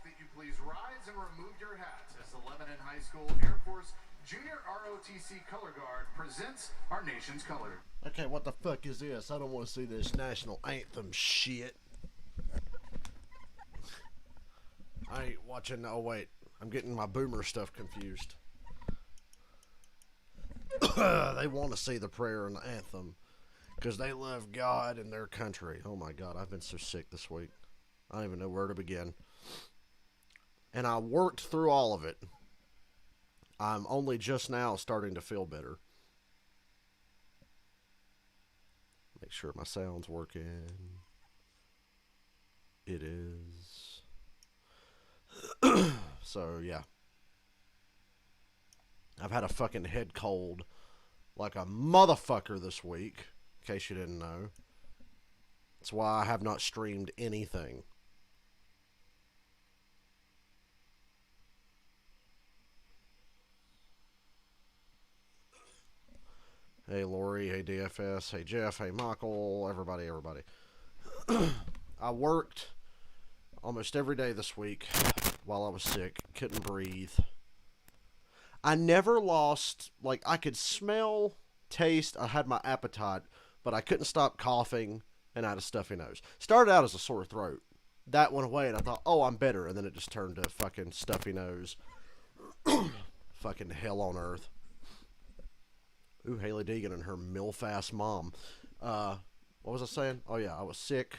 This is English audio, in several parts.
that you please rise and remove your hats as the Lebanon High School Air Force Junior ROTC Color Guard presents our nation's color. Okay, what the fuck is this? I don't want to see this national anthem shit. I ain't watching. Oh, wait. I'm getting my boomer stuff confused. They want to see the prayer and the anthem because they love God and their country. Oh, my God. I've been so sick this week. I don't even know where to begin. And I worked through all of it. I'm only just now starting to feel better. Make sure my sound's working. It is. So, yeah. I've had a fucking head cold like a motherfucker this week, in case you didn't know. That's why I have not streamed anything. Hey Lori, hey DFS, hey Jeff, hey Michael, everybody. I worked almost every day this week while I was sick. Couldn't breathe. I never lost, like, I could smell, taste, I had my appetite, but I couldn't stop coughing and I had a stuffy nose. Started out as a sore throat. That went away and I thought, oh, I'm better. And then it just turned to fucking stuffy nose. Fucking hell on earth. Ooh, Haley Deegan and her milf-ass mom. What was I saying? Oh, yeah, I was sick,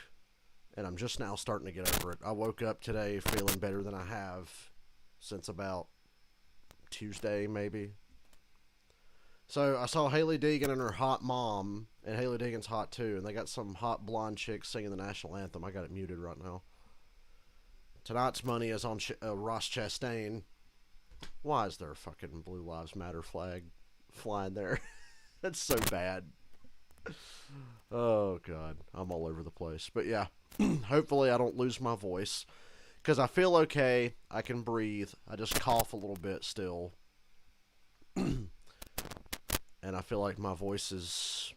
and I'm just now starting to get over it. I woke up today feeling better than I have since about Tuesday, maybe. So I saw Haley Deegan and her hot mom, and Haley Deegan's hot too, and they got some hot blonde chick singing the national anthem. I got it muted right now. Tonight's money is on Ross Chastain. Why is there a fucking Blue Lives Matter flag flying there? That's so bad. Oh God, I'm all over the place. But yeah, hopefully I don't lose my voice because I feel okay. I can breathe. I just cough a little bit still, and I feel like my voice is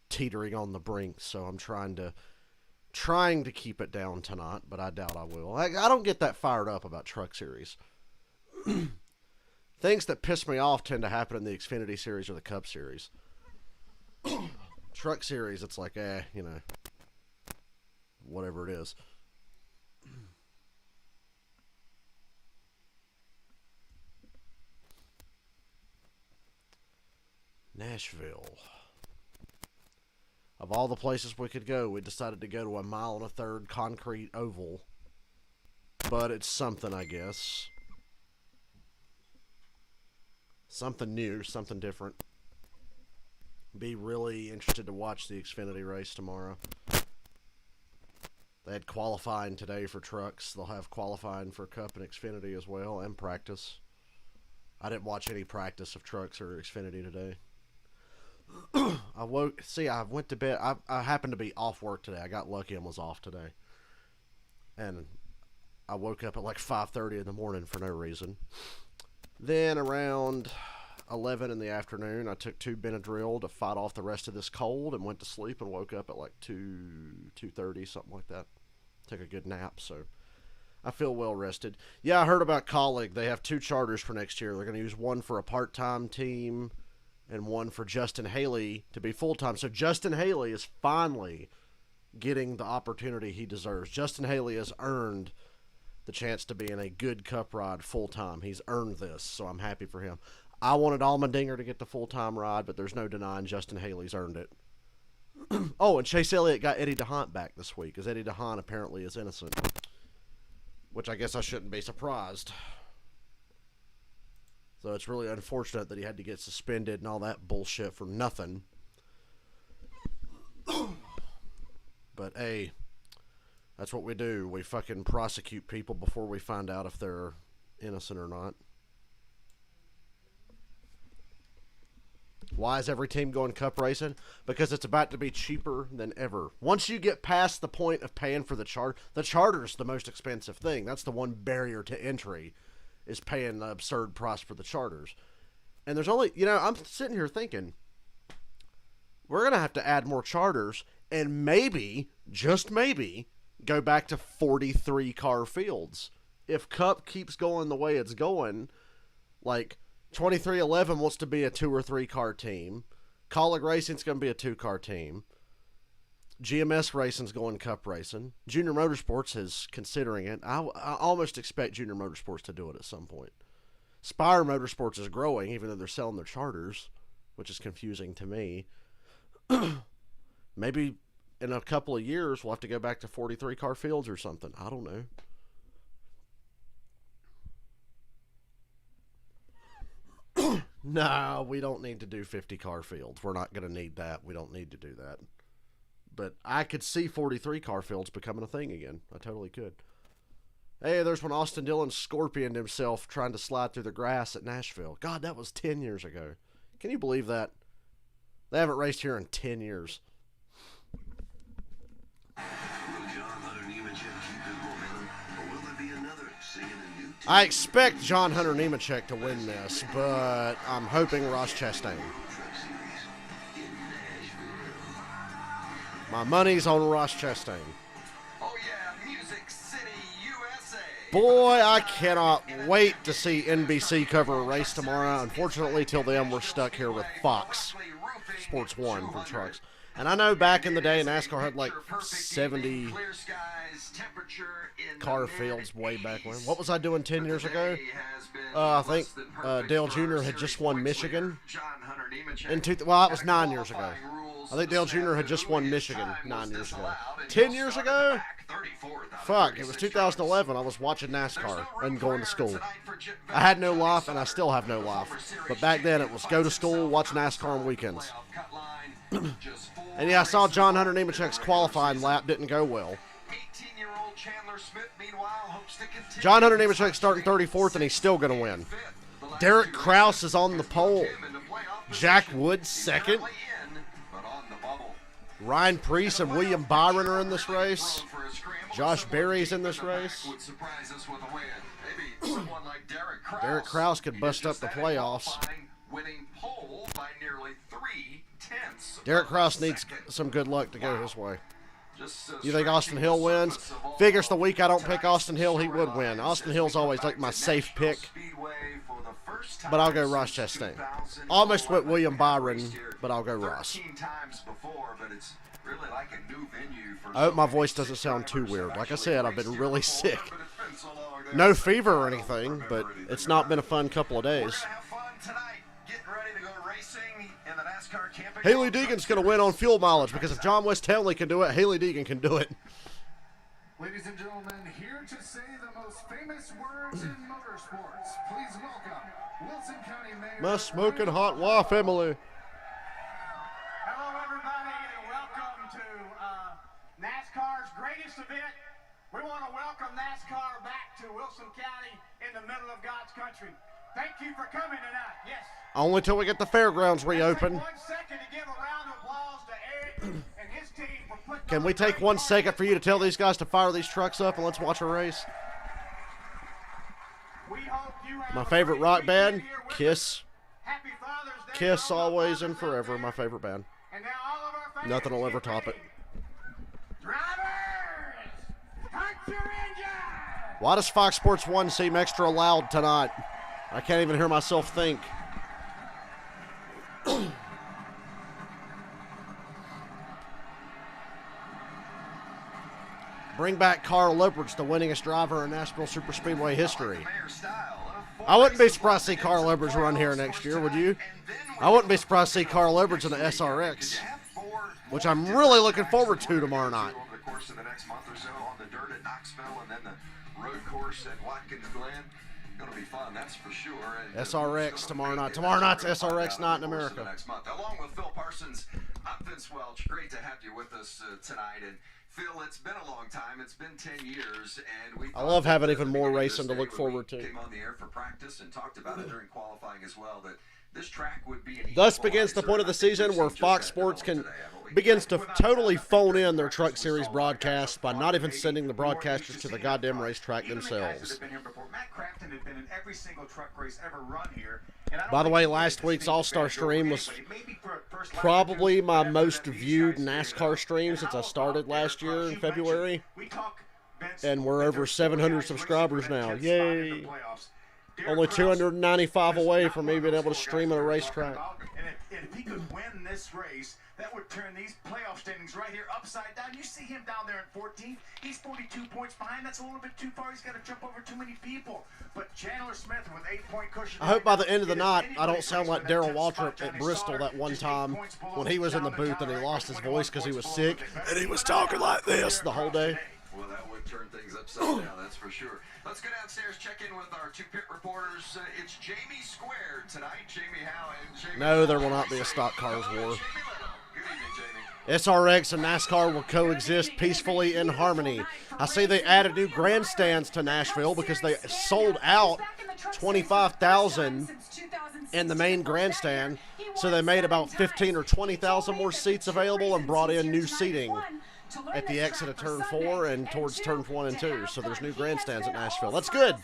teetering on the brink. So I'm trying to keep it down tonight, but I doubt I will. I don't get that fired up about Truck Series. Things that piss me off tend to happen in the Xfinity Series or the Cup Series. Truck Series, it's like, you know, whatever it is. Nashville. Of all the places we could go, we decided to go to a 1 1/3 concrete oval. But it's something, I guess. Something new, something different. Be really interested to watch the Xfinity race tomorrow. They had qualifying today for trucks. They'll have qualifying for Cup and Xfinity as well, and practice. I didn't watch any practice of trucks or Xfinity today. I went to bed. I happened to be off work today. I got lucky and was off today. And I woke up at like 5:30 in the morning for no reason. Then around 11 in the afternoon, I took 2 Benadryl to fight off the rest of this cold and went to sleep and woke up at like 2:30, something like that. Took a good nap, so I feel well rested. Yeah, I heard about Colleague. They have 2 charters for next year. They're going to use one for a part-time team and one for Justin Haley to be full-time. So Justin Haley is finally getting the opportunity he deserves. Justin Haley has earned the chance to be in a good Cup ride full-time. He's earned this, so I'm happy for him. I wanted Allmendinger to get the full-time ride, but there's no denying Justin Haley's earned it. Oh, and Chase Elliott got Eddie DeHaan back this week, because Eddie DeHaan apparently is innocent. Which I guess I shouldn't be surprised. So it's really unfortunate that he had to get suspended and all that bullshit for nothing. But, hey, that's what we do. We fucking prosecute people before we find out if they're innocent or not. Why is every team going Cup racing? Because it's about to be cheaper than ever. Once you get past the point of paying for the charter's the most expensive thing. That's the one barrier to entry, is paying the absurd price for the charters. And there's only, I'm sitting here thinking, we're going to have to add more charters and maybe, just maybe, go back to 43 car fields if Cup keeps going the way it's going, like 2311 wants to be a 2 or 3 car team. Colleague Racing's going to be a 2-car team. GMS Racing's going Cup racing. Junior Motorsports is considering it. I almost expect Junior Motorsports to do it at some point. Spire Motorsports is growing, even though they're selling their charters, which is confusing to me. Maybe in a couple of years we'll have to go back to 43-car fields or something. I don't know. No, we don't need to do 50-car fields. We're not going to need that. We don't need to do that. But I could see 43-car fields becoming a thing again. I totally could. Hey, there's when Austin Dillon scorpioned himself trying to slide through the grass at Nashville. God, that was 10 years ago. Can you believe that? They haven't raced here in 10 years. I expect John Hunter Nemechek to win this, but I'm hoping Ross Chastain. My money's on Ross Chastain. Oh yeah, Music City, USA. Boy, I cannot wait to see NBC cover a race tomorrow. Unfortunately, till then, we're stuck here with Fox Sports 1 for trucks. And I know back in the day, NASCAR had like 70 car fields way back when. What was I doing 10 years ago? I think Dale Jr. had just won Michigan. Well, that was 9 years ago. I think Dale Jr. had just won Michigan 9 years ago. 10 years ago? Fuck, it was 2011. I was watching NASCAR and going to school. I had no life, and I still have no life. But back then, it was go to school, watch NASCAR on weekends. And yeah, I saw John Hunter Nemechek's qualifying lap didn't go well. John Hunter Nemechek starting 34th, and he's still going to win. Derek Kraus is on the pole. Jack Wood second. Ryan Preece and William Byron are in this race. Josh Berry's in this race. Derek Kraus could bust up the playoffs. Derek Kraus needs some good luck to go his way. You think Austin Hill wins? Figures the week I don't pick Austin Hill, he would win. Austin Hill's always like my safe pick. But I'll go Ross Chastain. Almost went William Byron, but I'll go Ross. I hope my voice doesn't sound too weird. Like I said, I've been really sick. No fever or anything, but it's not been a fun couple of days. Haley Deegan's going to win on fuel mileage because if John West Townley can do it, Haley Deegan can do it. Ladies and gentlemen, here to say the most famous words in motorsports, please welcome Wilson County Mayor. My smoking hot wife, Emily. Hello, everybody, and welcome to NASCAR's greatest event. We want to welcome NASCAR back to Wilson County in the middle of God's country. Thank you for coming tonight. Yes. Only till we get the fairgrounds reopened. 1 second to give a round of applause to Eric and his team for putting. Can we take 1 second for you to tell these guys to fire these trucks up and let's watch a race? We hope you have My favorite rock band, Kiss. Happy Father's Day. Kiss always and forever, my favorite band. And now all of our fans, Nothing will ever top it. Drivers, start your engine. Why does Fox Sports 1 seem extra loud tonight? I can't even hear myself think. Bring back Carl Edwards, the winningest driver in Nashville Superspeedway history. I wouldn't be surprised to see Carl Edwards run here next year, would you? I wouldn't be surprised to see Carl Edwards in the SRX, which I'm really looking forward to tomorrow night. Over the course of the next month or so on the dirt at Knoxville and then the road course at Watkins Glen. Going to be fun, that's for sure. And SRX tomorrow night. Tomorrow night's SRX night in America. Next month. Along with Phil Parsons, I'm Vince Welch. Great to have you with us tonight. And Phil, it's been a long time. It's been 10 years, and I love having even more racing to look forward to. Came on the air for practice and talked about it during qualifying as well. That this track would be an Thus begins the point of the season where Fox Sports begins to totally phone in their Truck Series broadcast by not even sending the broadcasters to the goddamn racetrack themselves. By the way, last week's All-Star stream was probably my most viewed NASCAR stream since I started last year in February. And we're over 700 subscribers now. Yay. Only 295 away from me being able to stream at a racetrack. And if he could win this race, that would turn these playoff standings right here upside down. You see him down there in 14th. He's 42 points behind. That's a little bit too far. He's got to jump over too many people. But Chandler Smith with 8-point cushion. I hope by the end of the night, I don't sound like Darrell Waltrip at Bristol that one time when he was in the booth and he lost his voice because he was sick and he was talking like this the whole day. Well, that would turn things upside down, that's for sure. Let's go downstairs, check in with our two pit reporters. It's Jamie Squared tonight. Jamie Howe and Jamie. No, there will not be a stock cars war. Good evening, Jamie. SRX and NASCAR will coexist peacefully in harmony. I see they added new grandstands to Nashville because they sold out 25,000 in the main grandstand. So they made about 15 or 20,000 more seats available and brought in new seating at the exit of Turn 4 and towards Turns 1 and 2. So there's new grandstands at Nashville. That's good.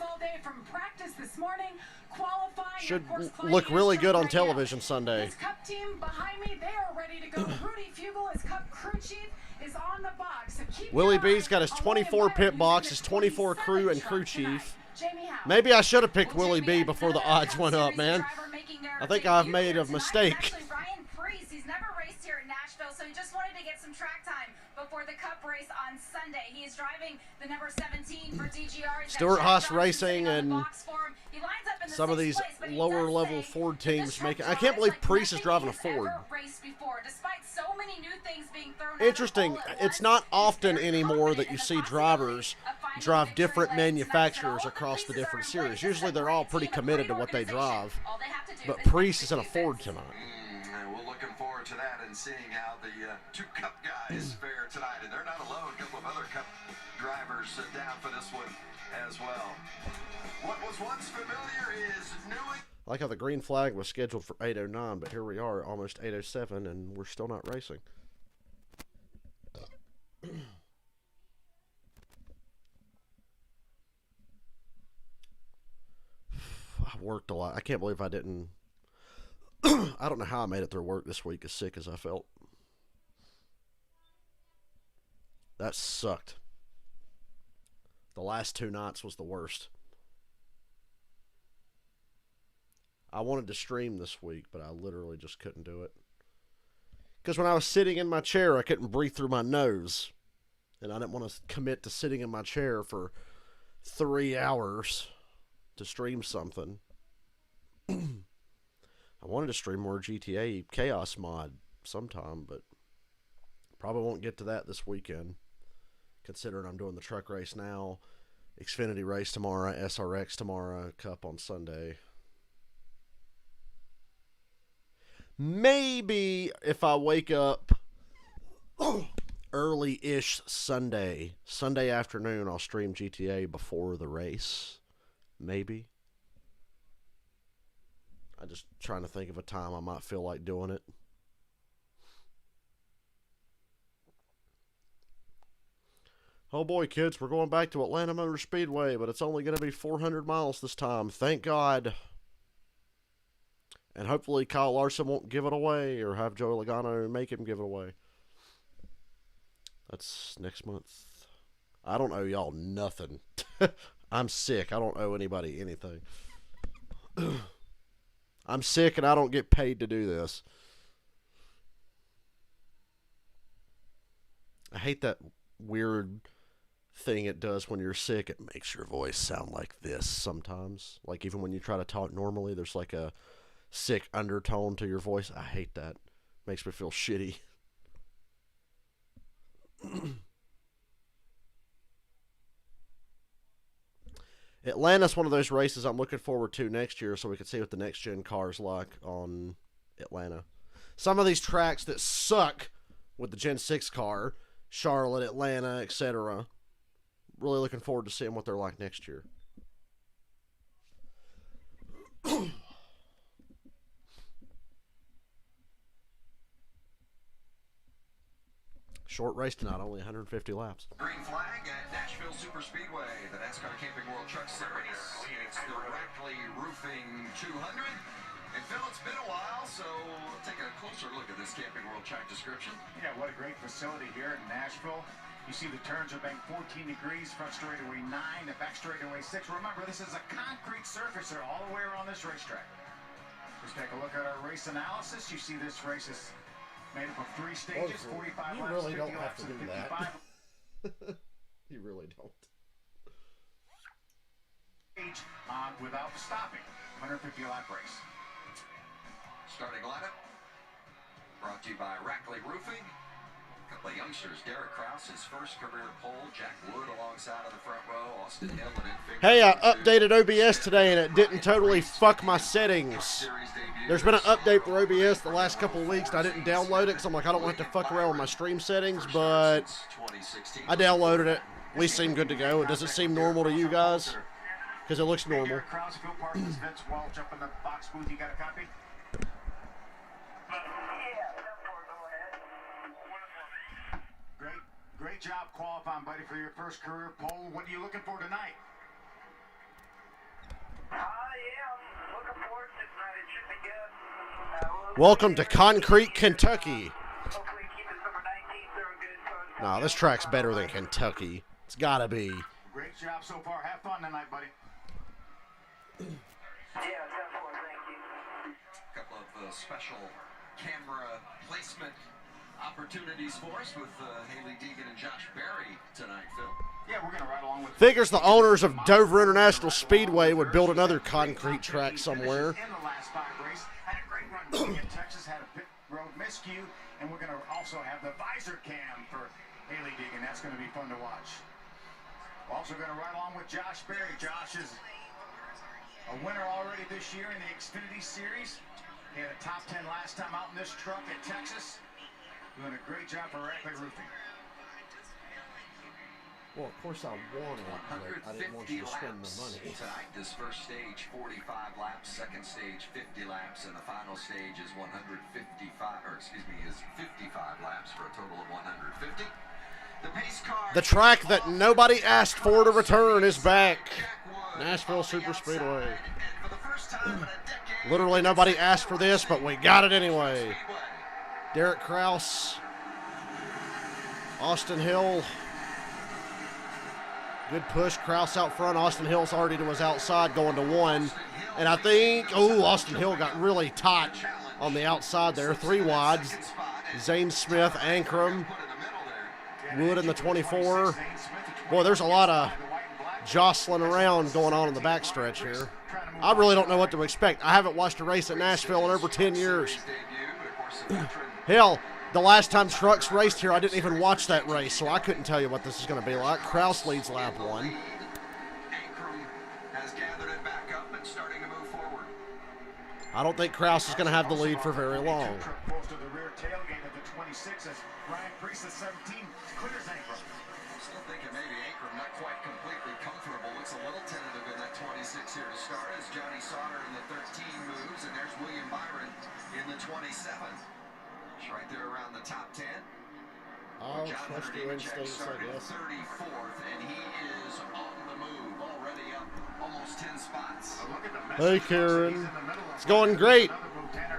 Should look really good on television Sunday. Cup team behind me, they are ready to go. Rudy Fugle, his Cup crew chief, is on the box. So Willie B's got his 24 pit box, his 24 crew and crew chief. Maybe I should have picked Willie B before the odds went up, man. I think I've made a mistake. He's never raced here in Nashville, so he just wanted to get some track time before the Cup race on Sunday. He is driving the number 17 for DGR. Stuart Haas Racing and some of these lower level Ford teams making. I can't believe Priest is driving a Ford. Interesting. It's not often anymore that you see drivers drive different manufacturers across the different series. Usually they're all pretty committed to what they drive. But Priest is in a Ford tonight. We're looking forward to that and seeing how the two Cup guys fare tonight. And they're not alone. A couple of other Cup drivers down for this one as well. What was once familiar is new. I like how the green flag was scheduled for 8:09, but here we are, almost 8:07, and we're still not racing. I worked a lot. I can't believe I didn't. I don't know how I made it through work this week as sick as I felt. That sucked. The last 2 nights was the worst. I wanted to stream this week, but I literally just couldn't do it. Because when I was sitting in my chair, I couldn't breathe through my nose. And I didn't want to commit to sitting in my chair for 3 hours to stream something. I wanted to stream more GTA Chaos mod sometime, but probably won't get to that this weekend, considering I'm doing the truck race now, Xfinity race tomorrow, SRX tomorrow, Cup on Sunday. Maybe if I wake up early-ish Sunday afternoon, I'll stream GTA before the race. Maybe. I'm just trying to think of a time I might feel like doing it. Oh boy, kids, we're going back to Atlanta Motor Speedway, but it's only going to be 400 miles this time. Thank God. And hopefully Kyle Larson won't give it away or have Joey Logano make him give it away. That's next month. I don't owe y'all nothing. I'm sick. I don't owe anybody anything. I'm sick and I don't get paid to do this. I hate that weird thing it does when you're sick. It makes your voice sound like this sometimes. Like even when you try to talk normally, there's like a sick undertone to your voice. I hate that. Makes me feel shitty. Atlanta's one of those races I'm looking forward to next year so we can see what the next gen car's like on Atlanta. Some of these tracks that suck with the Gen 6 car, Charlotte, Atlanta, etc. Really looking forward to seeing what they're like next year. Short race tonight, only 150 laps. Green flag at Nashville Super Speedway, the NASCAR Camping World Truck Series. It's the Rackley Roofing 200. And Phil, it's been a while, so we'll take a closer look at this Camping World track description. Yeah, what a great facility here in Nashville. You see the turns are banked 14 degrees, front straightaway 9, the back straightaway 6. Remember, this is a concrete surface here all the way around this racetrack. Let's take a look at our race analysis. You see this race is made up of 3 stages, 45 you laps, really 50 don't have laps, to and do 55 that. You really don't. without stopping. 150 lap race. Starting lineup brought to you by Rackley Roofing. A couple of youngsters, Derek Krause, his first career pole, Jack Wood alongside of the front row, Austin Hill and Infinger. Hey, I updated OBS today and it didn't totally fuck my settings. There's been an update for OBS the last couple of weeks and I didn't download it because I'm like, I don't want to fuck around with my stream settings, but I downloaded it. We seem good to go. Does it seem normal to you guys? Because it looks normal. Derek Krause, Phil Parsons, Vince Welch up in the box booth. You got a copy? Great job qualifying, buddy, for your first career pole. What are you looking for tonight? Yeah, I'm looking forward to tonight. It should be good. Welcome to Concrete, Kentucky. Hopefully keep this number 19 throwing good. Nah, this track's better than Kentucky. It's gotta be. Great job so far. Have fun tonight, buddy. Yeah, 10-4, thank you. A couple of special camera placement opportunities for us with Haley Deegan and Josh Berry tonight, Phil. Yeah, we're going to ride along with... Figures the owners of Dover International Speedway would build another concrete track somewhere. In the last 5 race, had a great run in Texas, had a pit road miscue, and we're going to also have the visor cam for Haley Deegan. That's going to be fun to watch. We're also going to ride along with Josh Berry. Josh is a winner already this year in the Xfinity Series. He had a top 10 last time out in this truck at Texas. Doing a great job for Rackley Roofing. Well, of course I want it, but I didn't want you to spend the money. Tonight, this first stage, 45 laps, second stage, 50 laps, and the final stage is 55 laps for a total of 150. The pace car... The track that nobody asked for to return is back. Nashville Super Speedway. Literally nobody asked for this, but we got it anyway. Derek Krause, Austin Hill, good push. Krause out front. Austin Hill's already to his outside going to 1. And I think, Austin Hill got really tight on the outside there. 3 wides. Zane Smith, Ankrum, Wood in the 24. Boy, there's a lot of jostling around going on in the backstretch here. I really don't know what to expect. I haven't watched a race at Nashville in over 10 years. Hell, the last time trucks raced here, I didn't even watch that race, so I couldn't tell you what this is going to be like. Krause leads lap 1. Ankrum has gathered it back up and starting to move forward. I don't think Krause is going to have the lead for very long. Close to the rear tailgate of the 26 as Ryan Priest at 17 clears Ankrum. Still thinking maybe Ankrum not quite completely comfortable. Looks a little tentative in that 26 here to start as Johnny Sauter in the 13 moves, and there's William Byron in the 27. Right there around the top 10. Oh, trust your instincts, I guess. 34th, and he is on the move, already up almost 10 spots. Hey, Karen. It's going great.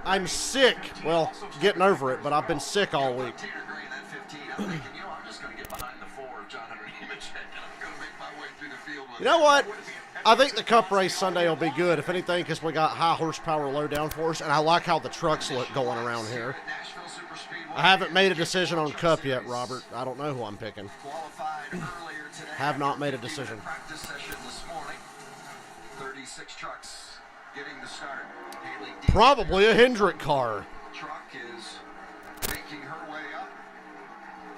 I'm sick. Well, getting over it, but I've been sick all week. I'm thinking, I'm just going to get behind the 4 of John Henry Nemechek, and I'm going to make my way through the field. You know what? I think the Cup race Sunday will be good, if anything, because we got high horsepower, low downforce, and I like how the trucks look going around here. I haven't made a decision on Cup yet, Robert. I don't know who I'm picking. Have not made a decision. Practice session this morning. 36 trucks getting the start. Haley Deegan, Probably a Hendrick car. truck is making her way up.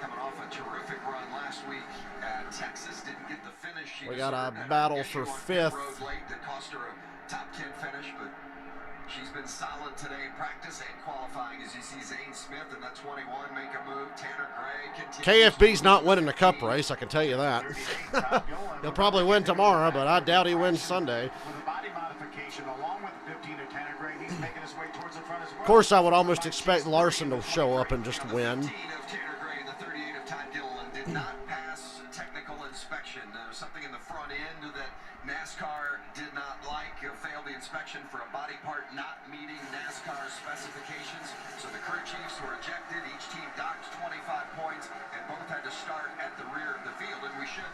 Coming off a terrific run last week at Texas. Didn't get the finish. She We got a deserved. battle Had for issue on pit 5th. road late that cost her a top 10 finish, but she's been solid today in practice and qualifying. As you see Zane Smith in that 21 make a move. Tanner Gray continues. KFB's not winning the Cup race, I can tell you that. He'll probably win tomorrow, but I doubt he wins Sunday. With a body modification along with 15 to Tanner Gray, he's making his way towards the front as well. Of course, I would almost expect Larson to show up and just win. 13 of Tanner Gray and the 38 of Todd Gilliland did not pass technical inspection. inspection. Something in the front end that NASCAR did not like. Failed the inspection for a body part not meeting NASCAR specifications. So the crew chiefs were ejected. Each team docked 25 points, and both had to start at the rear of the field. And we should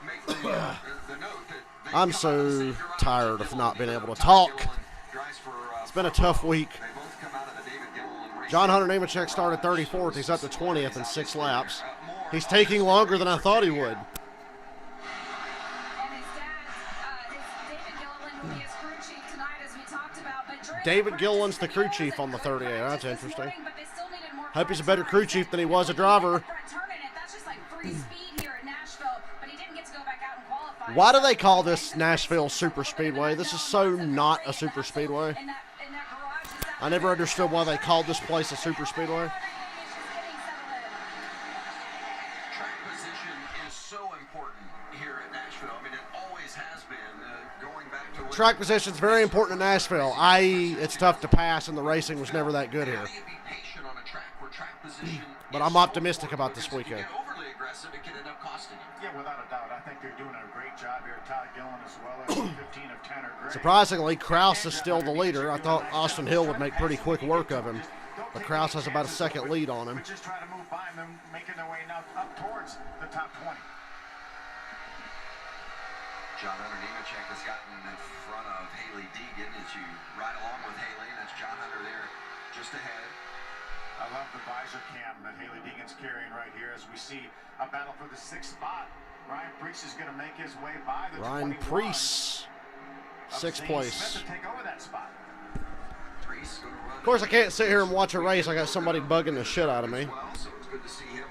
make the note that I'm so tired of not being able to talk. It's been a tough week. John Hunter Nemechek started 34th. He's up to 20th in 6 laps. He's taking longer than I thought he would. And his dad, David Gilliland, will be his crew chief tonight, as we talked about. But David Gilliland's the crew chief on the 38. That's interesting. But they still needed more Hope he's a better crew chief than he was a driver. That's just like free speed here at Nashville, but he didn't get to go back out and qualify. Why do they call this Nashville Super Speedway? This is so not a super speedway. I never understood why they called this place a super speedway. Track position is so important here at Nashville. I mean, it always has been. Going back to Track position is very important in Nashville, i.e. it's tough to pass and the racing was never that good here. Be patient on a track where track position But I'm optimistic about this weekend. If you get overly aggressive, it can end up costing you. Yeah, without a doubt. I think they're doing a great job here. Todd Gillen as well as 15 of 10 are great. Surprisingly, Kraus is still the leader. I thought Austin Hill would make pretty quick work of him. But Kraus has about a second lead on him. But just try to move by them, making their way now up towards the top 20. John Hunter Nemechek has gotten in front of Haley Deegan as you ride along with Haley. That's John Hunter there just ahead. I love the visor cam that Haley Deegan's carrying right here as we see a battle for the 6th spot. Ryan Preece is going to make his way by the Ryan 21 Preece, of 6th Zane place. Smith to take over that spot. Preece gonna run Of course, I can't sit here and watch a race. I got somebody bugging the shit out of me. as well, so it's good to see him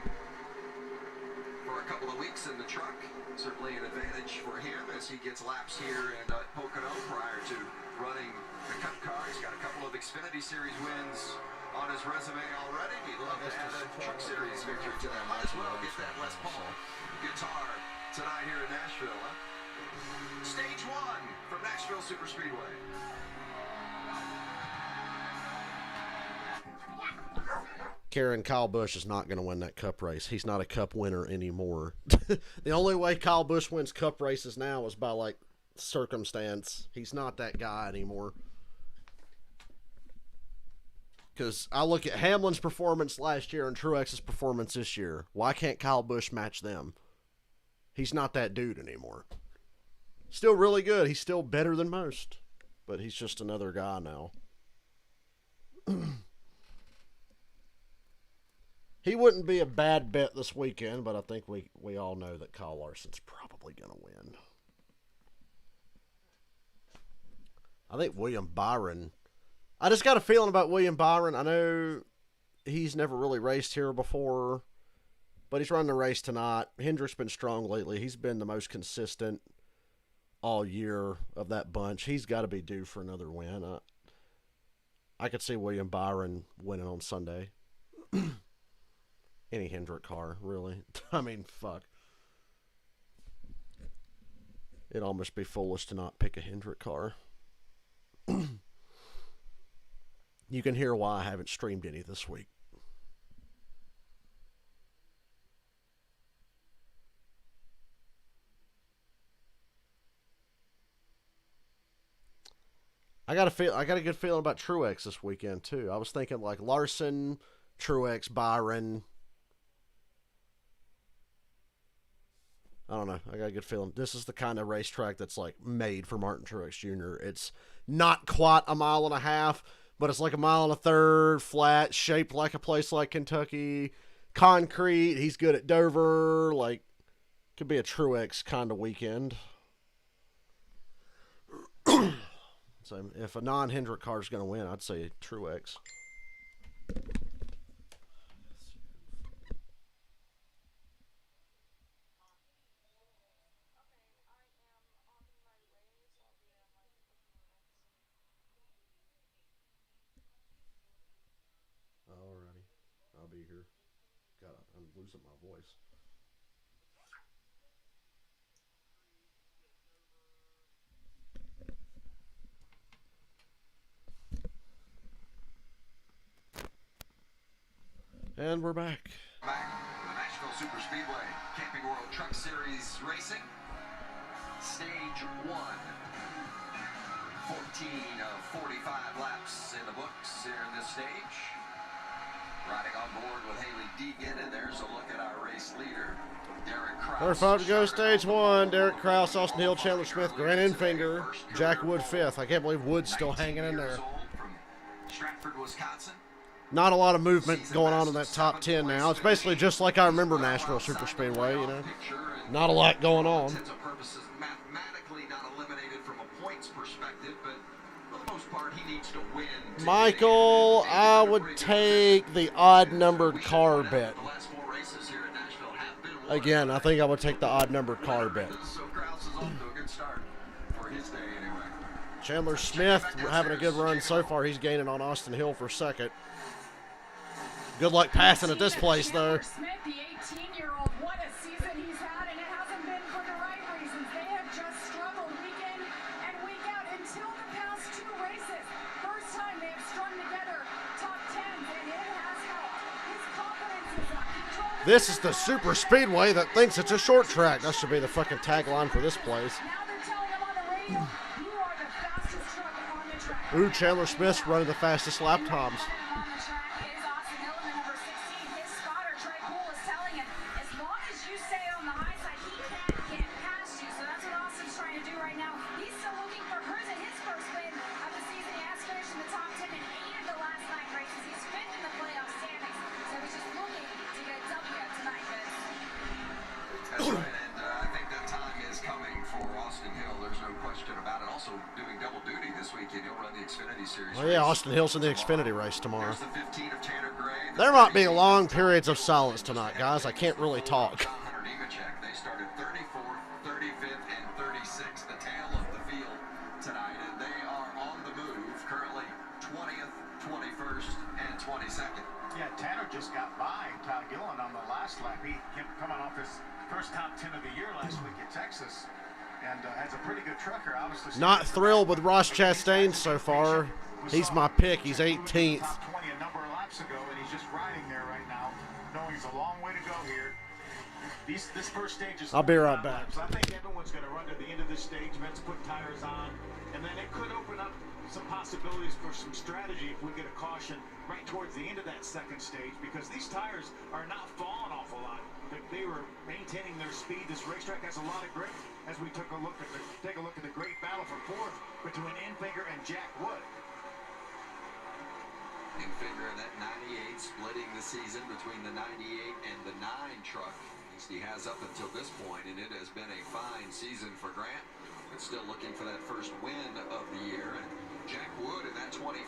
for a couple of weeks in the truck. Certainly an advantage for him as he gets laps here in Pocono prior to running the Cup car. He's got a couple of Xfinity Series wins on his resume already. He'd love to add a Truck Series victory to that. Might as well get that Les Paul guitar tonight here in Nashville. Huh? Stage 1 from Nashville Super Speedway. Kyle Busch is not going to win that Cup race. He's not a Cup winner anymore. The only way Kyle Busch wins Cup races now is by, like, circumstance. He's not that guy anymore. Because I look at Hamlin's performance last year and Truex's performance this year. Why can't Kyle Busch match them? He's not that dude anymore. Still really good. He's still better than most. But he's just another guy now. He wouldn't be a bad bet this weekend, but I think we all know that Kyle Larson's probably going to win. I think William Byron... I just got a feeling about William Byron. I know he's never really raced here before, but he's running the race tonight. Hendrick's been strong lately. He's been the most consistent all year of that bunch. He's got to be due for another win. I could see William Byron winning on Sunday. Any Hendrick car, really. I mean, fuck. It'd almost be foolish to not pick a Hendrick car. You can hear why I haven't streamed any this week. I got a good feeling about Truex this weekend too. I was thinking like Larson, Truex, Byron. I don't know. I got a good feeling. This is the kind of racetrack that's like made for Martin Truex Jr. It's not quite a mile and a half, but it's like a mile and a third, flat, shaped like a place like Kentucky, concrete. He's good at Dover. Like, could be a Truex kind of weekend. So if a non-Hendrick car is going to win, I'd say Truex. Alrighty, I'll be here. God, I'm losing my voice. And we're back. Back. The Nashville Super Speedway Camping World Truck Series racing. Stage 1. 14 of 45 laps in the books here in this stage. Riding on board with Haley Deegan, and there's a look at our race leader, Derek Krause. Number 5 to go, stage 1. Derek Krause, Austin Hill, Chandler Smith, Grant Enfinger, Jack Wood 5th. I can't believe Wood's still hanging in there. From Stratford, Wisconsin. Not a lot of movement going on in that top 10 now. It's basically just like I remember Nashville Super Speedway, you know. Not a lot going on. Mathematically not eliminated from a points perspective, but for the most part, he needs to win. Michael, I would take the odd-numbered car bet. The last 4 races here at Nashville have been won. Again, I think I would take the odd-numbered car bet. So Krause is off to a good start for his day anyway. Chandler Smith having a good run so far. He's gaining on Austin Hill for second. Good luck passing at this place, though. Smith, the 18-year-old, what a season he's had, and it hasn't been for the right reasons. They have just struggled week in and week out until the past 2 races. First time they have strung together top 10s, and it has helped. His confidence is up. This is the super speedway that thinks it's a short track. That should be the fucking tagline for this place. Now they're telling him on the radio, you are the fastest truck on the track. Ooh, Chandler Smith's running the fastest lap times. On the track is Austin Hill, the number 16. His spotter, Trey Poole, is telling him, as long as you stay on the high side, he can't get past you. So that's what Austin's trying to do right now. He's still looking for his first win of the season. He has finished in the top 10 in 8 of the last 9 races. He's 5th in the playoff standings. So he's just looking to get a W tonight, guys. That's right, and I think that time is coming for Austin Hill. There's no question about it. Also doing double duty this weekend. He'll run the Xfinity Series. Oh, yeah, Austin Hill's in the Xfinity race tomorrow. There's the 15 of Tanner Gray. There might be long periods of silence tonight, guys. I can't really talk. They started 34th, 35th, and 36th, the tail of the field tonight, and they are on the move. Currently 20th, 21st, and 22nd. Yeah, Tanner just got by Todd Gillen on the last lap. He came coming off his first top 10 of the year last week at Texas, and has a pretty good trucker. Obviously, Not thrilled with Ross Chastain so far. He's my pick. He's 18th. Top 20 a number of laps ago, and he's just riding there right now, knowing he's a long way to go here. This first stage is. I'll be right back. So I think everyone's going to run to the end of this stage. Let's put tires on, and then it could open up some possibilities for some strategy if we get a caution right towards the end of that second stage, because these tires are not falling off a lot. They were maintaining their speed. This racetrack has a lot of grip. As we take a look at the great battle for 4th between Enfinger and Jack Wood. Enfinger in that 98, splitting the season between the 98 and the 9 truck. At least he has up until this point, and it has been a fine season for Grant. But still looking for that first win of the year. And Jack Wood in that 24,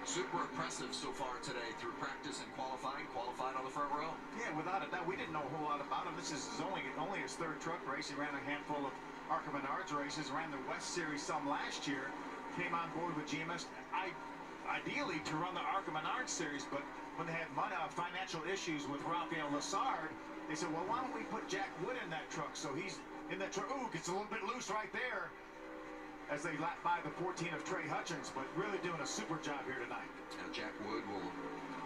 super impressive so far today through practice and qualifying. Qualified on the front row. Yeah, without a doubt. We didn't know a whole lot about him. This is only his 3rd truck race. He ran a handful of ARCA Menards races, ran the West Series some last year, came on board with GMS. Ideally to run the ARCA Menards series, but when they had financial issues with Rafael Lassard, they said, well, why don't we put Jack Wood in that truck? So he's in that truck. Ooh, gets a little bit loose right there as they lap by the 14 of Trey Hutchins, but really doing a super job here tonight. Now Jack Wood will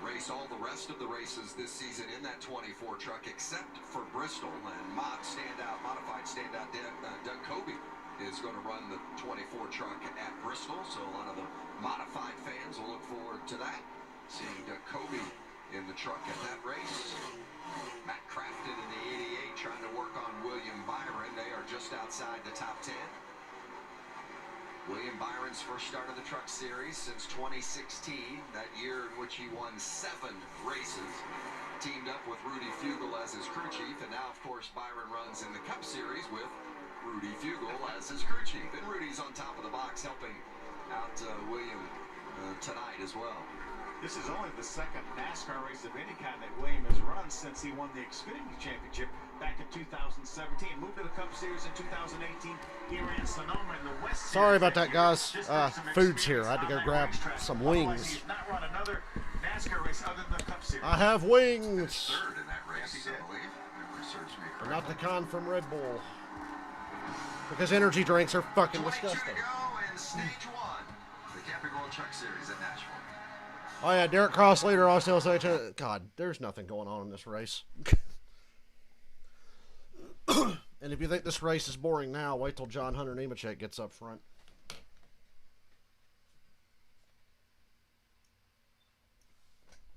race all the rest of the races this season in that 24 truck, except for Bristol. And modified standout Doug Kobe is going to run the 24 truck at Bristol, so a lot of the modified fans will look forward to that, seeing Doug Kobe in the truck at that race. Matt Crafton in the 88 trying to work on William Byron. They are just outside the top 10. William Byron's first start of the Truck Series since 2016, that year in which he won 7 races. Teamed up with Rudy Fugle as his crew chief, and now, of course, Byron runs in the Cup Series with Rudy Fugle as his crew chief. And Rudy's on top of the box helping out William tonight as well. This is only the 2nd NASCAR race of any kind that William has run since he won the Xfinity Championship back in 2017. Moved to the Cup Series in 2018. He ran Sonoma in the West Series. Sorry about that, guys. Food's here. I had to go grab some wings. He's not run another NASCAR race other than the Cup Series. I have wings. 3rd in that race, I believe. If serves me But not the correctly. kind from Red Bull. Because energy drinks are fucking 22 to disgusting. go in stage 1, the Camping World Truck Series at Nashville. Oh, yeah, Derek Cross leader, Austin Hill. God, there's nothing going on in this race. And if you think this race is boring now, wait till John Hunter Nemechek gets up front.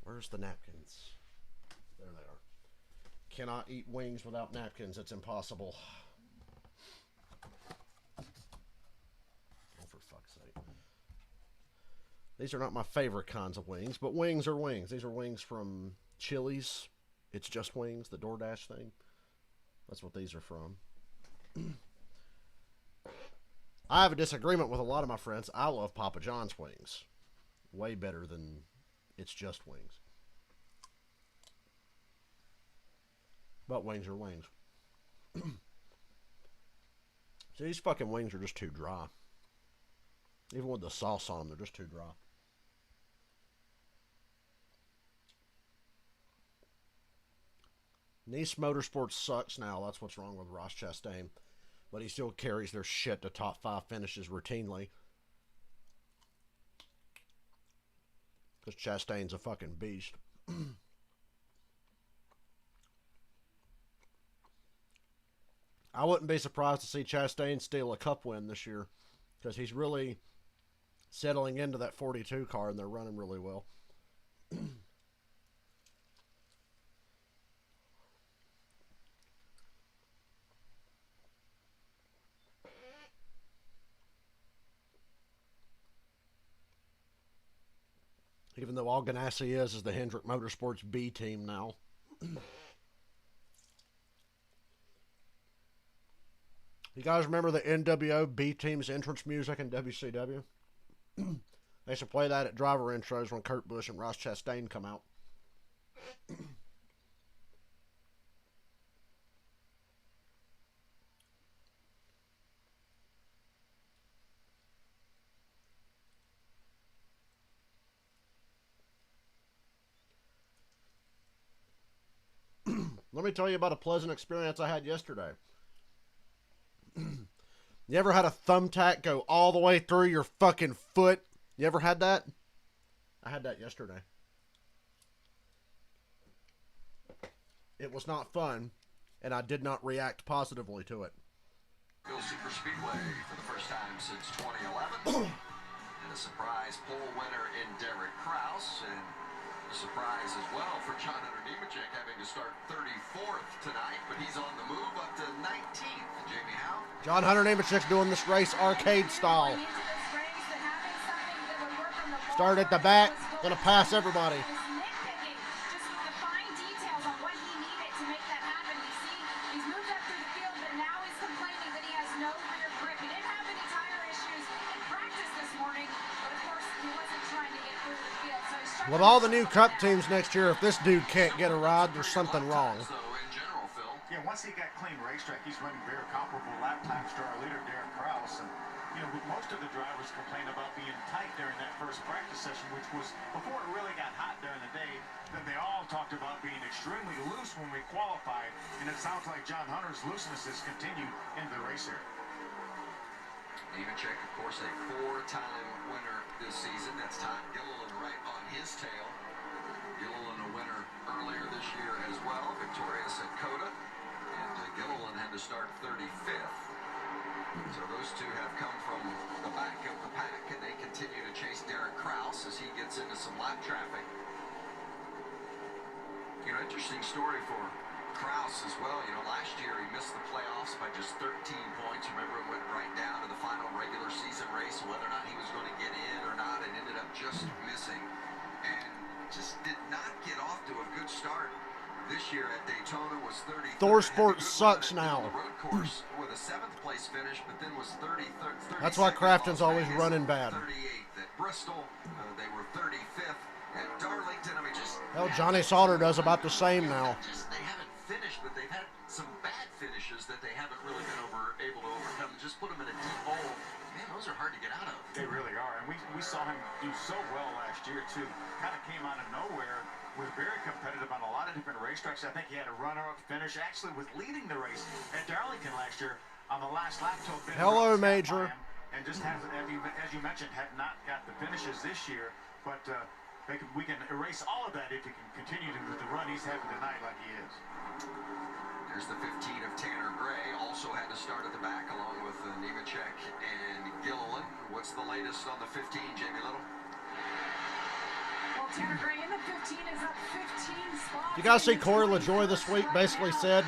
Where's the napkins? There they are. Cannot eat wings without napkins. It's impossible. Oh, for fuck's sake. These are not my favorite kinds of wings, but wings are wings. These are wings from Chili's. It's Just Wings, the DoorDash thing. That's what these are from. I have a disagreement with a lot of my friends. I love Papa John's wings. Way better than It's Just Wings. But wings are wings. See, these fucking wings are just too dry. Even with the sauce on them, they're just too dry. Nice Motorsports sucks now. That's what's wrong with Ross Chastain. But he still carries their shit to top 5 finishes routinely. Because Chastain's a fucking beast. I wouldn't be surprised to see Chastain steal a cup win this year. Because he's really settling into that 42 car and they're running really well. Even though all Ganassi is the Hendrick Motorsports B team now. You guys remember the NWO B team's entrance music in WCW? They used to play that at driver intros when Kurt Busch and Ross Chastain come out. Let me tell you about a pleasant experience I had yesterday. You ever had a thumbtack go all the way through your fucking foot? You ever had that? I had that yesterday. It was not fun, and I did not react positively to it. Super Speedway for the first time since 2011. And a surprise pole winner in Derek Kraus, and a surprise as well for John Hunter Nemechek having to start 34th tonight, but he's on the move up to 19th. Jamie Howe? John Hunter Nemechek's doing this race arcade style. Start at the back, gonna pass everybody. With all the new Cup teams next year, if this dude can't get a ride, there's something wrong. Yeah, once he got clean racetrack, he's running very comparable lap times to our leader, Derek Kraus. And, you know, most of the drivers complained about being tight during that first practice session, which was before it really got hot during the day. Then they all talked about being extremely loose when we qualified. And it sounds like John Hunter's looseness has continued into the race here. Nemechek, of course, a 4-time winner this season. That's Todd Gilliland right on his tail. Gilliland a winner earlier this year as well, victorious at Coda. And Gilliland had to start 35th. So those two have come from the back of the pack, and they continue to chase Derek Kraus as he gets into some lap traffic. You know, interesting story for Kraus as well. You know, last year he missed the playoffs by just 13 points. Remember, it went right down to the final regular season race, whether or not he was going to get in or not, and ended up just missing. And just did not get off to a good start. This year at Daytona was 33rd. Thor Sports sucks now. Road course with a 7th place finish, but then was 33rd. That's why Crafton's always running bad. 38th at Bristol. They were 35th at Darlington. I mean, just Hell, Johnny Sauter does about the same now. they haven't finished, but they've had some bad finishes that they haven't really been able to overcome. Just put them in a deep hole. Man, those are hard to get out of. They really are. And we saw him do so well last year, too. Kind of came out of nowhere. Was very competitive on a lot of different racetracks. I think he had a runner-up finish. Actually, was leading the race at Darlington last year on the last lap. Hello, Major. And just has, as you mentioned, had not got the finishes this year. But we can erase all of that if he can continue to the run he's having tonight like he is. There's the 15 of Tanner Gray. Also had to start at the back along with Nemechek and Gilliland. What's the latest on the 15, Jamie Little? Well, Tanner Gray in the 15 is up 15 spots. You guys see Corey LaJoie this week basically said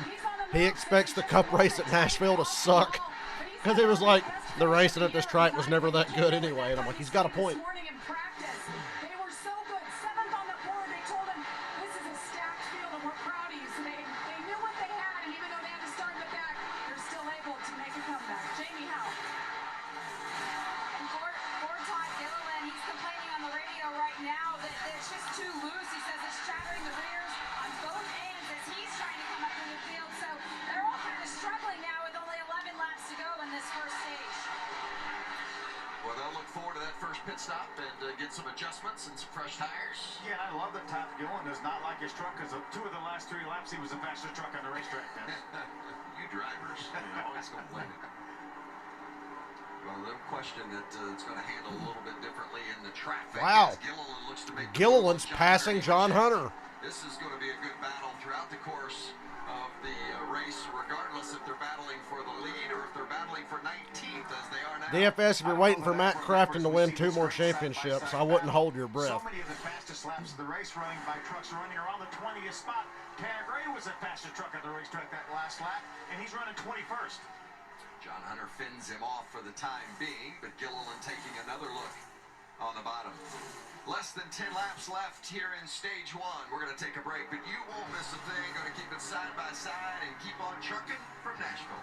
he expects the Cup race at Nashville to suck because he was like, the racing at this track was never that good anyway. And I'm like, he's got a point. They were so good. 7th on the board. They told him this is a stacked field and we're proud of you. So they knew what they had, and even though they had to start in the back, they're still able to make a comeback. Jamie Howe. And Todd Gilliland, he's complaining on the radio right now that it's just too loose. He says it's shattering the rears on both ends as he's trying to come up through the field. So they're all kind of struggling now with only 11 laps to go in this first stage. Well, they'll look forward to that first pit stop and get some adjustments and some fresh tires. Yeah, I love that Todd Gilliland does not like his truck because 2 of the last 3 laps he was the fastest truck on the racetrack. You drivers, you're always complaining. Well, no question that it's going to handle a little bit differently in the traffic. Wow. Gilliland looks to make Gilliland's passing John Hunter. This is going to be a good battle throughout the course of the race, regardless if they're battling for the lead or if they're battling for 19th as they are now. DFS, if you're waiting for Matt Crafton to win 2 more championships, I wouldn't hold your breath. So many of the fastest laps of the race running by trucks running around the 20th spot. Tanner Gray was the fastest truck on the racetrack that last lap, and he's running 21st. John Hunter fins him off for the time being, but Gilliland taking another look on the bottom. Less than 10 laps left here in stage 1. We're going to take a break, but you won't miss a thing. Going to keep it side by side and keep on trucking from Nashville.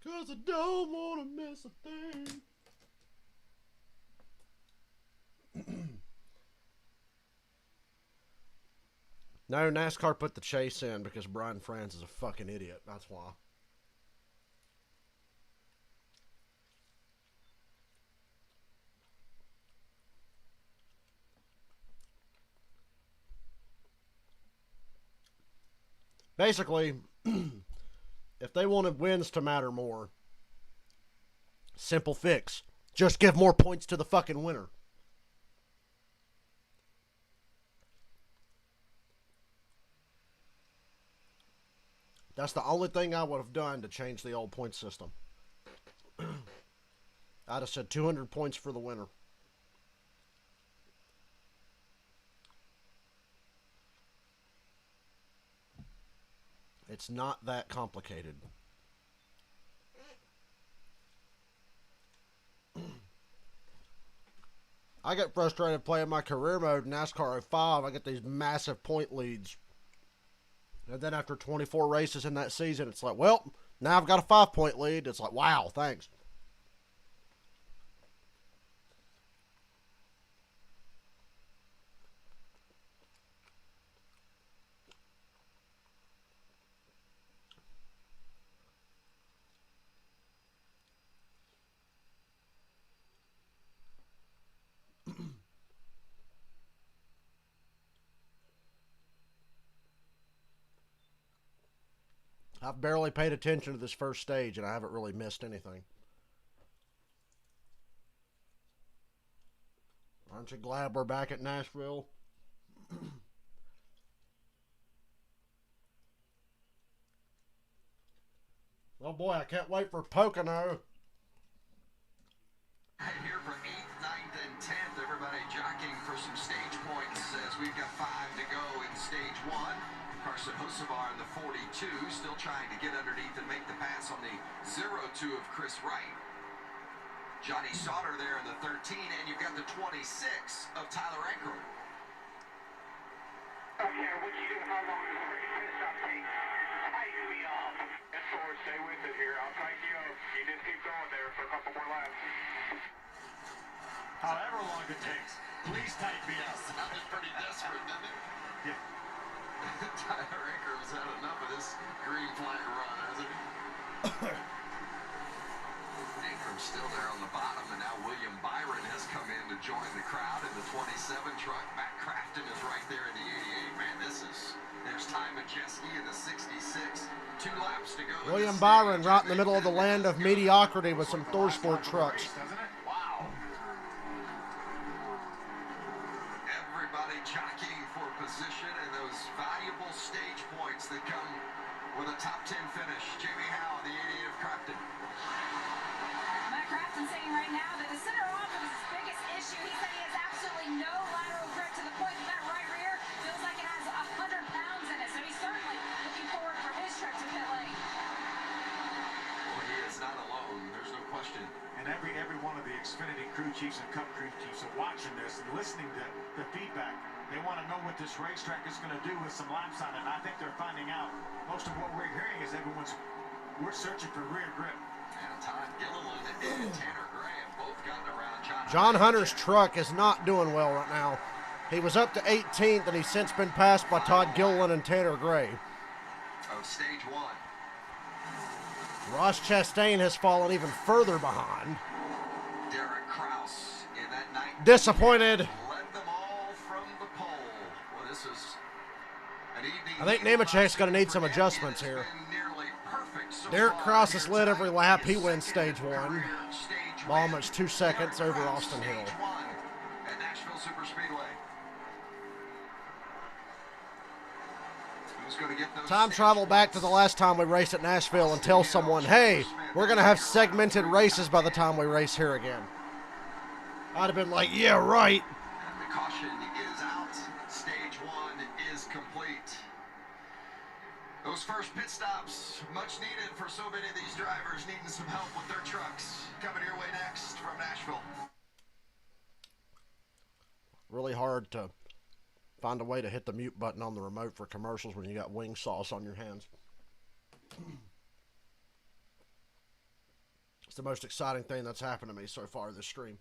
Cause I don't want to miss a thing. No, NASCAR put the chase in because Brian France is a fucking idiot. That's why. Basically, if they wanted wins to matter more, simple fix. Just give more points to the fucking winner. That's the only thing I would have done to change the old point system. I'd have said 200 points for the winner. It's not that complicated. I get frustrated playing my career mode in NASCAR 05. I get these massive point leads. And then after 24 races in that season, it's like, well, now I've got a 5-point lead. It's like, wow, thanks. I've barely paid attention to this first stage, and I haven't really missed anything. Aren't you glad we're back at Nashville? Oh boy, I can't wait for Pocono. Here for 8th, 9th, and 10th. Everybody jockeying for some stage points as we've got 5 to go in stage 1. Carson Hocevar in the 42, still trying to get underneath and make the pass on the 0-2 of Chris Wright. Johnny Sauter there in the 13, and you've got the 26 of Tyler Ankrum. Okay, what you do, how long does the pit stop take? Tighten me up. Yes, Ford, stay with it here. I'll tighten you up. You just keep going there for a couple more laps. However long it takes, please tighten me up. Sounded pretty desperate, didn't it? Yeah. Tyler Ankrum's had enough of this green flag run, hasn't he? Ankrum's still there on the bottom, and now William Byron has come in to join the crowd in the 27 truck. Matt Crafton is right there in the 88. Man, there's Ty Majeski in the 66. 2 laps to go. William Byron right in the middle of the land of mediocrity with some ThorSport trucks. Doesn't it? Wow. Everybody jockeying for position, and those valuable with a top 10 finish. Jamie Howe, the 88 of Crafton. Matt Crafton saying right now that the center off was his biggest issue. He said he has absolutely no lateral grip to the point that right rear feels like it has 100 pounds in it. So he's certainly looking forward for his trip to pit lane. Well, he is not alone. There's no question. And every one of the Xfinity crew chiefs and Cup crew chiefs are watching this and listening to the feedback. They want to know what this racetrack is going to do with some laps on it. And I think they're finding out. Most of what we're hearing is we're searching for rear grip. And Todd Gilliland and Tanner Gray have both gotten around John Hunter's truck is not doing well right now. He was up to 18th, and he's since been passed by Todd Gilliland and Tanner Gray. of stage 1. Ross Chastain has fallen even further behind. Derek Kraus in that night. Disappointed. Led them all from the pole. Well, this is an evening. I think Nemechek's going to need some adjustments here. Derek Kraus has led every lap. He wins stage 1. Almost 2 seconds over Austin Hill. At Nashville Superspeedway. Who's going to get those Time travel back to the last time we raced at Nashville and tell someone, hey, we're going to have segmented races by the time we race here again. I'd have been like, yeah, right. And the caution is out. Stage 1 is complete. Those first pit stops, much needed for so many of these drivers needing some help with their trucks. Coming your way next from Nashville. Really hard to find a way to hit the mute button on the remote for commercials when you got wing sauce on your hands. It's the most exciting thing that's happened to me so far this stream.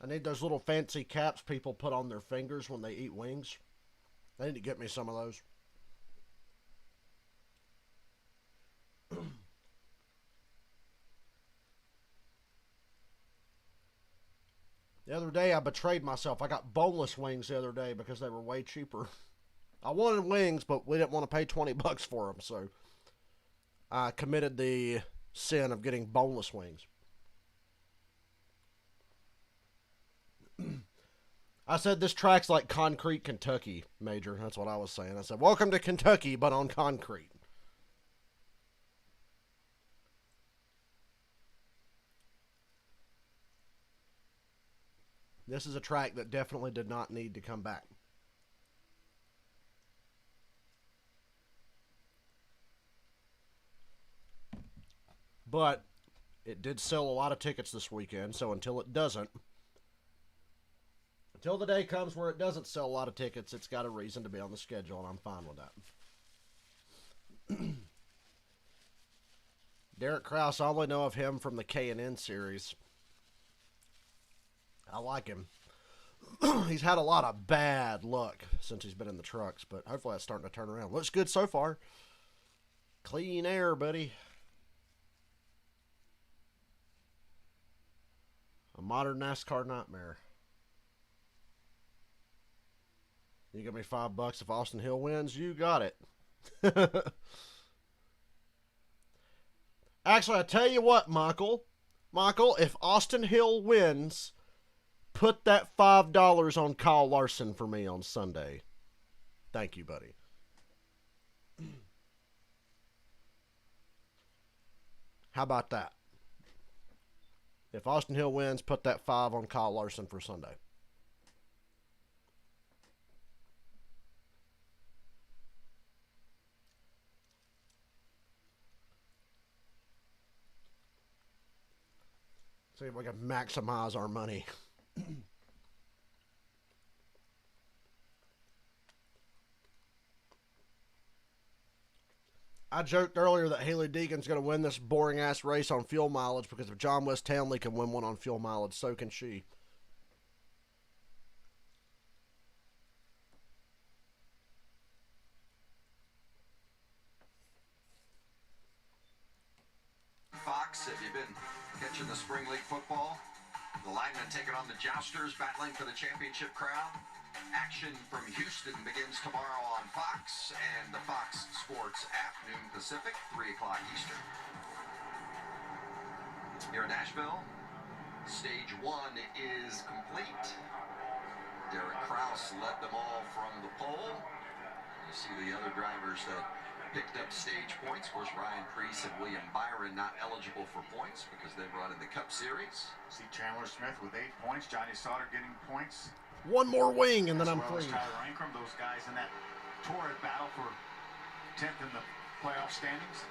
I need those little fancy caps people put on their fingers when they eat wings. They need to get me some of those. The other day I betrayed myself. I got boneless wings the other day because they were way cheaper. I wanted wings, but we didn't want to pay $20 for them, so I committed the sin of getting boneless wings. I said this track's like concrete Kentucky, Major. That's what I was saying. I said, welcome to Kentucky, but on concrete. This is a track that definitely did not need to come back. But it did sell a lot of tickets this weekend, so until it doesn't, until the day comes where it doesn't sell a lot of tickets, it's got a reason to be on the schedule, and I'm fine with that. Derek Kraus, I only know of him from the K&N series. I like him. He's had a lot of bad luck since he's been in the trucks, but hopefully that's starting to turn around. Looks good so far. Clean air, buddy. A modern NASCAR nightmare. You give me $5 if Austin Hill wins, you got it. Actually, I tell you what, Michael. Michael, if Austin Hill wins, put that $5 on Kyle Larson for me on Sunday. Thank you, buddy. How about that? If Austin Hill wins, put that $5 on Kyle Larson for Sunday. See if we can maximize our money. I joked earlier that Haley Deegan's going to win this boring-ass race on fuel mileage because if John West Townley can win one on fuel mileage, so can she. Fox, have you been catching the Spring League football? The linemen taking on the Jousters, battling for the championship crown. Action from Houston begins tomorrow on Fox and the Fox Sports app, noon Pacific, 3 o'clock Eastern. Here in Nashville, stage 1 is complete. Derek Kraus led them all from the pole. You see the other drivers that picked up stage points. Of course, Ryan Preece and William Byron not eligible for points because they run in the Cup Series. See Chandler Smith with 8 points. Johnny Sauter getting points. One more wing, and then I'm As well as clean. Tyler Ankrum, those guys in that torrid battle for 10th in the playoff standings.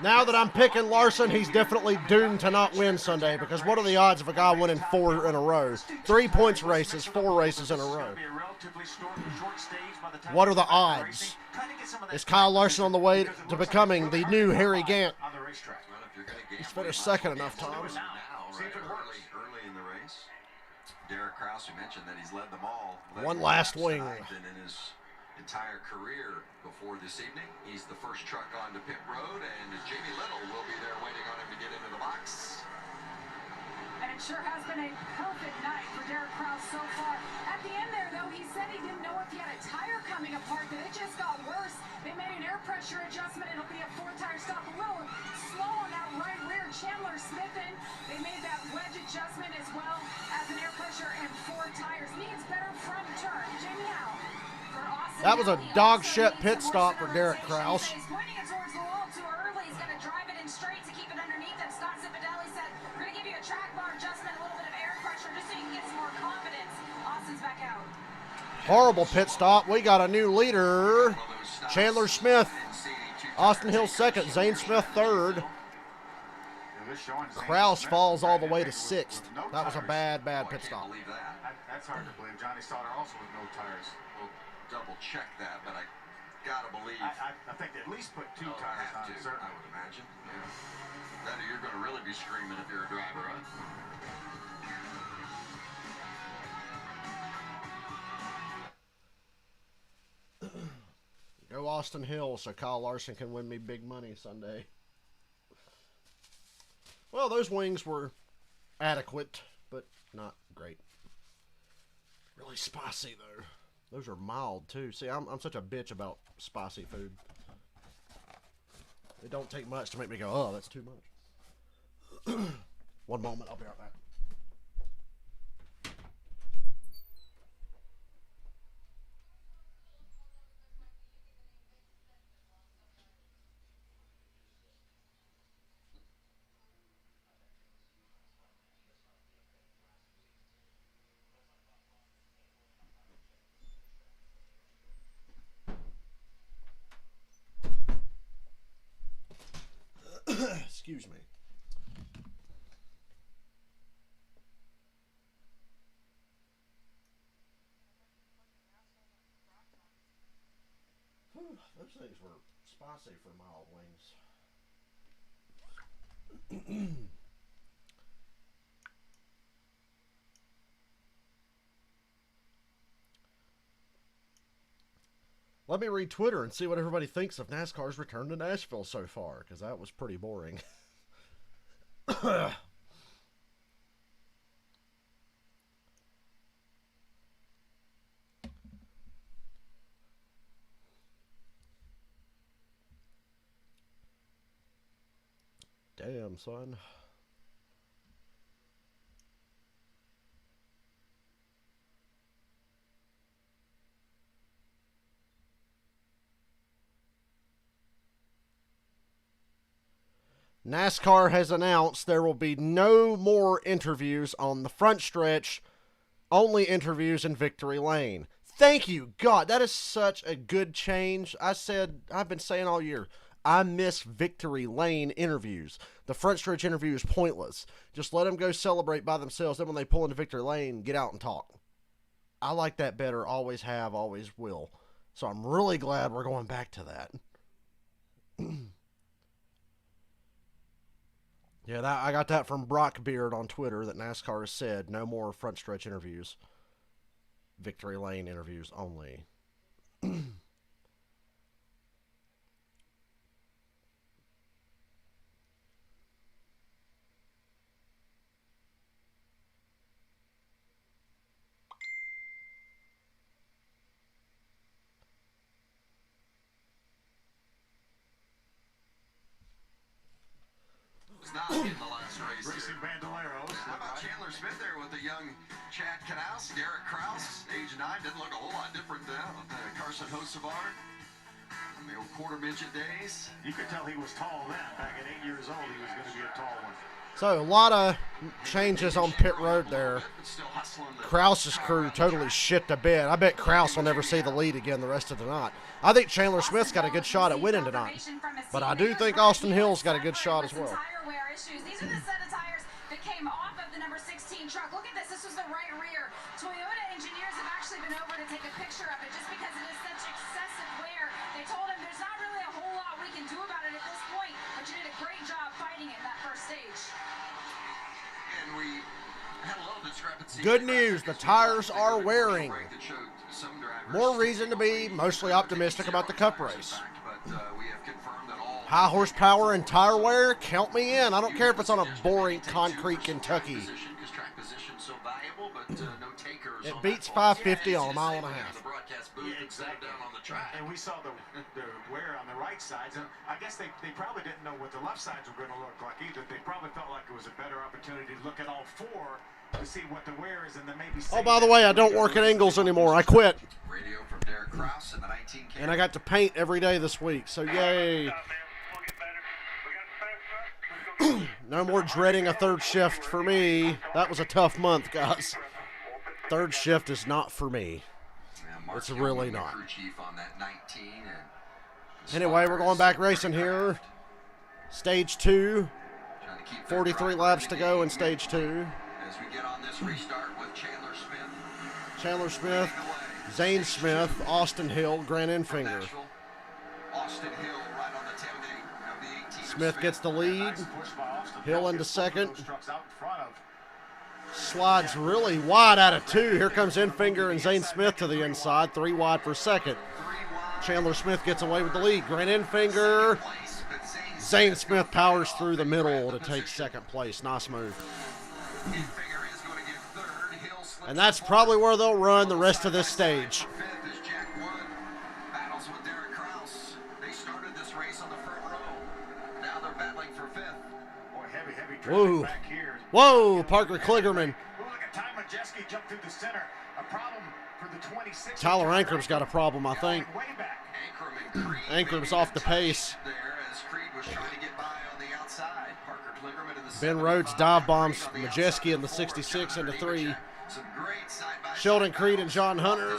Now that I'm picking Larson, he's definitely doomed to not win Sunday, because what are the odds of a guy winning 4 in a row? 3 points races, 4 races in a row. What are the odds? Is Kyle Larson on the way to becoming the new Harry Gant? He's finished second enough times. Early in the race. Derek Kraus, who mentioned that he's led them all. One last wing. In his entire career before this evening. He's the first truck onto pit road, and Jamie Little will be there waiting on him to get into the box. And it sure has been a perfect night for Derek Kraus so far. At the end there, though, he said he didn't know if he had a tire coming apart, that it just got worse. They made an air pressure adjustment. It'll be a 4-tire stop. A little slow on that right rear. Chandler Smith in. They made that wedge adjustment as well as an air pressure and 4 tires. Needs better front turn. Jamie Howe. That was a dog shit pit stop for Derek Kraus. He's pointing it towards the wall too early. He's going to drive it in straight to keep it underneath him. Scott Zipadelli said, we're going to give you a track bar adjustment, a little bit of air pressure, just so you can get some more confidence. Austin's back out. Horrible pit stop. We got a new leader. Chandler Smith. Austin Hill second. Zane Smith third. Kraus falls all the way to 6th. That was a bad pit stop. That's hard to believe. Johnny Sauter also with no tires. We'll double check that, but I gotta believe. I think they at least put 2 tires on it, sir. I would imagine. Yeah. Then you're going to really be screaming if you're a driver, huh? Go Austin Hill so Kyle Larson can win me big money Sunday. Well, those wings were adequate, but not great. Really spicy, though. Those are mild, too. See, I'm such a bitch about spicy food. It don't take much to make me go, oh, that's too much. One moment, I'll be right back. Excuse me. Whew, those things were spicy for mild wings. Let me read Twitter and see what everybody thinks of NASCAR's return to Nashville so far, because that was pretty boring. Damn, son. NASCAR has announced there will be no more interviews on the front stretch, only interviews in Victory Lane. Thank you, God. That is such a good change. I've been saying all year, I miss Victory Lane interviews. The front stretch interview is pointless. Just let them go celebrate by themselves. Then when they pull into Victory Lane, get out and talk. I like that better. Always have, always will. So I'm really glad we're going back to that. Yeah, I got that from Brock Beard on Twitter that NASCAR has said no more front stretch interviews. Victory Lane interviews only. it's not in the last race Racing here. Bandoleros. How about Chandler Smith there with the young Chad Knaus, Derek Kraus, age 9, didn't look a whole lot different now. Carson Hocevar, on the old quarter midget days. You could tell he was tall then. Back at 8 years old, he was going to be a tall one. So a lot of changes on pit road there. Krause's crew totally shit the bed. I bet Krause will never see the lead again the rest of the night. I think Chandler Smith's got a good shot at winning tonight. But I do think Austin Hill's got a good shot as well. These are the set of tires that came off of the number 16 truck. Look at this. This was the right rear. Toyota engineers have actually been over to take a picture of it just because it is such excessive wear. They told him there's not really a whole lot we can do about it at this point, but you did a great job fighting it in that first stage. And we had a little discrepancy. Good news, the tires are wearing. More reason to be mostly optimistic about the Cup race. High horsepower and tire wear, count me in. I don't care if it's on a boring concrete Kentucky. It beats 550 on a mile and a half. Yeah, exactly. And we saw the wear on the right sides, and I guess they probably didn't know what the left sides were going to look like either. They probably felt like it was a better opportunity to look at all four to see what the wear is, and then maybe. Oh, by the way, I don't work at Ingles anymore. I quit. Radio from Derek Kraus in the 19 And I got to paint every day this week, so yay. No more dreading a third shift for me. That was a tough month, guys. Third shift is not for me. It's really not. Anyway, we're going back racing here. Stage 2. 43 laps to go in stage 2. As we get on this restart with Chandler Smith, Zane Smith, Austin Hill, Grant Enfinger. Austin Hill right on the tailgate of the 18. Smith gets the lead. Hill into second. Slides really wide out of 2. Here comes Enfinger and Zane Smith to the inside. 3 wide for second. Chandler Smith gets away with the lead. Grant Enfinger. Zane Smith powers through the middle to take second place. Nice move. And that's probably where they'll run the rest of this stage. Whoa. Whoa, Parker Kligerman. Tyler Ankram's got a problem, I think. Ankram's off the pace. Ben Rhodes dive bombs Majeski in the 66 into 3. Sheldon Creed and John Hunter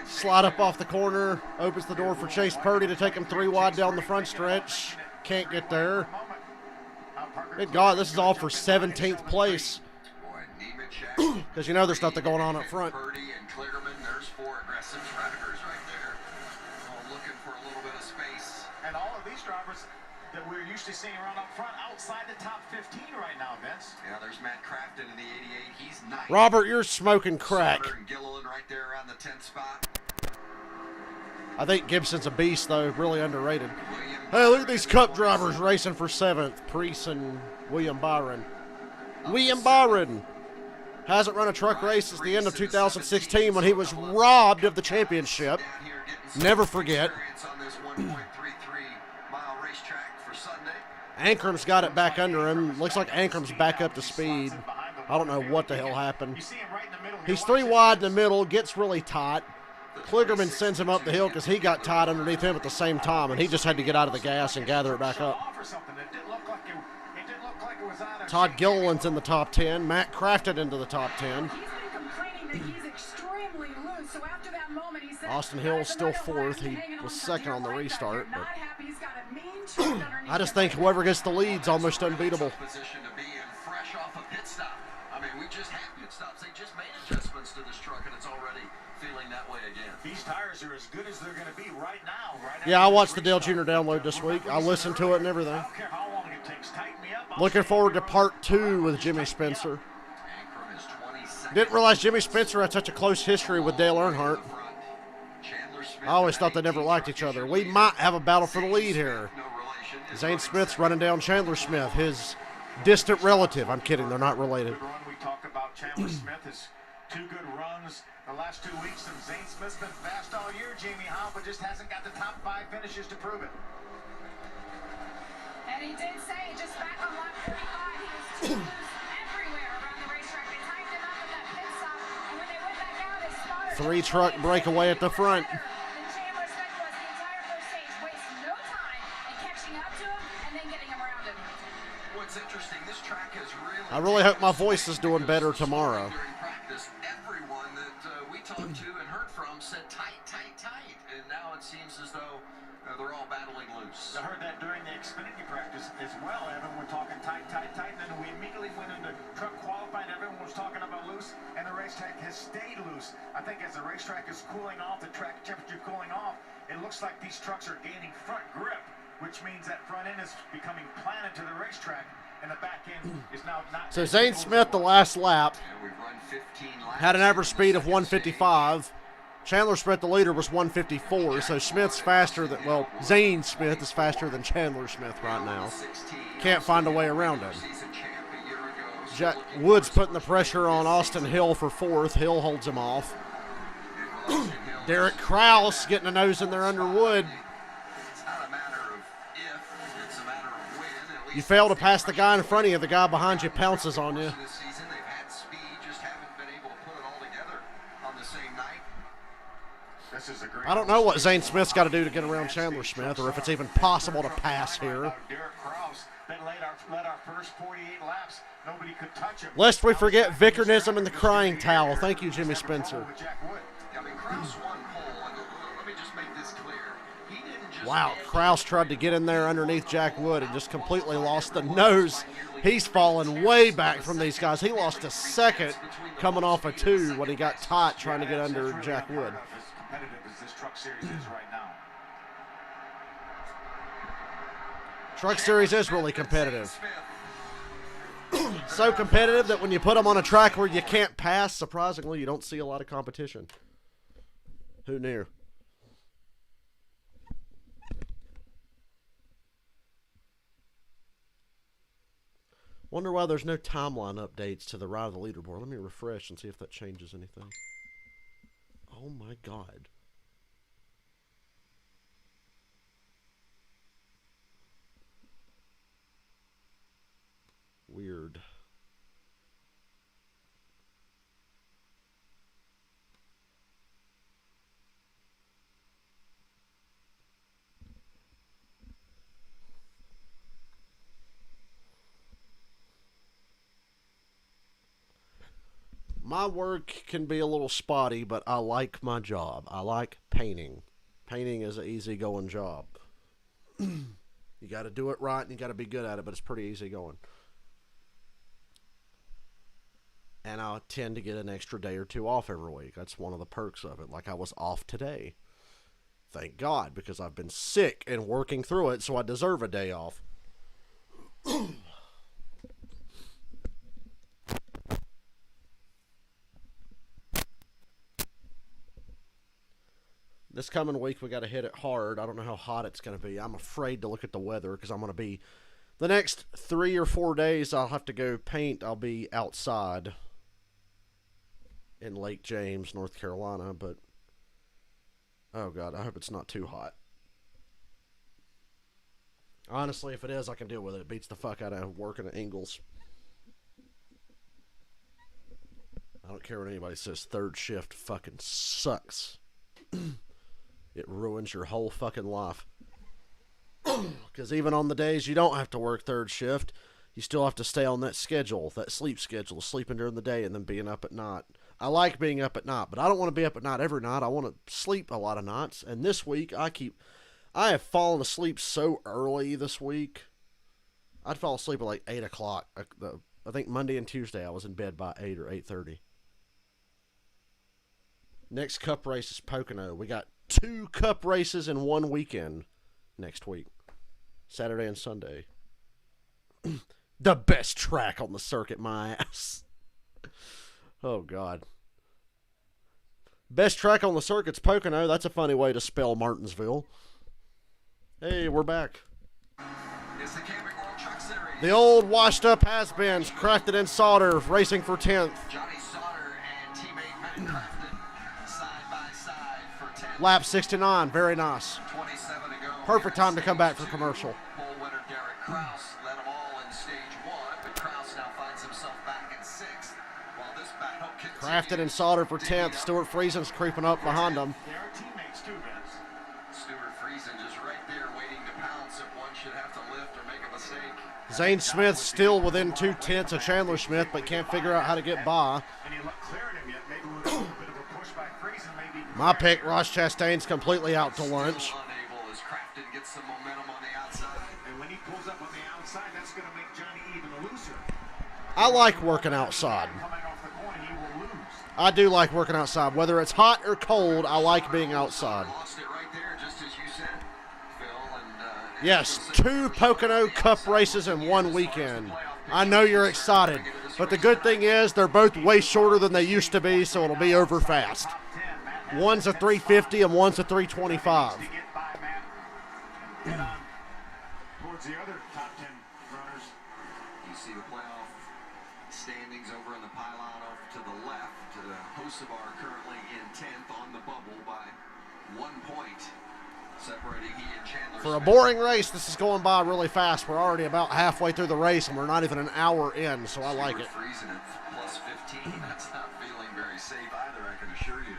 slide up off the corner. Opens the door for Chase Purdy to take him 3 wide down the front stretch. Can't get there. Good God, this is all for 17th place. Because you know there's nothing going on up front. Purdy and Kligerman, there's 4 aggressive drivers right there. All looking for a little bit of space. And all of these drivers that we're used to seeing around up front outside the top 15 right now, Vince. Yeah, there's Matt Crafton in the 88. He's 9th. Robert, you're smoking crack. And Gilliland right there around the 10th spot. I think Gibson's a beast, though. Really underrated. Hey, look at these Cup drivers racing for 7th. Preece and William Byron. William Byron hasn't run a truck race since the end of 2016 when he was robbed of the championship. Never forget. Ankram's got it back under him. Looks like Ankram's back up to speed. I don't know what the hell happened. He's 3 wide in the middle, gets really tight. Kligerman sends him up the hill because he got tight underneath him at the same time, and he just had to get out of the gas and gather it back up. Todd Gilliland's in the top 10. Matt Crafton into the top 10. He's been complaining that he's extremely loose, so after that moment he said, Austin Hill's still 4th. He was second on the restart. But I just think whoever gets the lead's almost unbeatable. Position to be in fresh off a pit stop. I mean, we just had pit stops. They just made adjustments to this truck, and it's already feeling that way again. These tires are as good as they're going to be right now. Yeah, I watched the Dale Jr. download this week. I listened to it and everything. I don't care how long it takes. Tighten me up. Looking forward to part 2 with Jimmy Spencer. Didn't realize Jimmy Spencer had such a close history with Dale Earnhardt. I always thought they never liked each other. We might have a battle for the lead here. Zane Smith's running down Chandler Smith, his distant relative. I'm kidding, they're not related. We talk about Chandler Smith has 2 good runs the last 2 weeks, and Zane Smith's been fast all year, Jamie Howe, but just hasn't got the top 5 finishes to prove it. And he did say just back on everywhere around the racetrack. They timed him up at that pit stop, and when they went back out, his spotter 3-truck breakaway at the front. Then Chandler Smith was the entire first stage, wasted no time in catching up to him and then getting him around him. What's interesting, this track has really... I really hope my voice is doing better tomorrow. During practice, everyone that we talked to and heard from said tight, tight, tight. And now it seems as though they're all battling loose. I heard that during the Xfinity practice as well. Everyone was talking tight, tight, tight. And then we immediately went into truck qualifying. Everyone was talking about loose, and the racetrack has stayed loose. I think as the racetrack is cooling off, the track temperature cooling off, it looks like these trucks are gaining front grip, which means that front end is becoming planted to the racetrack, and the back end is now not. So Zane Smith, the last lap, We've run 15 laps had an average speed of 155. Chandler Smith, the leader, was 154. So Smith's faster than, well, Zane Smith is faster than Chandler Smith right now. Can't find a way around him. Jack Woods putting the pressure on Austin Hill for fourth. Hill holds him off. Derek Krause getting a nose in there under Wood. It's not a matter of if, it's a matter of when. At least You fail to pass the guy in front of you, the guy behind you pounces on you. this season, they've had speed, just haven't been able to put it all together on the same night. This is a great. I don't know what Zane Smith's got to do to get around Chandler Smith, or if it's even possible to pass here. Derek Krause that led our first 48 laps. Nobody could touch him. Lest we forget Vickernism and the crying towel. Thank you, Jimmy Spencer. I mean, Krause won pole, and let me just make this clear. He didn't just Wow, Krause tried to get in there underneath Jack Wood and just completely lost the nose. He's fallen way back from these guys. He lost a second coming off a 2 when he got tight trying to get under Jack Wood. As competitive as this truck series is right now. Truck Series is really competitive. So competitive that when you put them on a track where you can't pass, surprisingly, you don't see a lot of competition. Who knew? Wonder why there's no timeline updates to the right of the leaderboard. Let me refresh and see if that changes anything. Oh my God. Weird. My work can be a little spotty, but I like my job. I like painting. Painting is an easygoing job. You got to do it right and you got to be good at it, but it's pretty easy going. And I tend to get an extra day or two off every week. That's one of the perks of it. Like I was off today. Thank God, because I've been sick and working through it, so I deserve a day off. This coming week, we got to hit it hard. I don't know how hot it's going to be. I'm afraid to look at the weather because I'm going to be... The next 3 or 4 days, I'll have to go paint. I'll be outside in Lake James, North Carolina, but... Oh, God, I hope it's not too hot. Honestly, if it is, I can deal with it. It beats the fuck out of working at Ingalls. I don't care what anybody says. Third shift fucking sucks. It ruins your whole fucking life. Because even on the days you don't have to work third shift, you still have to stay on that schedule, that sleep schedule, sleeping during the day and then being up at night. I like being up at night, but I don't want to be up at night every night. I want to sleep a lot of nights. And this week, I have fallen asleep so early this week. I'd fall asleep at like 8 o'clock. I think Monday and Tuesday I was in bed by 8 or 8:30. Next cup race is Pocono. We got 2 cup races in one weekend next week. Saturday and Sunday. The best track on the circuit, my ass. Oh, God. Best track on the circuit's Pocono. That's a funny way to spell Martinsville. Hey, we're back. It's the Camping World Truck Series. The old washed-up has-beens, Crafton and Sauter, racing for 10th. Johnny Sauter and teammate Matt Crafton side by side for 10th. Lap 69, very nice. 27 to go. Perfect time to come back for commercial. Pole winner Derek Krause led them all in stage 1, but Krause now himself back in 6th. While this battle continues. Crafton and Sauter for 10th. Stuart Friesen's creeping up behind them. They are teammates too, Vince. Stuart Friesen just right there waiting to pounce if one should have to lift or make a mistake. Zane Smith still within 2/10 of Chandler Smith, but can't figure out how to get by. And he looked clear at him yet. Maybe with a little bit of a push by Friesen, maybe. My pick, Ross Chastain's completely out to lunch. Still unable as Crafton gets some momentum on the outside. And when he pulls up on the outside, that's going to make Johnny even looser. I like working outside. Coming off the corner, he will lose. I do like working outside. Whether it's hot or cold, I like being outside. Lost it right there, just as you said, Phil. And Yes, 2 Pocono Cup races in one weekend. I know you're excited, but the good thing is they're both way shorter than they used to be, so it'll be over fast. One's a 350 and one's a 325. To get by Matt and head on towards the other top 10 runners. you see the playoff standings over in the pylon off to the left. The hosts of are currently in 10th on the bubble by 1 point, separating he and Chandler. For a Smith. boring race, this is going by really fast. We're already about halfway through the race, and we're not even an hour in, so I like it. Freezing at plus 15. That's not feeling very safe either, I can assure you.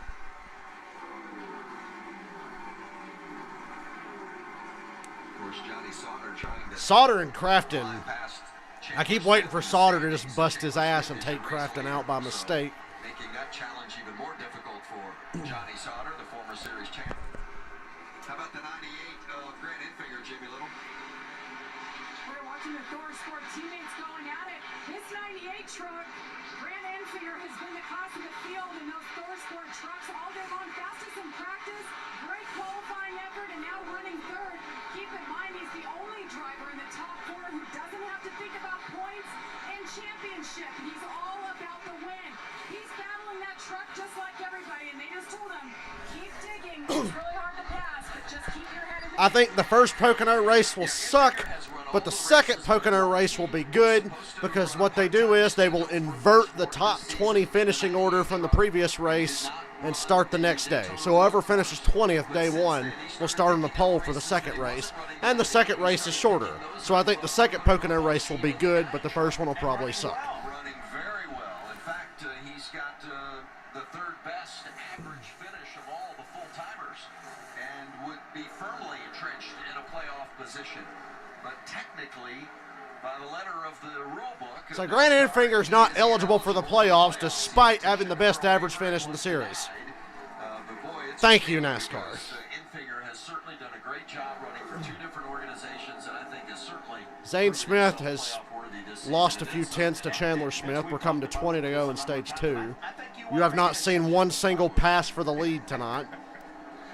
Of course, Johnny Sauter trying to Sauter and Crafton. bypass I keep waiting for Sauter to just bust his ass and take Crafton out by mistake. making that challenge even more difficult for Johnny Sauter, the former series champ. How about the 98 of Grant Enfinger, Jimmy Little? We're watching the Thor Sport teammates going at it. This 98 truck, Grant Enfinger has been the class of the field in those Thor Sport trucks all day long. Fastest in practice, great qualifying effort, and now running third. Keep in mind he's the only driver in the top 4 who doesn't have to think about points and championship. He's all about the win. He's battling that truck just like everybody, and they just told him, keep digging. It's really hard to pass, but just keep your head in the I think the first Pocono race will suck, but the second Pocono race will be good because what they do is they will invert the top 20 finishing order from the previous race and start the next day. So whoever finishes 20th day 1 will start on the pole for the second race, and the second race is shorter. So I think the second Pocono race will be good, but the first one will probably suck. Running very well. In fact, he's got the third best average finish of all the full-timers and would be firmly entrenched in a playoff position. But technically, by the letter of the rule book... So Grant Enfinger's not eligible for the playoffs despite having the best average finish in the series. Thank you, NASCAR. Enfinger has certainly done a great job running for 2 different organizations, and I think is certainly... Zane Smith has lost a few tenths to Chandler Smith. We're coming to 20 to go in stage 2. You have not seen one single pass for the lead tonight.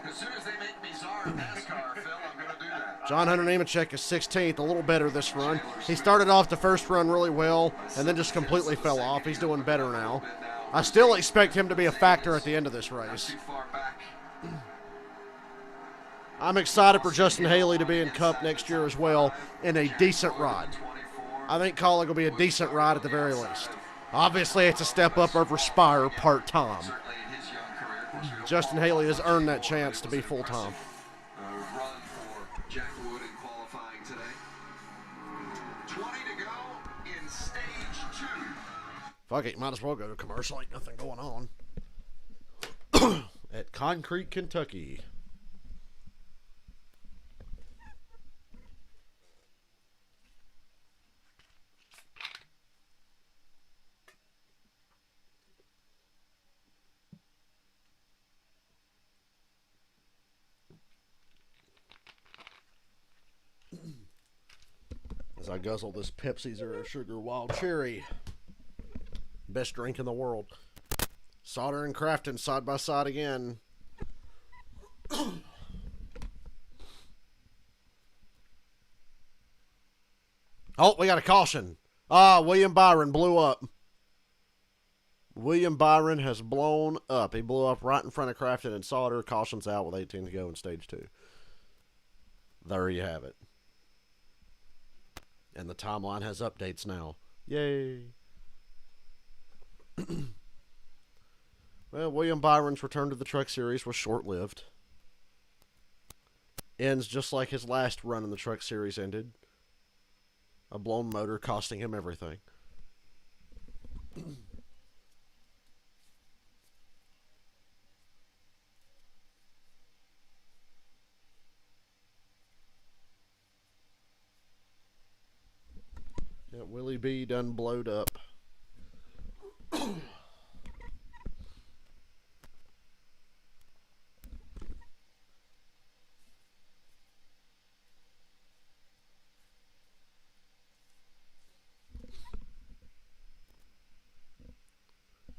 As soon as they make me czar in NASCAR, Phil, I'm going to do that. John Hunter Nemechek is 16th, a little better this run. He started off the first run really well and then just completely fell off. He's doing better now. I still expect him to be a factor at the end of this race. Too far back. I'm excited for Justin Haley to be in Cup next year as well in a decent ride. I think Colleague will be a decent ride at the very least. Obviously, it's a step up over Spire part-time. Certainly in his young career. Of course, we Justin Haley has earned that chance to be full-time. run for Jack Wood in qualifying today. 20 to go in stage 2. Fuck it, might as well go to commercial. Ain't nothing going on. At Concrete, Kentucky. As I guzzle this Pepsi Zero Sugar Wild Cherry. Best drink in the world. Sauter and Crafton side by side again. Oh, we got a caution. William Byron blew up. William Byron has blown up. He blew up right in front of Crafton and Sauter. Caution's out with 18 to go in stage 2. There you have it. And the timeline has updates now. Yay. Well, William Byron's return to the Truck Series was short-lived. Ends just like his last run in the Truck Series ended. A blown motor costing him everything. Yeah, Willie B done blowed up.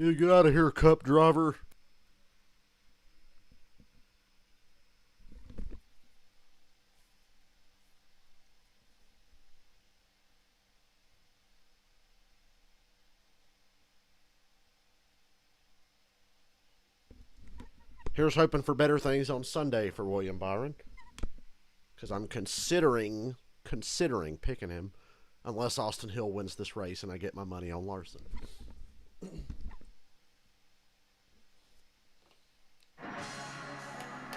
You get out of here, Cup driver. Here's hoping for better things on Sunday for William Byron. Because I'm considering picking him. Unless Austin Hill wins this race and I get my money on Larson.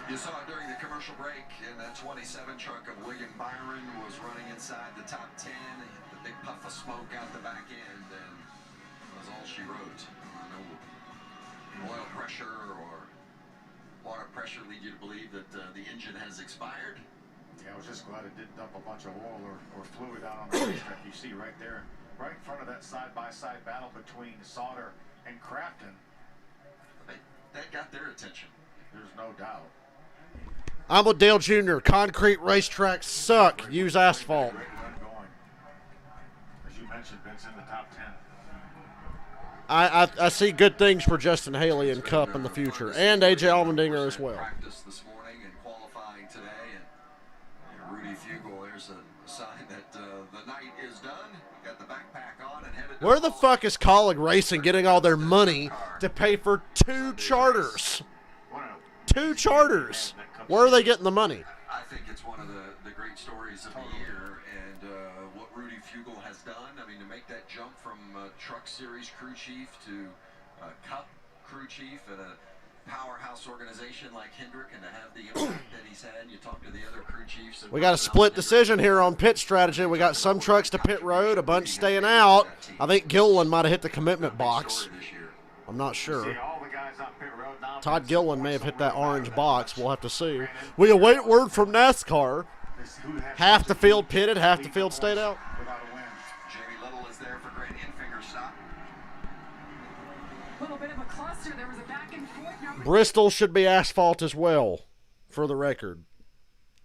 You saw it during the commercial break, and that 27 truck of William Byron was running inside the top 10. The big puff of smoke out the back end, and was all she wrote. No oil pressure or water pressure lead you to believe that the engine has expired. Yeah, I was just glad it didn't dump a bunch of oil or fluid out on the racetrack. You see right there, right in front of that side-by-side battle between Sauter and Crafton. That got their attention. There's no doubt. I'm with Dale Jr. Concrete racetracks suck. Use asphalt. Great run going. As you mentioned, Vince in the top 10. I see good things for Justin Haley and Cup in the future, and AJ Allmendinger as well. Practice this morning and qualifying today, and Rudy Fugle. There's a sign that the night is done. Got the backpack on and headed. Where the fuck is Colleague Racing getting all their money to pay for 2 charters? 2 charters. Where are they getting the money? I think it's one of the great stories of the year, and what Rudy Fugle has done. I mean, to make that jump from Truck Series crew chief to Cup crew chief at a powerhouse organization like Hendrick, and to have the impact that he's had. You talk to the other crew chiefs. We got a split decision here on pit strategy. We got some trucks to pit road, a bunch staying out. I think Gilliland might have hit the commitment box. I'm not sure. Todd Gilliland may have hit that orange box. We'll have to see. We await word from NASCAR. Half the field pitted, half the field stayed out. Jamie Little is there for Grant Infinger stop. Little bit of a cluster. There was a back and forth. Bristol should be asphalt as well, for the record.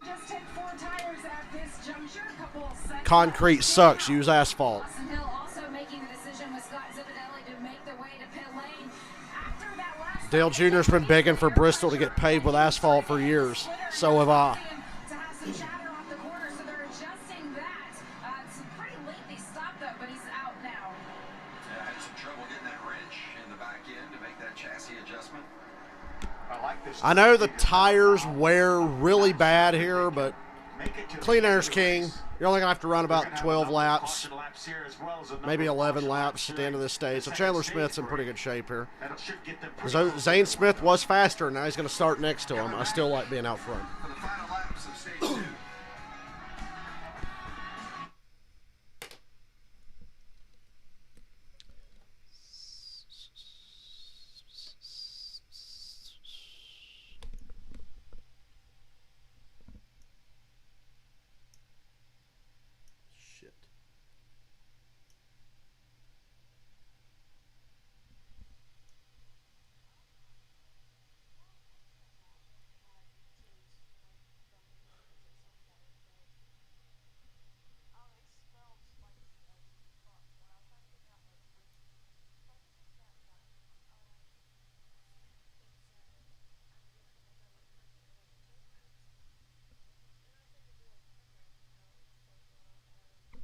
Just hit 4 tires at this juncture. Couple sets. Concrete sucks. Use asphalt. Austin Hill also making the decision with Scott Zipadelli to make the way to pit lane. After that last Dale Jr.'s been begging for Bristol to get paved with asphalt for years. So have I. to have some chatter off the corner, so they're adjusting that. It's a pretty lengthy stop though, but he's out now. Yeah, had some trouble getting that wrench in the back end to make that chassis adjustment. I like this. I know the tires wear really bad here, but clean air's king. You're only going to have to run about 12 laps, maybe 11 laps at the end of this stage. So Chandler Smith's in pretty good shape here. Zane Smith was faster, and now he's going to start next to him. I still like being out front. For the final laps of stage 2. Shit.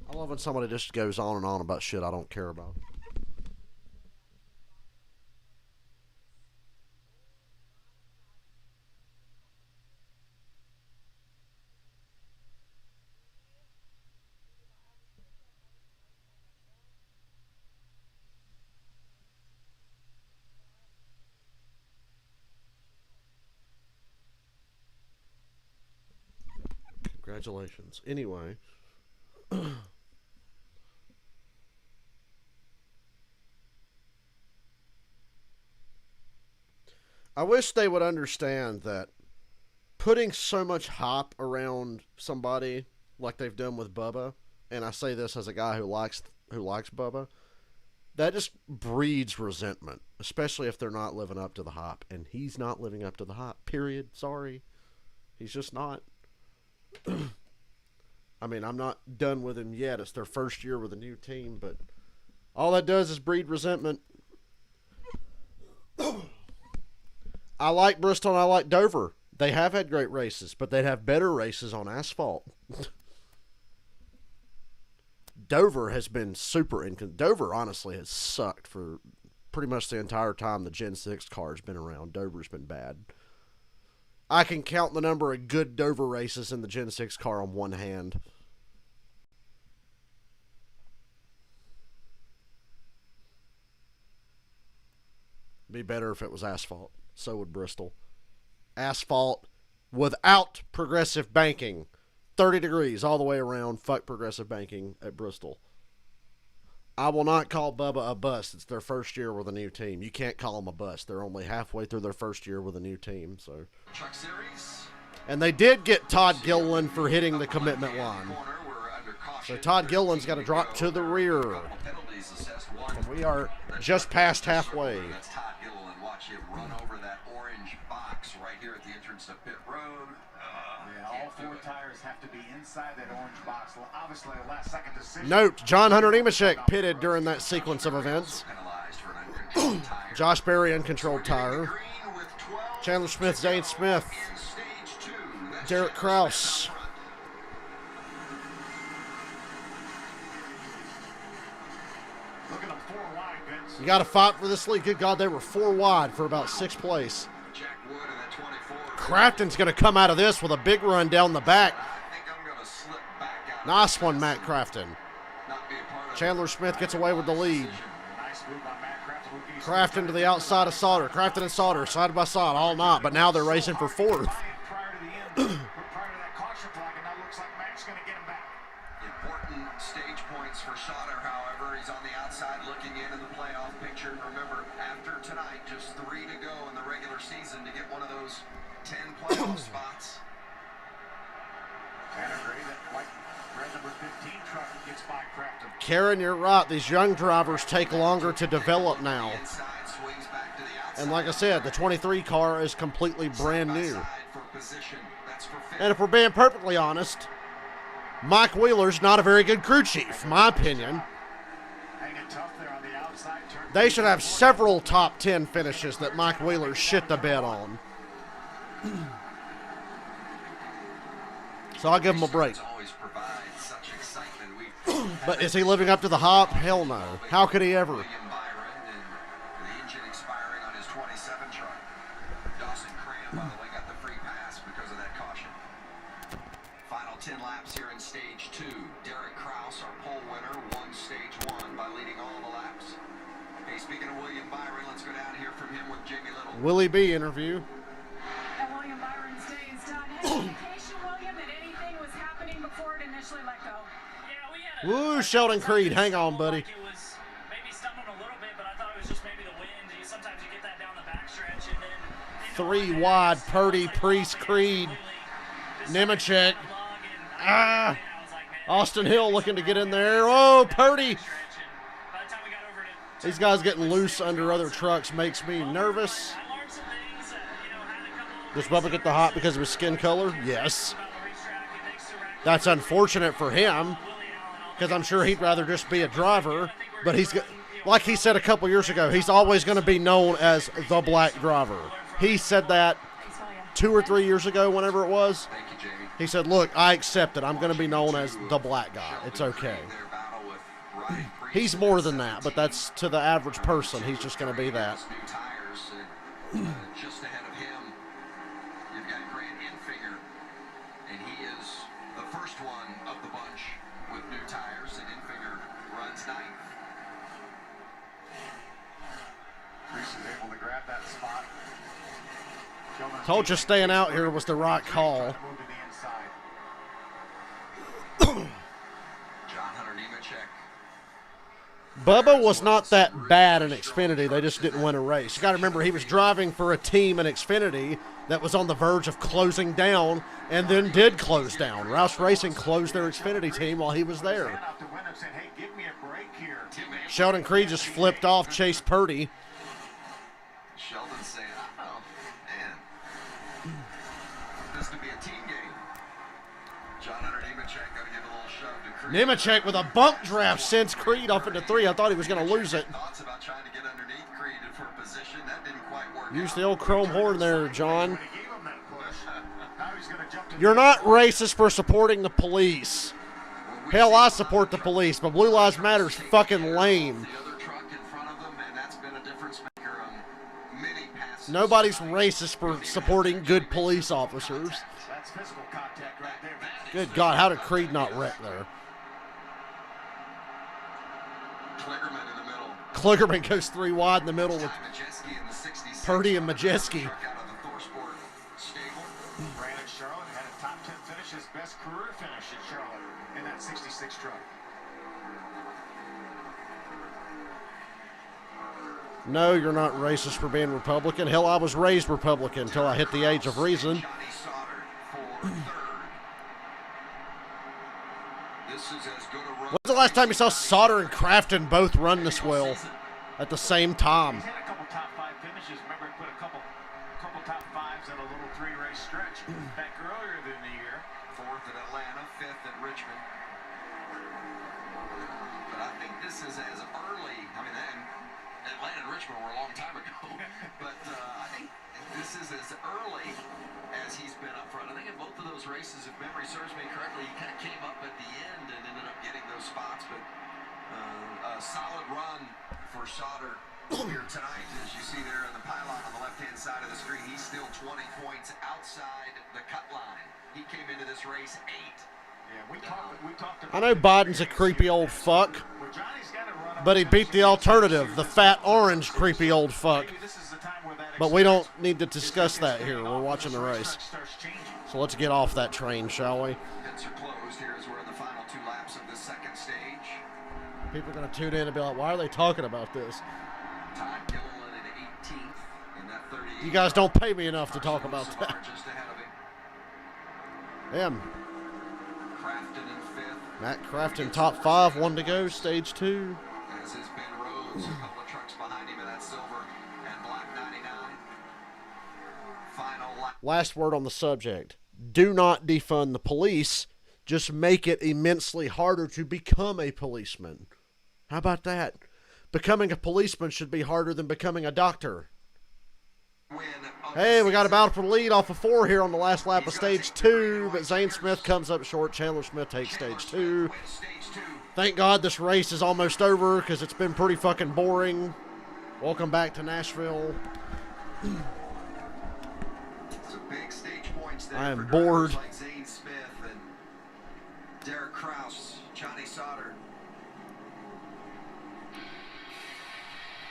I love when somebody just goes on and on about shit I don't care about. Congratulations. Anyway. I wish they would understand that putting so much hype around somebody like they've done with Bubba, and I say this as a guy who likes Bubba, that just breeds resentment, especially if they're not living up to the hype. And he's not living up to the hype, period. Sorry. He's just not. I mean, I'm not done with him yet. It's their first year with a new team, but all that does is breed resentment. I like Bristol and I like Dover. They have had great races, but they'd have better races on asphalt. Dover has been super Dover, honestly, has sucked for pretty much the entire time the Gen 6 car has been around. Dover's been bad. I can count the number of good Dover races in the Gen 6 car on one hand. Be better if it was asphalt. So would Bristol. Asphalt without progressive banking. 30 degrees all the way around. Fuck progressive banking at Bristol. I will not call Bubba a bust. It's their first year with a new team. You can't call them a bust. They're only halfway through their first year with a new team. So, Truck Series. and they did get Todd Gilliland for hitting the commitment line. So Todd Gilliland's got to drop to the rear. And we are just past halfway. That's Todd Gilliland. Watch him run over that orange box right here at the entrance to pit road. Yeah, all four tires have to be inside that orange box. Obviously, a last-second decision. Note, John Hunter Nemechek pitted during that sequence of events. Josh Berry, uncontrolled tire. Chandler Smith, Zane Smith. Derek Kraus. You got to fight for this lead. Good God, they were 4 wide for about 6th place. Crafton's going to come out of this with a big run down the back. Nice one, Matt Crafton. Chandler Smith gets away with the lead. Crafton to the outside of Sauter. Crafton and Sauter side by side all night, but now they're racing for 4th. Important stage points for Sauter, however. He's on the outside looking in the playoff picture. Remember, after tonight, just 3 to go in the regular season to get one of those 10 playoff spots. Karen, you're right. These young drivers take longer to develop now. And like I said, the 23 car is completely brand new. And if we're being perfectly honest, Mike Wheeler's not a very good crew chief, in my opinion. They should have several top 10 finishes that Mike Wheeler shit the bed on. So I'll give him a break. But is he living up to the hype? Hell no. How could he ever? Final 10 laps here in stage 2. Derek Kraus, our pole winner, won stage 1 by leading all the laps. Hey, speaking of William Byron, let's go down here from him with Jamie Little. Willie B interview. And William Byron's day is done. Any indication, William, that anything was happening before it initially let go? Woo, Sheldon Creed, hang on, buddy. It was maybe stumbling a little bit, but I thought it was just maybe the wind. Sometimes you get that down the backstretch, and then 3 wide, Purdy, Priest, Creed, Nemechek. Austin Hill looking to get in there. Oh, Purdy. These guys getting loose under other trucks makes me nervous. Does Bubba get the hot because of his skin color? Yes. That's unfortunate for him, because I'm sure he'd rather just be a driver. But he's, like he said a couple years ago, he's always going to be known as the black driver. He said that 2 or 3 years ago, whenever it was. He said, look, I accept it. I'm going to be known as the black guy. It's okay. He's more than that, but that's to the average person. He's just going to be that. Just ahead of him, you've got Grant Infinger, and he is the first one of the bunch with new tires, and Infinger runs 9th. Reese is able to grab that spot. Told you staying out here was the right call. John Hunter Nemechek Bubba was not that bad in Xfinity. They just didn't win a race. You got to remember, he was driving for a team in Xfinity that was on the verge of closing down and then did close down. Rouse Racing closed their Xfinity team while he was there. Sheldon Creed just flipped off Chase Purdy. Sheldon saying, oh, man, this could be a team game. John Hunter Nemechek going to give a little shove to Creed. Nemechek with a bump draft sends Creed off into 3. I thought he was going to lose it. Thoughts about trying to get underneath Creed for position. That didn't quite work. Use the old chrome horn there, John. You're not racist for supporting the police. Hell, I support the police, but Blue Lives Matter's fucking lame. Nobody's racist for supporting good police officers. Good God, how did Creed not wreck there? Kligerman goes 3 wide in the middle with Purdy and Majeski. Brandon Charlotte had a top 10 finish, his best career finish at Charlotte in that 66 truck. No, you're not racist for being Republican. Hell, I was raised Republican until I hit the age of reason. When's the last time you saw Sauter and Crafton both run this well at the same time? He's had a couple top 5 finishes. Remember, he put a couple top 5s in a little 3-race stretch back earlier in the year. 4th at Atlanta, 5th at Richmond. But I think this is as early. I mean, Atlanta and Richmond were a long time ago. But I think this is as early as he's been up front. I think in both of those races, if memory serves me correctly, he kind of came up at the end and ended up getting those spots. But a solid run for Sauter here tonight. As you see there in the pylon on the left-hand side of the screen, he's still 20 points outside the cut line. He came into this race 8. Yeah, we talked about I know Biden's a creepy old fuck, but he beat the alternative, the fat orange creepy old fuck. But we don't need to discuss that here. We're watching the race. So let's get off that train, shall we? Pits are closed. Here is where the final 2 laps of the second stage. People are going to tune in and be like, why are they talking about this? Todd Gilliland in 18th in that 38. You guys don't pay me enough to talk about that. Just ahead of him. Damn. Crafton in 5th. Matt Crafton top 5, 1 to go, stage 2. As is Ben Rhodes, a couple of trucks behind him in that silver and black 99. Final lap. Last word on the subject. Do not defund the police. Just make it immensely harder to become a policeman. How about that? Becoming a policeman should be harder than becoming a doctor. Hey, we got a battle for the lead off of 4 here on the last lap of stage 2, but Zane Smith comes up short. Chandler Smith takes stage 2. Thank God this race is almost over because it's been pretty fucking boring. Welcome back to Nashville. I am bored. Like Zane Smith and Derek Kraus, Johnny Sauter.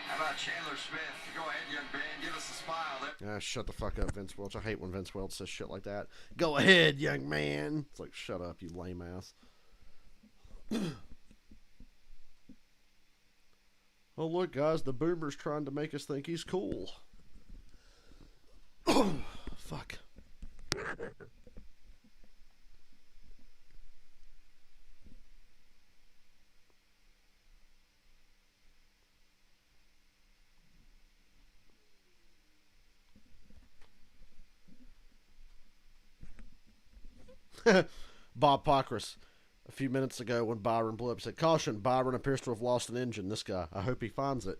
How about Chandler Smith? Go ahead, young man, give us a smile. Shut the fuck up, Vince Welch. I hate when Vince Welch says shit like that. Go ahead, young man. It's like, shut up, you lame ass. Oh, look, guys, the boomer's trying to make us think he's cool. Fuck. Bob Pockris, a few minutes ago when Byron blew up, said, "Caution, Byron appears to have lost an engine. This guy. I hope he finds it."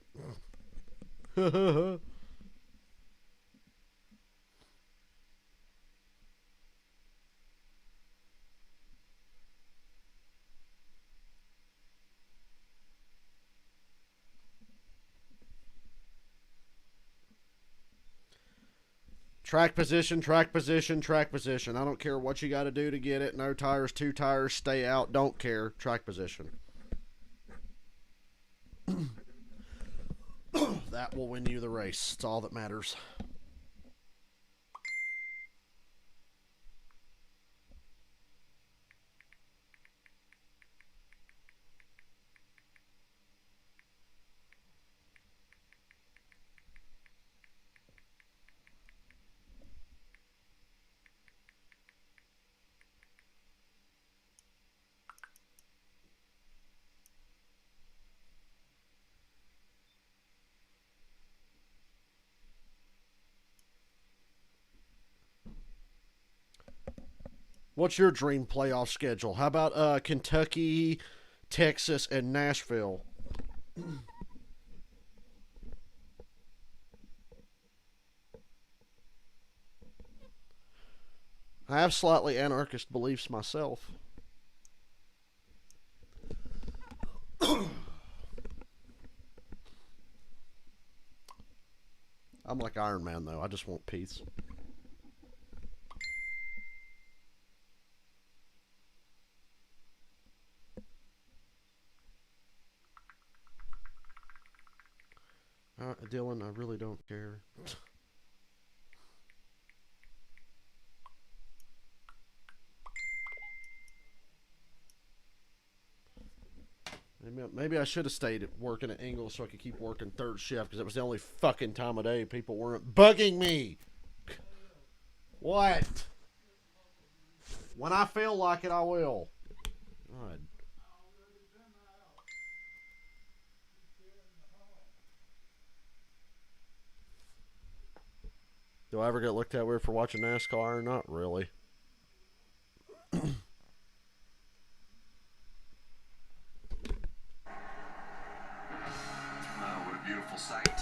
Track position, track position, track position. I don't care what you got to do to get it. No tires, 2 tires, stay out. Don't care. Track position. That will win you the race. It's all that matters. What's your dream playoff schedule? How about Kentucky, Texas, and Nashville? I have slightly anarchist beliefs myself. I'm like Iron Man, though. I just want peace. Dylan, I really don't care. Maybe I should have stayed working at Ingles so I could keep working third shift, because it was the only fucking time of day people weren't bugging me. What? When I feel like it, I will. God. Do I ever get looked at weird for watching NASCAR? Not really. Beautiful sight.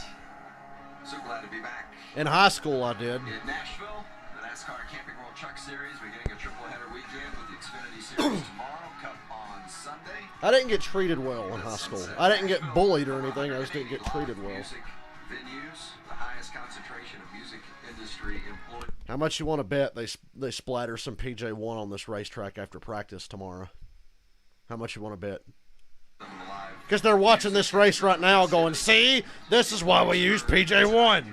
So glad to be back. In high school, I did. In Nashville, the NASCAR Camping World Truck Series, beginning a triple header weekend with the Xfinity Series tomorrow, Cup on Sunday. I didn't get treated well in high school. I didn't get bullied or anything. I just didn't get treated well. Music venues, the highest concentration of music industry employees. How much you want to bet they splatter some PJ1 on this racetrack after practice tomorrow? How much you want to bet? Because they're watching this race right now going, see, this is why we use PJ1.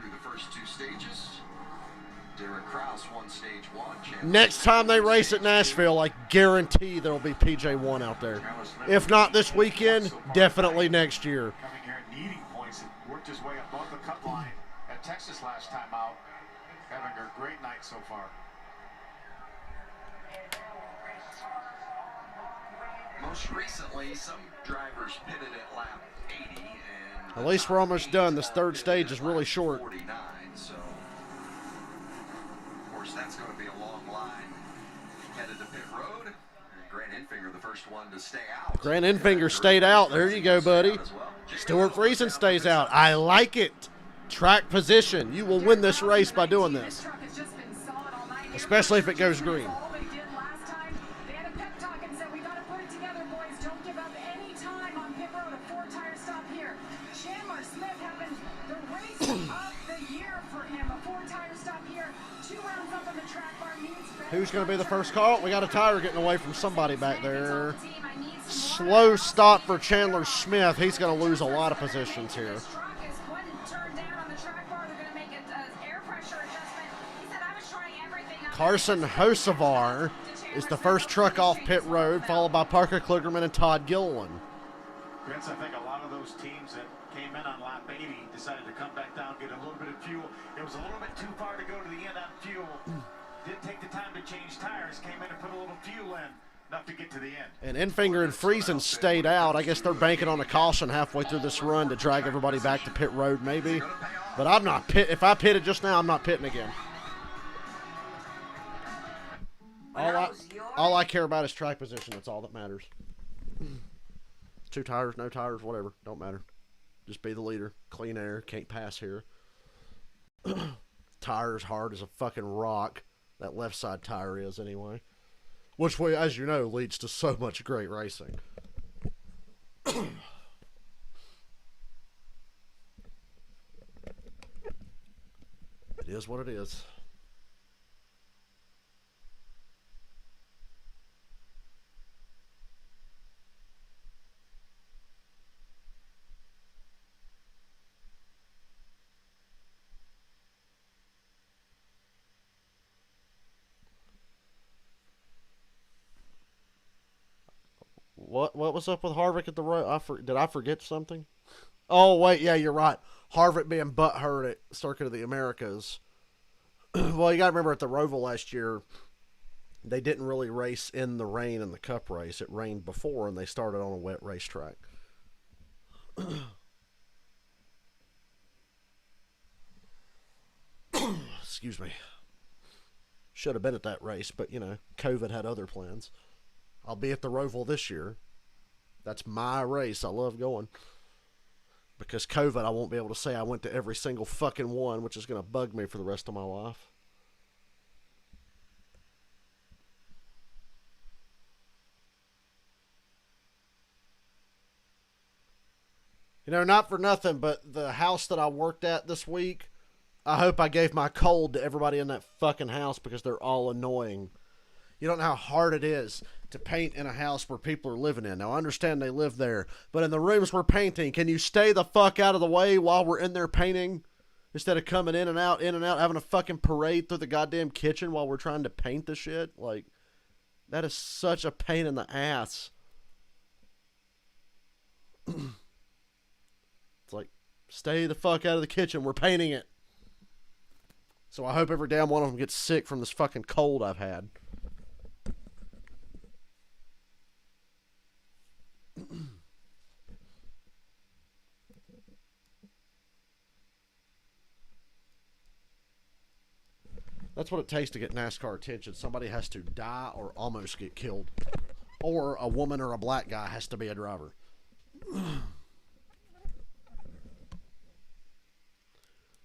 Next time they race at Nashville, I guarantee there'll be PJ1 out there. If not this weekend, definitely next year. Coming here and needing points, it worked his way above the cut line at Texas last time out. Having a great night so far. Most recently, some drivers pitted at lap 80, and at least we're almost done. This third stage is really short. 49, so of course that's going to be a long line headed to pit road. And Grant Enfinger, the first one to stay out. Grant Enfinger stayed out. There you go, buddy. Stuart Friesen stays out. I like it. Track position. You will win this race by doing this, especially if it goes green. Who's going to be the first call? We got a tire getting away from somebody back there. Slow stop for Chandler Smith. He's going to lose a lot of positions here. Carson Hocevar is the first truck off pit road, followed by Parker Klugerman and Todd Gilliland. Vince, I think a lot of those teams that came in on lap 80 decided to come back down, get a little bit of fuel. It was a little bit too far to go to the end on fuel. Didn't take the time to change tires, came in and put a little fuel in, enough to get to the end. And Enfinger and Friesen stayed out. I guess they're banking on a caution halfway through this run to drag everybody back to pit road maybe. But I'm not pit. If I pitted just now, I'm not pitting again. All I care about is track position. That's all that matters. 2 tires, no tires, whatever. Don't matter. Just be the leader. Clean air. Can't pass here. Tires hard as a fucking rock. That left side tire is anyway. Which, as you know, leads to so much great racing. It is what it is. What was up with Harvick at the road? Did I forget something? Oh, wait, yeah, you're right. Harvick being butthurt at Circuit of the Americas. Well, you got to remember at the Roval last year, they didn't really race in the rain in the Cup race. It rained before, and they started on a wet racetrack. Excuse me. Should have been at that race, but, you know, COVID had other plans. I'll be at the Roval this year. That's my race. I love going. Because COVID, I won't be able to say I went to every single fucking one, which is going to bug me for the rest of my life. You know, not for nothing, but the house that I worked at this week, I hope I gave my cold to everybody in that fucking house because they're all annoying. You don't know how hard it is to paint in a house where people are living in. Now, I understand they live there, but in the rooms we're painting, can you stay the fuck out of the way while we're in there painting? Instead of coming in and out, having a fucking parade through the goddamn kitchen while we're trying to paint the shit? Like, that is such a pain in the ass. It's like, stay the fuck out of the kitchen. We're painting it. So I hope every damn one of them gets sick from this fucking cold I've had. That's what it takes to get NASCAR attention. Somebody has to die or almost get killed. Or a woman or a black guy has to be a driver.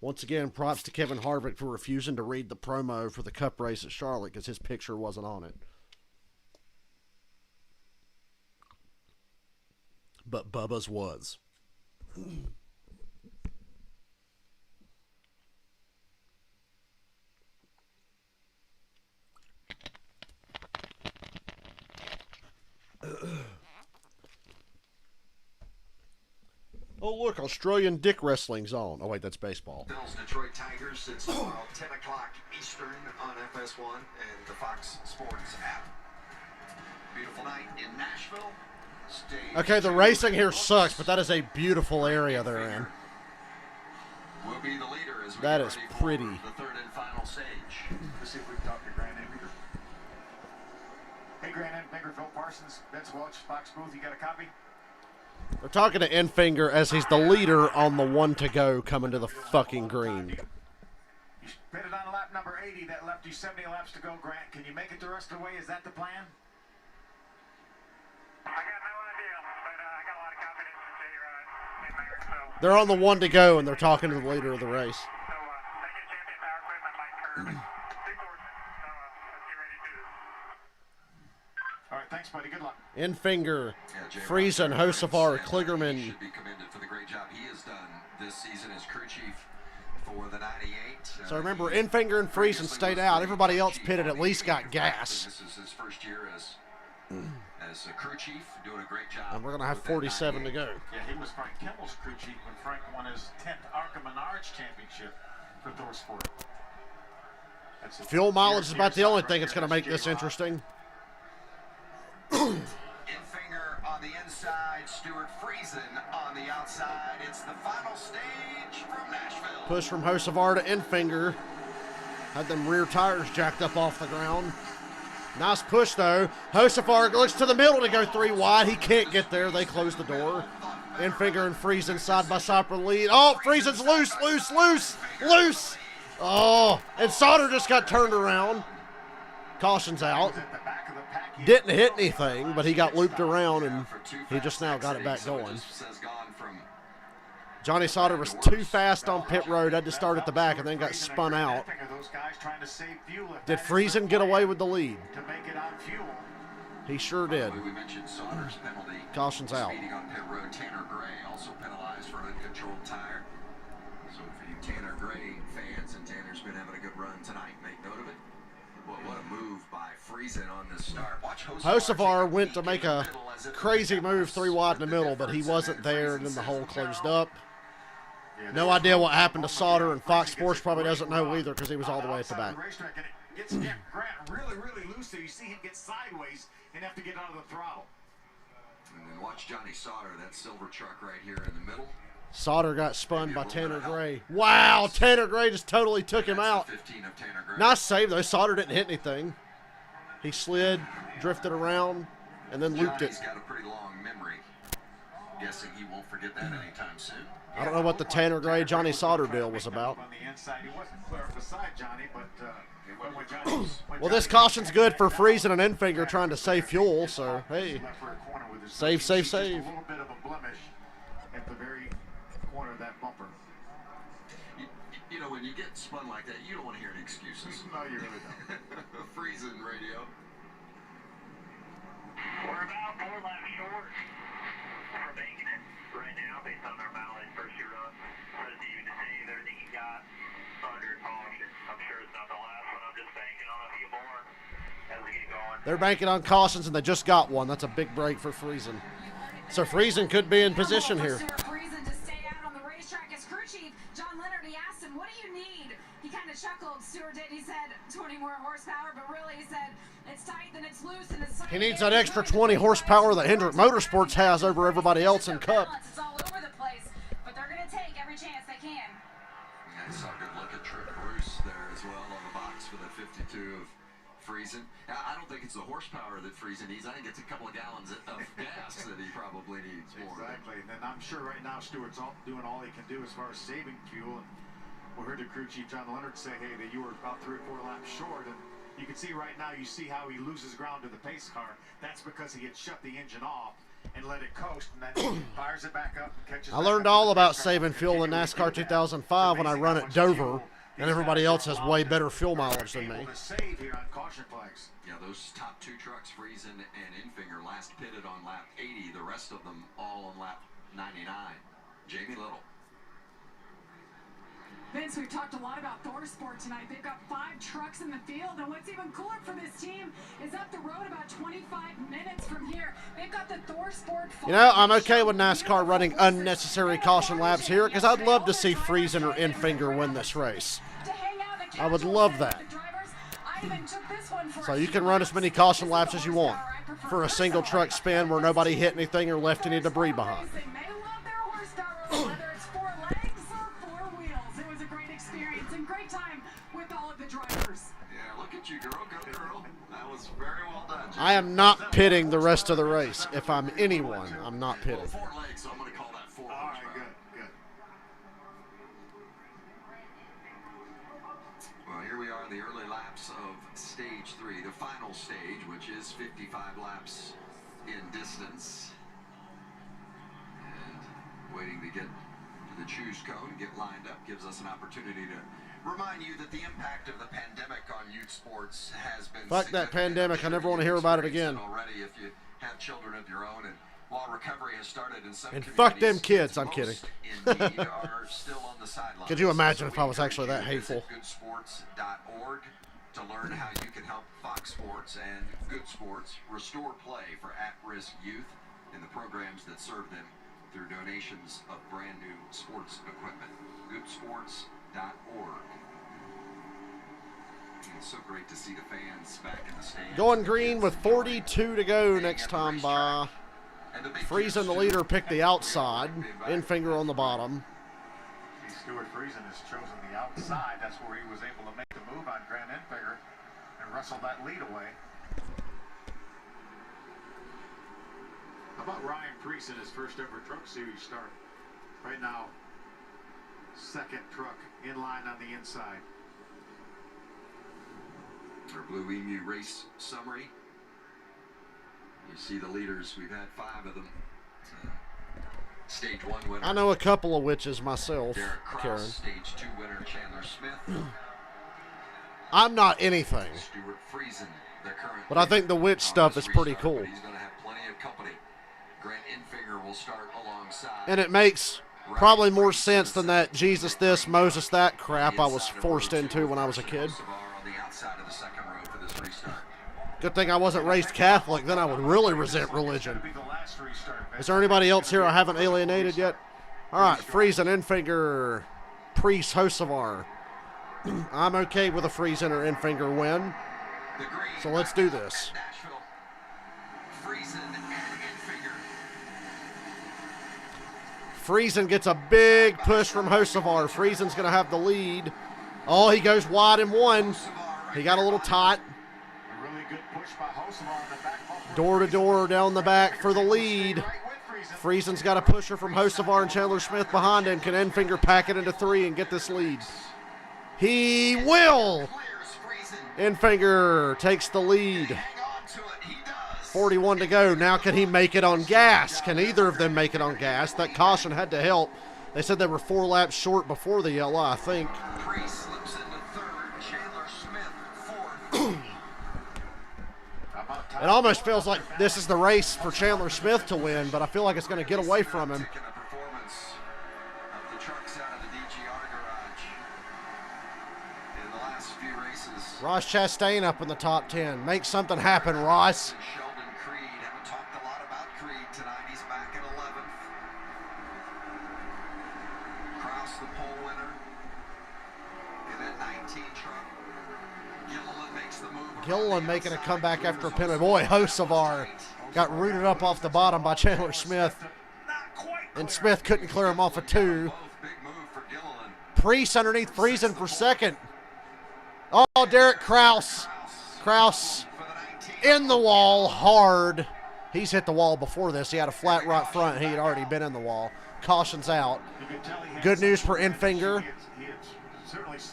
Once again, props to Kevin Harvick for refusing to read the promo for the Cup race at Charlotte because his picture wasn't on it. But Bubba's was. Oh, look, Australian dick wrestling's on. Oh, wait, that's baseball. Bills Detroit Tigers. It's tomorrow, 10 o'clock Eastern on FS1 and the Fox Sports app. Beautiful night in Nashville. Okay, the racing here sucks, but that is a beautiful area they're in. Will be the leader as we that get is ready pretty. For the third and final stage. Let's see if we can talk to Grant Enfinger. Hey, Grant Enfinger, Phil Parsons, Vince Welch, Fox Booth, you got a copy? They're talking to Enfinger as he's the leader on the one to go coming to the fucking green. You pitted on lap number 80. That left you 70 laps to go, Grant. Can you make it the rest of the way? Is that the plan? I got no idea, but I got a lot of confidence in J-Rod. So, They're on the one to go, and they're talking to the leader of the race. so second champion power equipment, Mike Kerr. 2 horses. Let's get ready to do this. All right, thanks, buddy. Good luck. Enfinger, Friesen, Hosefar, Kligerman. Should be commended for the great job he has done this season as crew chief for the 98. So remember, Enfinger and Friesen stayed out. Everybody else pitted at least got gas. This is his first year as a crew chief, doing a great job. And we're going to have 47 to go. Yeah, he was Frank Kimmel's crew chief when Frank won his 10th ARCA Menards championship for Thor Sport. Fuel mileage is about the only thing that's going to make this interesting. Enfinger on the inside, Stuart Friesen on the outside. It's the final stage from Nashville. Push from Hosefar to Enfinger. Had them rear tires jacked up off the ground. Nice push, though. Hosefar looks to the middle to go 3 wide. He can't get there. They close the door. Enfinger and Friesen side by side for the lead. Oh, Friesen's loose. Oh, and Sauter just got turned around. Caution's out. Didn't hit anything, but he got looped around, and he just now got it back going. Johnny Sauter was too fast on pit road, had to start at the back, and then got spun out. Did Friesen get away with the lead? He sure did. We mentioned Sauter's penalty. Caution's out. Speeding on pit road, Tanner Gray also penalized for an uncontrolled tire. So for you Tanner Gray fans, and Tanner's been having a good run tonight, make note of it. What a move by Friesen on this start. Watch Hosefar went to make a crazy move 3 wide in the middle, but he wasn't there, and then the hole closed up. No idea what happened to Sauter, and Fox Sports probably doesn't know either because he was all the way at the back. Gets Grant really loose there. You see him get sideways and have to get out of the throttle. And then watch Johnny Sauter, that silver truck right here in the middle. Sauter got spun by Tanner Gray. Wow, Tanner Gray just totally took him out. 15 of Tanner Gray. Nice save, though. Sauter didn't hit anything. He slid, drifted around, and then looped it. He's got a pretty long memory. Guessing he won't forget that anytime soon. I don't know what the Tanner Gray, Johnny Sauter deal was about. On the inside, he wasn't clear beside Johnny, but Well, this caution's good for Friesen and Enfinger trying to save fuel, so, hey. Save, save, save. Just a little bit of a blemish at the very corner of that bumper. You know, when you get spun like that, you don't want to hear any excuses. No, you really don't. Friesen radio. We're about 4 laps short. We're making it right now based on our mileage first year run. Says even to save everything he got under caution. I'm sure it's not the last one. I'm just banking on a few more as we get going. They're banking on cautions, and they just got one. That's a big break for Friesen. So Friesen could be in position here. Friesen to stay out on the racetrack as crew chief John Leonard. He asked him, "What do you need?" He kind of chuckled. Stewart did. He said, "20 more horsepower," but really he said, "It's tight, then it's loose, and it's tight." He needs that extra 20 horsepower that Hendrick Motorsports has over everybody else in Cup. It's all over the place, but they're going to take every chance they can. I saw a good look at Trip Bruce there as well on the box for the 52 of Friesen. I don't think it's the horsepower that Friesen needs. I think it's a couple of gallons of gas that he probably needs more. Exactly. And I'm sure right now Stewart's doing all he can do as far as saving fuel. And we heard the crew chief John Leonard say, hey, that you were about 3 or 4 laps short. And you can see right now, you see how he loses ground to the pace car. That's because he had shut the engine off and let it coast, and then he fires it back up and catches. I learned all about saving fuel in NASCAR 2005 when I run at Dover, and everybody else has way better fuel mileage than me. Yeah, those top 2 trucks, Friesen and Enfinger, last pitted on lap 80. The rest of them all on lap 99. Jamie Little. Vince, we've talked a lot about Thor Sport tonight. They've got 5 trucks in the field, and what's even cooler for this team is up the road about 25 minutes from here. They've got the Thor Sport. You know, I'm okay with NASCAR running unnecessary caution laps here because I'd love to see Friesen or Enfinger win this race. I would love that. So you can run as many caution laps as you want for a single truck spin where nobody hit anything or left any debris behind. They may love their horsepower, whether it's 4 legs or 4 wheels. It was a great experience and great time with all of the drivers. Yeah, look at you, girl. Go, girl. That was very well done. I am not pitting the rest of the race. If I'm anyone, I'm not pitting. Well, 4 legs, so I'm going to call that 4 horsepower. All right, good. Well, here we are in the early laps of stage 3, the final stage, which is 55 laps in distance. And waiting to get to the choose cone, get lined up, gives us an opportunity to remind you that the impact of the pandemic on youth sports has been Fuck that pandemic. I never want to hear about it again. Already, if you have children of your own, and while recovery has started in some And fuck them communities, kids. I'm kidding. most in need are still on the sidelines. Could you imagine So if I was we actually that encourage you to hateful? visit goodsports.org to learn how you can help Fox Sports and Good Sports restore play for at-risk youth and the programs that serve them through donations of brand new sports equipment. Goodsports.org. It's so great to see the fans back in the stadium. Going green with 42 to go next time by. Friesen, the leader, picked the outside. Enfinger on the bottom. Stewart Friesen has chosen the outside. That's where he was able to make the move on Grant Enfinger and wrestle that lead away. How about Ryan Preece in his first ever Truck Series start? Right now, 2nd truck in line on the inside. Our Blue Emu race summary. You see the leaders. We've had 5 of them. Stage 1 winner. I know a couple of witches myself, Derek Cross, Karen. Stage 2 winner Chandler Smith. I'm not anything, Stewart Friesen, the current but I think the witch on stuff this is pretty restart, cool. but he's going to have plenty of company. Grant Enfinger will start alongside. And it makes probably more sense than that Jesus this, Moses that crap I was forced into when I was a kid. On the outside of the 2nd row for this restart. Good thing I wasn't raised Catholic, then I would really resent religion. Is there anybody else here I haven't alienated yet? All right, Friesen, Enfinger, Priest, Hocevar. I'm okay with a Friesen or Enfinger win, The green so let's do this. Nashville. Friesen and Enfinger. Friesen gets a big push from Hocevar. Friesen's going to have the lead. Oh, he goes wide in 1. He got a little tight. A really good push by Hocevar on the back bumper. Door to door down the back for the lead. Friesen's got a pusher from Hocevar and Chandler Smith behind him. Can Enfinger pack it into 3 and get this lead? He will. Clears Enfinger takes the lead. 41 to go. Now can he make it on gas? Can either of them make it on gas? That caution had to help. They said they were 4 laps short before the yellow, I think. Priest slips into third. Chandler Smith fourth. It almost feels like this is the race for Chandler Smith to win, but I feel like it's going to get away from him. Taking a performance of the trucks out of the DGR garage in the last few races. Ross Chastain up in the top 10. Make something happen, Ross. Sheldon Creed. Haven't talked a lot about Creed tonight. He's back in 11th. Kraus, the pole winner. In that 19 truck. Gilliland makes the move. Gilliland making a comeback after a penalty. Boy, Hocevar got rooted up off the bottom by Chandler Smith. And Smith couldn't clear him off a 2. Big move for Gilliland. Priest underneath Friesen for second. Oh, Derek Kraus. Kraus in the wall hard. He's hit the wall before this. He had a flat right front. He had already been in the wall. Caution's out. Good news for Enfinger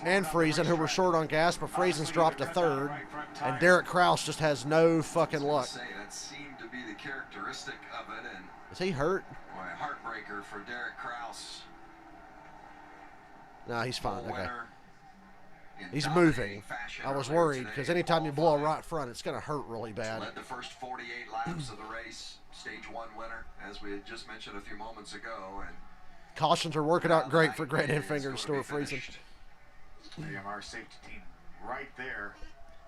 and Friesen, who were short on gas, but Friesen's dropped to third. And Derek Kraus just has no fucking luck. That seemed to be the characteristic of it. And Is he hurt? boy, a heartbreaker for Derek Kraus. No, he's fine. Okay. Winner in He's dominating moving. fashion I was earlier worried today. because anytime you blow a right front, it's going to hurt really bad. Led the first 48 laps of the race. Stage 1 winner, as we had just mentioned a few moments ago. And Cautions are working out great for Grant Enfinger and Stuart Friesen. AMR safety team right there.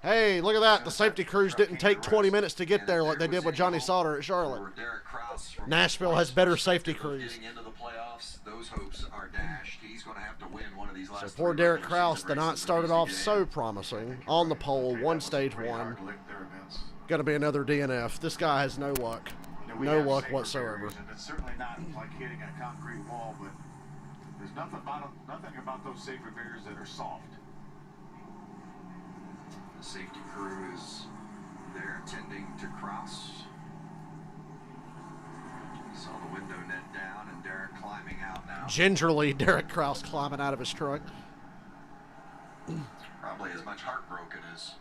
Hey, look at that. The safety crews didn't take 20 minutes to get there like they did with Johnny Sauter at Charlotte. for Derek Kraus from Nashville has better safety crews. getting into the playoffs, those hopes are dashed. He's going to have to win one of these last So three poor Derek regular Kraus, season the night races started that off he's so gonna promising. On the pole, one stage one. Going to be another DNF. This guy has no luck. No luck whatsoever. And it's certainly not like hitting a concrete wall, but there's nothing about those safety barriers that are soft. The safety crew is there tending to Kraus. Saw the window net down and Derek climbing out now. Gingerly, Derek Kraus climbing out of his truck. Probably as much heartbroken as.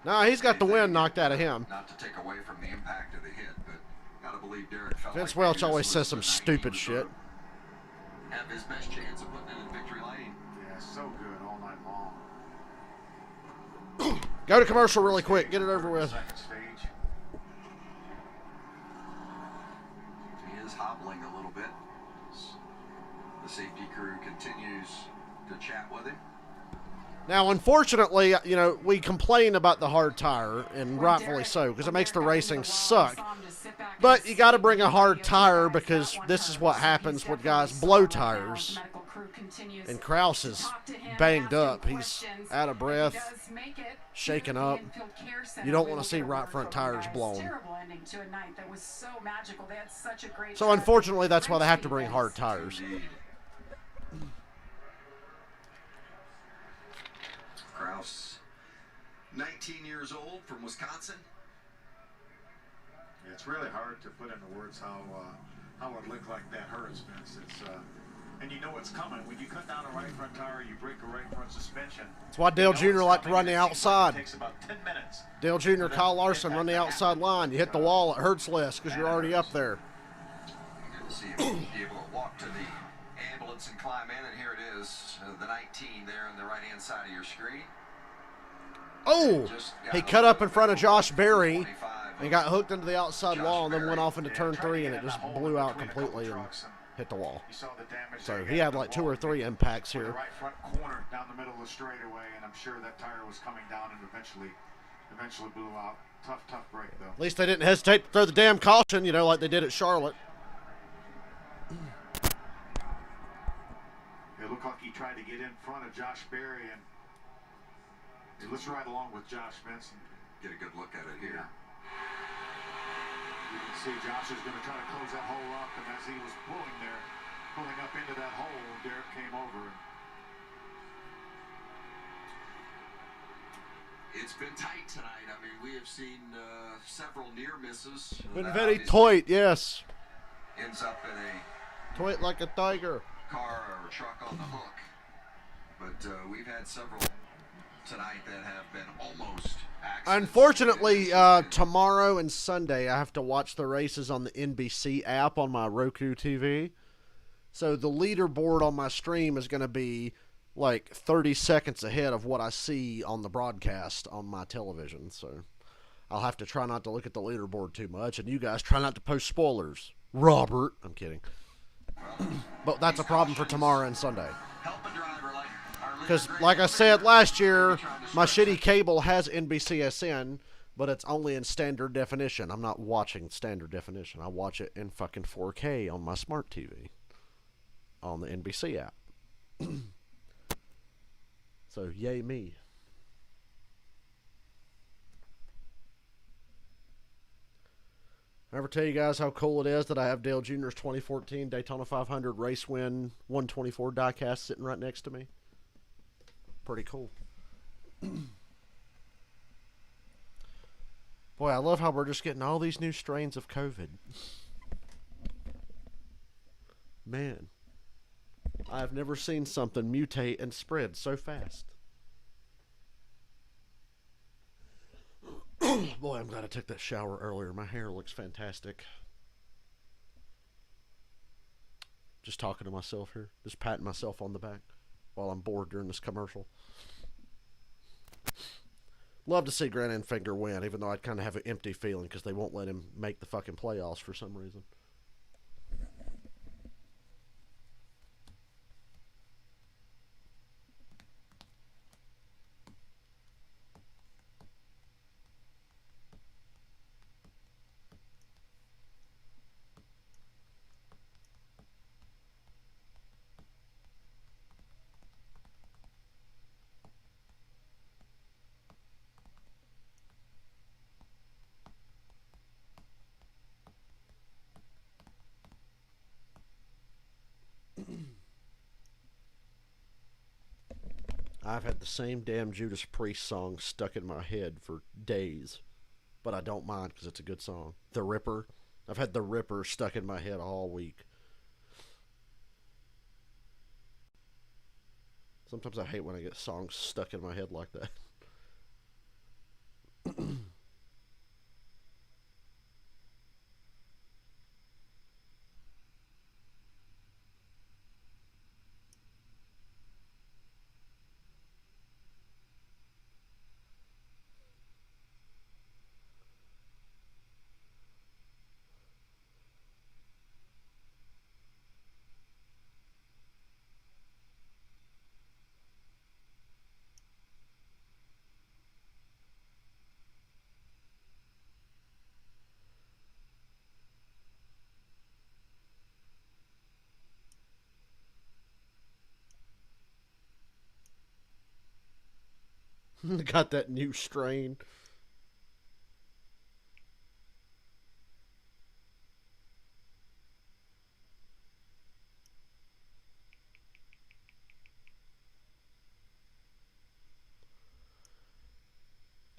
No, he's got the wind knocked out of him. Not to take away from the impact of the hit, but gotta believe Derek felt Vince like Welch maybe always this says was some the night he stupid was shit. gonna Have his best chance of putting it in victory lane. Yeah, so good all night long. Go to commercial really quick. Get it over with. Second stage. He is hobbling a little bit. The safety crew continues to chat with him. Now, unfortunately, you know, we complain about the hard tire, and rightfully so, because it makes the racing suck. But you got to bring a hard tire because this is what happens when guys blow tires. And Kraus is banged up. He's out of breath, shaken up. You don't want to see right front tires blown. So unfortunately, that's why they have to bring hard tires. Kraus, 19 years old, from Wisconsin. Yeah, it's really hard to put into words how it looked like that hurts, Vince. It's and you know what's coming. When you cut down a right front tire, you break a right front suspension. That's why Dale Jr. liked to run the outside. It takes about 10 minutes. Dale Jr., Kyle Larson run the outside line. You hit the wall, it hurts less because you're already up there. Good to see him be able to walk to the ambulance and climb in, and here it is, the 19 there on the right-hand side of your screen. Oh, he cut up in front of Josh Berry and got hooked into the outside wall and then went off into turn 3 and it just blew out completely and hit the wall. So he had like 2 or 3 impacts The here. right front corner down the middle of the straightaway, and I'm sure that tire was coming down and eventually blew out. Tough break though. At least they didn't hesitate to throw the damn caution, you know, like they did at Charlotte. It looked like he tried to get in front of Josh Berry, and let's ride along with Josh Benson. Get a good look at it here. You can see Josh is going to try to close that hole up, and as he was pulling up into that hole, Derek came over. It's been tight tonight. I mean, we have seen several near misses. Been That very obviously tight, yes. Ends up in a Tight like a tiger. car or truck on the hook. But we've had several tonight that have been almost accidents. Unfortunately, tomorrow and Sunday, I have to watch the races on the NBC app on my Roku TV. So the leaderboard on my stream is going to be like 30 seconds ahead of what I see on the broadcast on my television. So I'll have to try not to look at the leaderboard too much, and you guys try not to post spoilers. Robert. I'm kidding. But that's a problem for tomorrow and Sunday. Because, like I said last year, my shitty cable has NBCSN, but it's only in standard definition. I'm not watching standard definition. I watch it in fucking 4K on my smart TV on the NBC app. So, yay me. I ever tell you guys how cool it is that I have Dale Jr.'s 2014 Daytona 500 race win 124 diecast sitting right next to me? Pretty cool. Boy, I love how we're just getting all these new strains of COVID. Man, I've never seen something mutate and spread so fast. Boy, I'm glad I took that shower earlier. My hair looks fantastic. Just talking to myself here. Just patting myself on the back while I'm bored during this commercial. Love to see Grant Enfinger win, even though I'd kind of have an empty feeling because they won't let him make the fucking playoffs for some reason. I've had the same damn Judas Priest song stuck in my head for days, but I don't mind because it's a good song. The Ripper. I've had The Ripper stuck in my head all week. Sometimes I hate when I get songs stuck in my head like that. Got that new strain.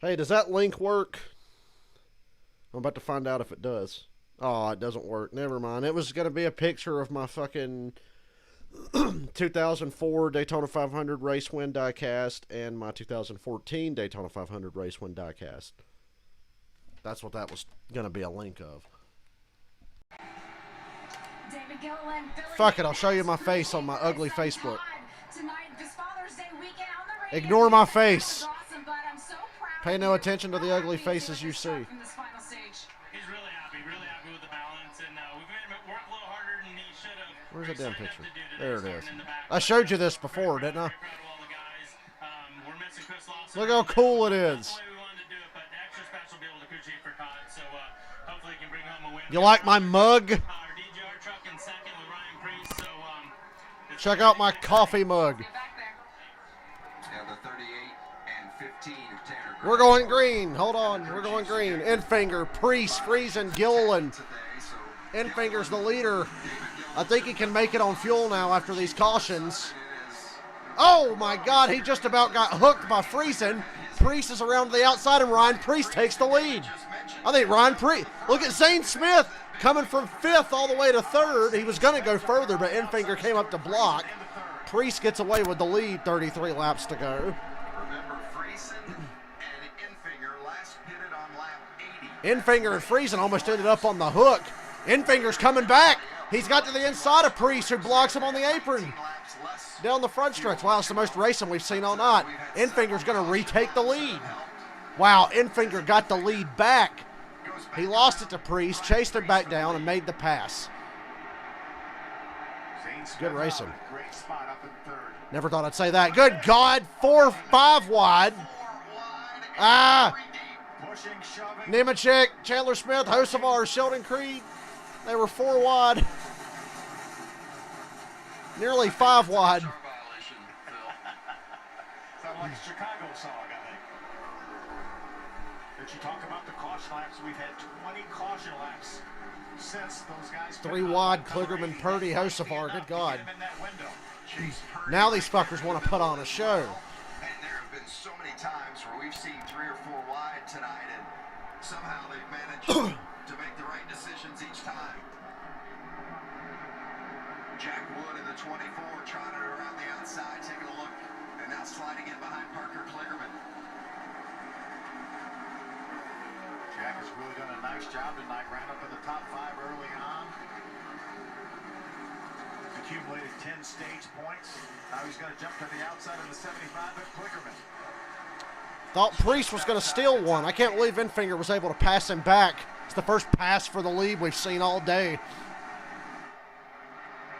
Hey, does that link work? I'm about to find out if it does. Oh, it doesn't work. Never mind. It was going to be a picture of my fucking 2004 Daytona 500 race win diecast and my 2014 Daytona 500 race win diecast. That's what that was going to be a link of. David Gilliland, Fuck it, I'll show you my face on my ugly Facebook. Tonight, this Father's Day weekend on the radio. Ignore my face. Awesome, but I'm so proud Pay of no you. attention to the ugly faces you see. He's really happy with the balance, and we've made him work a little harder than he should have. Where's that damn picture? To do today, There it is. starting in the back. I showed you this before, didn't I? Very proud of all the guys. We're missing Chris Lawson. Look how cool it That's is. the way we wanted to do it, but the extra special deal with the crew chief for Todd, so hopefully he can bring home a win. You like my mug? Our DGR truck in second with Ryan Priest, so Check out my coffee mug. Yeah, the 38 and 15 of Tanner. We're going green. Hold on. We're going green. Enfinger, Priest, Friesen, Gilliland. Enfinger's the leader. I think he can make it on fuel now after these cautions. Oh my God, he just about got hooked by Friesen. Priest is around to the outside and Ryan Priest takes the lead. I think Ryan Priest, look at Zane Smith coming from 5th all the way to 3rd. He was going to go further, but Enfinger came up to block. Priest gets away with the lead, 33 laps to go. Remember, Infinger and Friesen almost ended up on the hook. Infinger's coming back. He's got to the inside of Priest, who blocks him on the apron. Down the front stretch. Wow, it's the most racing we've seen all night. Infinger's going to retake the lead. Wow, Infinger got the lead back. He lost it to Priest, chased him back down, and made the pass. Good racing. Never thought I'd say that. Good God, 4-5 wide. Nemechek, Chandler Smith, Hocevar, Sheldon Creed. They were 4 wide. Nearly 5 wide. Sounds like a Chicago song, I think. Did you talk about the caution laps? We've had 20 caution laps since those guys. 3 wide, Kligerman, Purdy, Hocevar. Good God. Now these fuckers want to put on a show. And there have been so many times where we've seen 3 or 4 wide tonight, and somehow they've managed to make the right decisions each time. Jack Wood in the 24, trotting it around the outside, taking a look, and now sliding in behind Parker Kligerman. Jack has really done a nice job tonight, ran up in the top 5 early on. Accumulated 10 stage points. Now he's going to jump to the outside of the 75 at Kligerman. Thought Priest was going to steal one. I can't believe Infinger was able to pass him back. It's the first pass for the lead we've seen all day.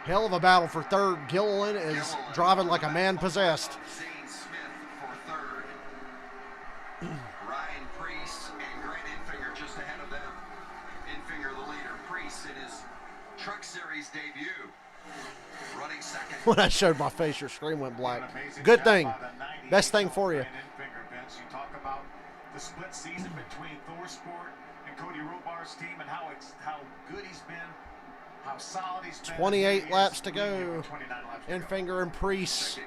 Hell of a battle for third. Gilliland is driving like a man possessed. Zane Smith for third. Ryan Priest and Grant Infinger just ahead of them. Infinger the leader. Priest in his Truck Series debut. Running second. When I showed my face, your screen went black. Good thing. Best thing for you. You talk about the split season between ThorSport and Cody Robar's team and how good he's been. How solid he's been. 28 laps to go. Infinger and Priest.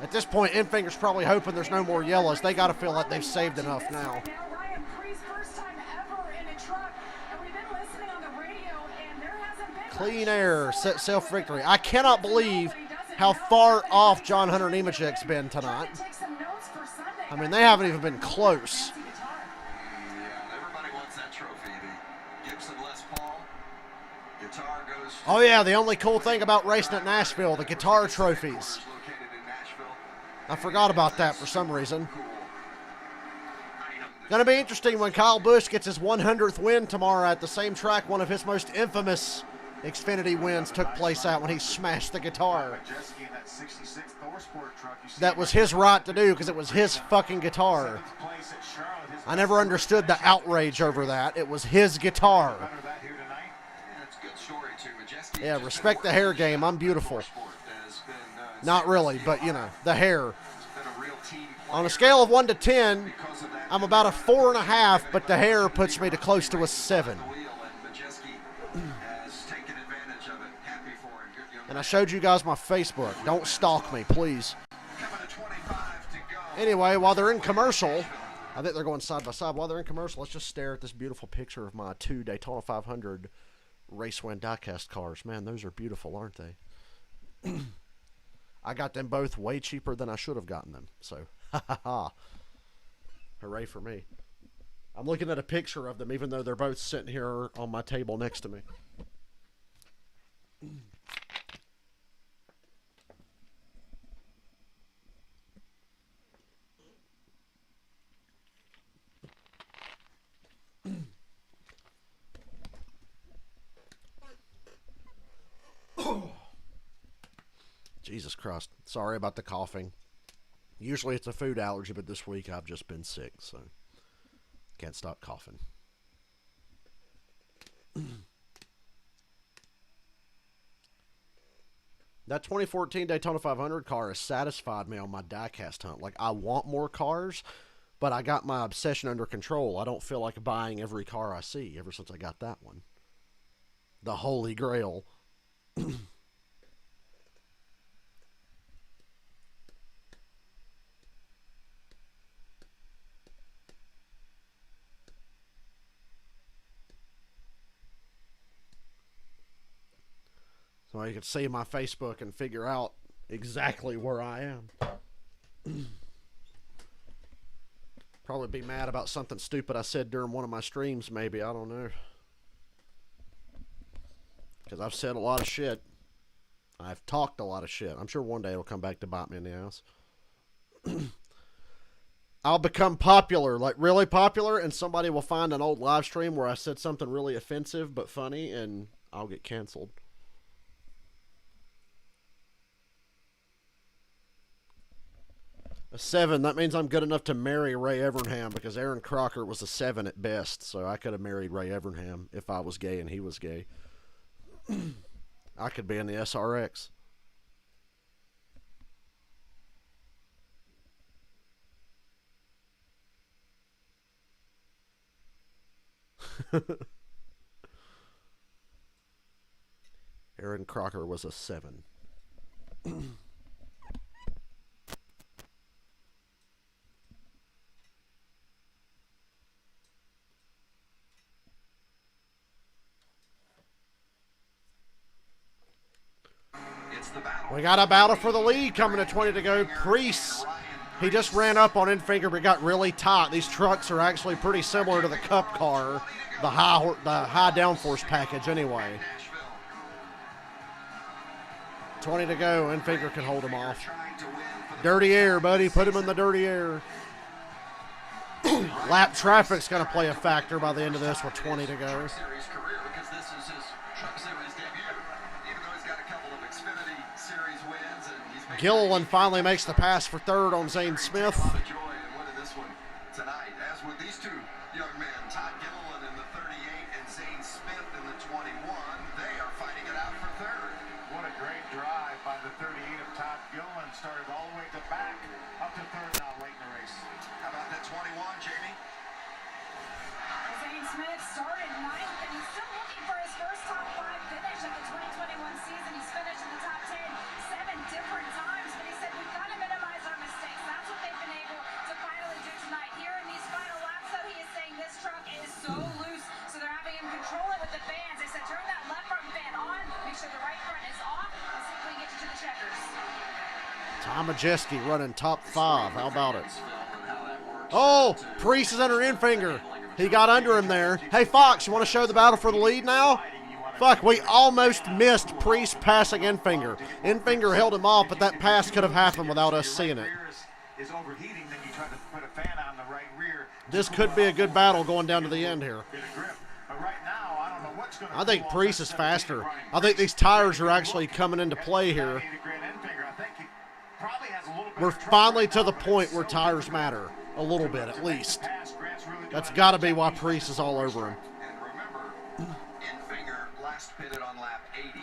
At this point, Infinger's probably hoping there's no more yellows. They got to feel like they've saved enough now. Ryan Priest, first time ever in a truck, and we've been listening on the radio, and there hasn't been Clean air, set self victory. I cannot believe how far off John Hunter Nemechek's been tonight. I mean, they haven't even been close. Everybody wants that trophy. The Gibson Les Paul guitar goes. Oh yeah, the only cool thing about racing at Nashville, the guitar trophies. Located in Nashville. I forgot about that for some reason. Gonna be interesting when Kyle Busch gets his 100th win tomorrow at the same track one of his most infamous Xfinity wins took place at when he smashed the guitar. That was his right to do because it was his fucking guitar. I never understood the outrage over that. It was his guitar. Yeah, respect the hair game. I'm beautiful. Not really, but you know, the hair. On a scale of 1 to 10, I'm about a 4.5, but the hair puts me to close to a 7. And I showed you guys my Facebook. Don't stalk me, please. Anyway, while they're in commercial, I think they're going side by side. While they're in commercial, let's just stare at this beautiful picture of my 2 Daytona 500 Raceway diecast cars. Man, those are beautiful, aren't they? I got them both way cheaper than I should have gotten them. So, ha ha ha. Hooray for me. I'm looking at a picture of them, even though they're both sitting here on my table next to me. Jesus Christ. Sorry about the coughing. Usually it's a food allergy, but this week I've just been sick, so can't stop coughing. That 2014 Daytona 500 car has satisfied me on my diecast hunt. Like, I want more cars, but I got my obsession under control. I don't feel like buying every car I see ever since I got that one. The Holy Grail. So you can see my Facebook and figure out exactly where I am. Probably be mad about something stupid I said during one of my streams, maybe. I don't know. Because I've said a lot of shit. I've talked a lot of shit. I'm sure one day it'll come back to bite me in the ass. I'll become popular, like really popular, and somebody will find an old live stream where I said something really offensive but funny, and I'll get canceled. A 7, that means I'm good enough to marry Ray Evernham, because Aaron Crocker was a 7 at best, so I could have married Ray Evernham if I was gay and he was gay. I could be in the SRX. Aaron Crocker was a 7. We got a battle for the lead coming to 20 to go. Priest, he just ran up on Enfinger but got really tight. These trucks are actually pretty similar to the Cup car, the high downforce package anyway. 20 to go. Enfinger can hold him off. Dirty air, buddy. Put him in the dirty air. Lap traffic's going to play a factor by the end of this with 20 to go. Gilliland finally makes the pass for third on Zane Smith. Tonight, as with these two young men, Todd Gilliland in the 38 and Zane Smith in the 21, they are fighting it out for third. What a great drive by the 38 of Todd Gilliland. Started all the way to back, up to third now late in the race. How about that 21, Jamie? Zane Smith started ninth, and he's still looking for his first top 5 finish of the 2021 season. He's finished in the top 10 7 different times, but he said we've got to minimize our mistakes. That's what they've been able to finally do tonight. Here in these final laps, though, he is saying this truck is so loose, so they're having him control it with the fans. They said turn that left front fan on, make sure the right front is off, and see if we can get you to the checkers. Tom Majeski running top 5. How about it? Oh, Priest is under Enfinger. He got under him there. Hey, Fox, you want to show the battle for the lead now? Fuck, we almost missed Priest passing Enfinger. Enfinger held him off, but that pass could have happened without us seeing it. This could be a good battle going down to the end here. I think Priest is faster. I think these tires are actually coming into play here. We're finally to the point where tires matter. A little bit, at least. That's got to be why Priest is all over him. Pitted on lap 80.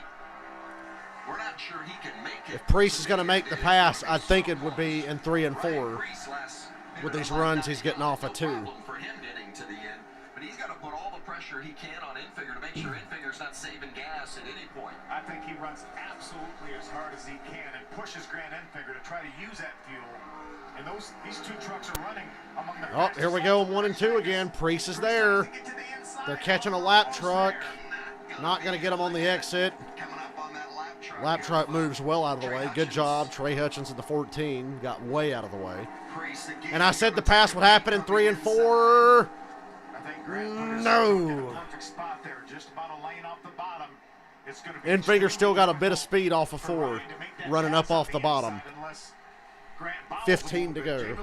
We're not sure he can make it. If Priest is going to make the pass, I think it would be in 3 and 4. With these runs he's getting off of 2. For him getting to the end, but he's got to put all the pressure he can on Enfinger to make sure Enfinger's not saving gas at any point. I think he runs absolutely as hard as he can and pushes Grant Enfinger to try to use that fuel. And these two trucks are running among the Oh, here we go, 1 and 2 again. Priest is there. They're catching a lap truck. Not going to get him on the exit. Lap truck moves well out of the way. Good job. Trey Hutchins in the 14 got way out of the way. And I said the pass would happen in 3 and 4. No. Enfinger still got a bit of speed off of 4, running up off the bottom. 15 to go.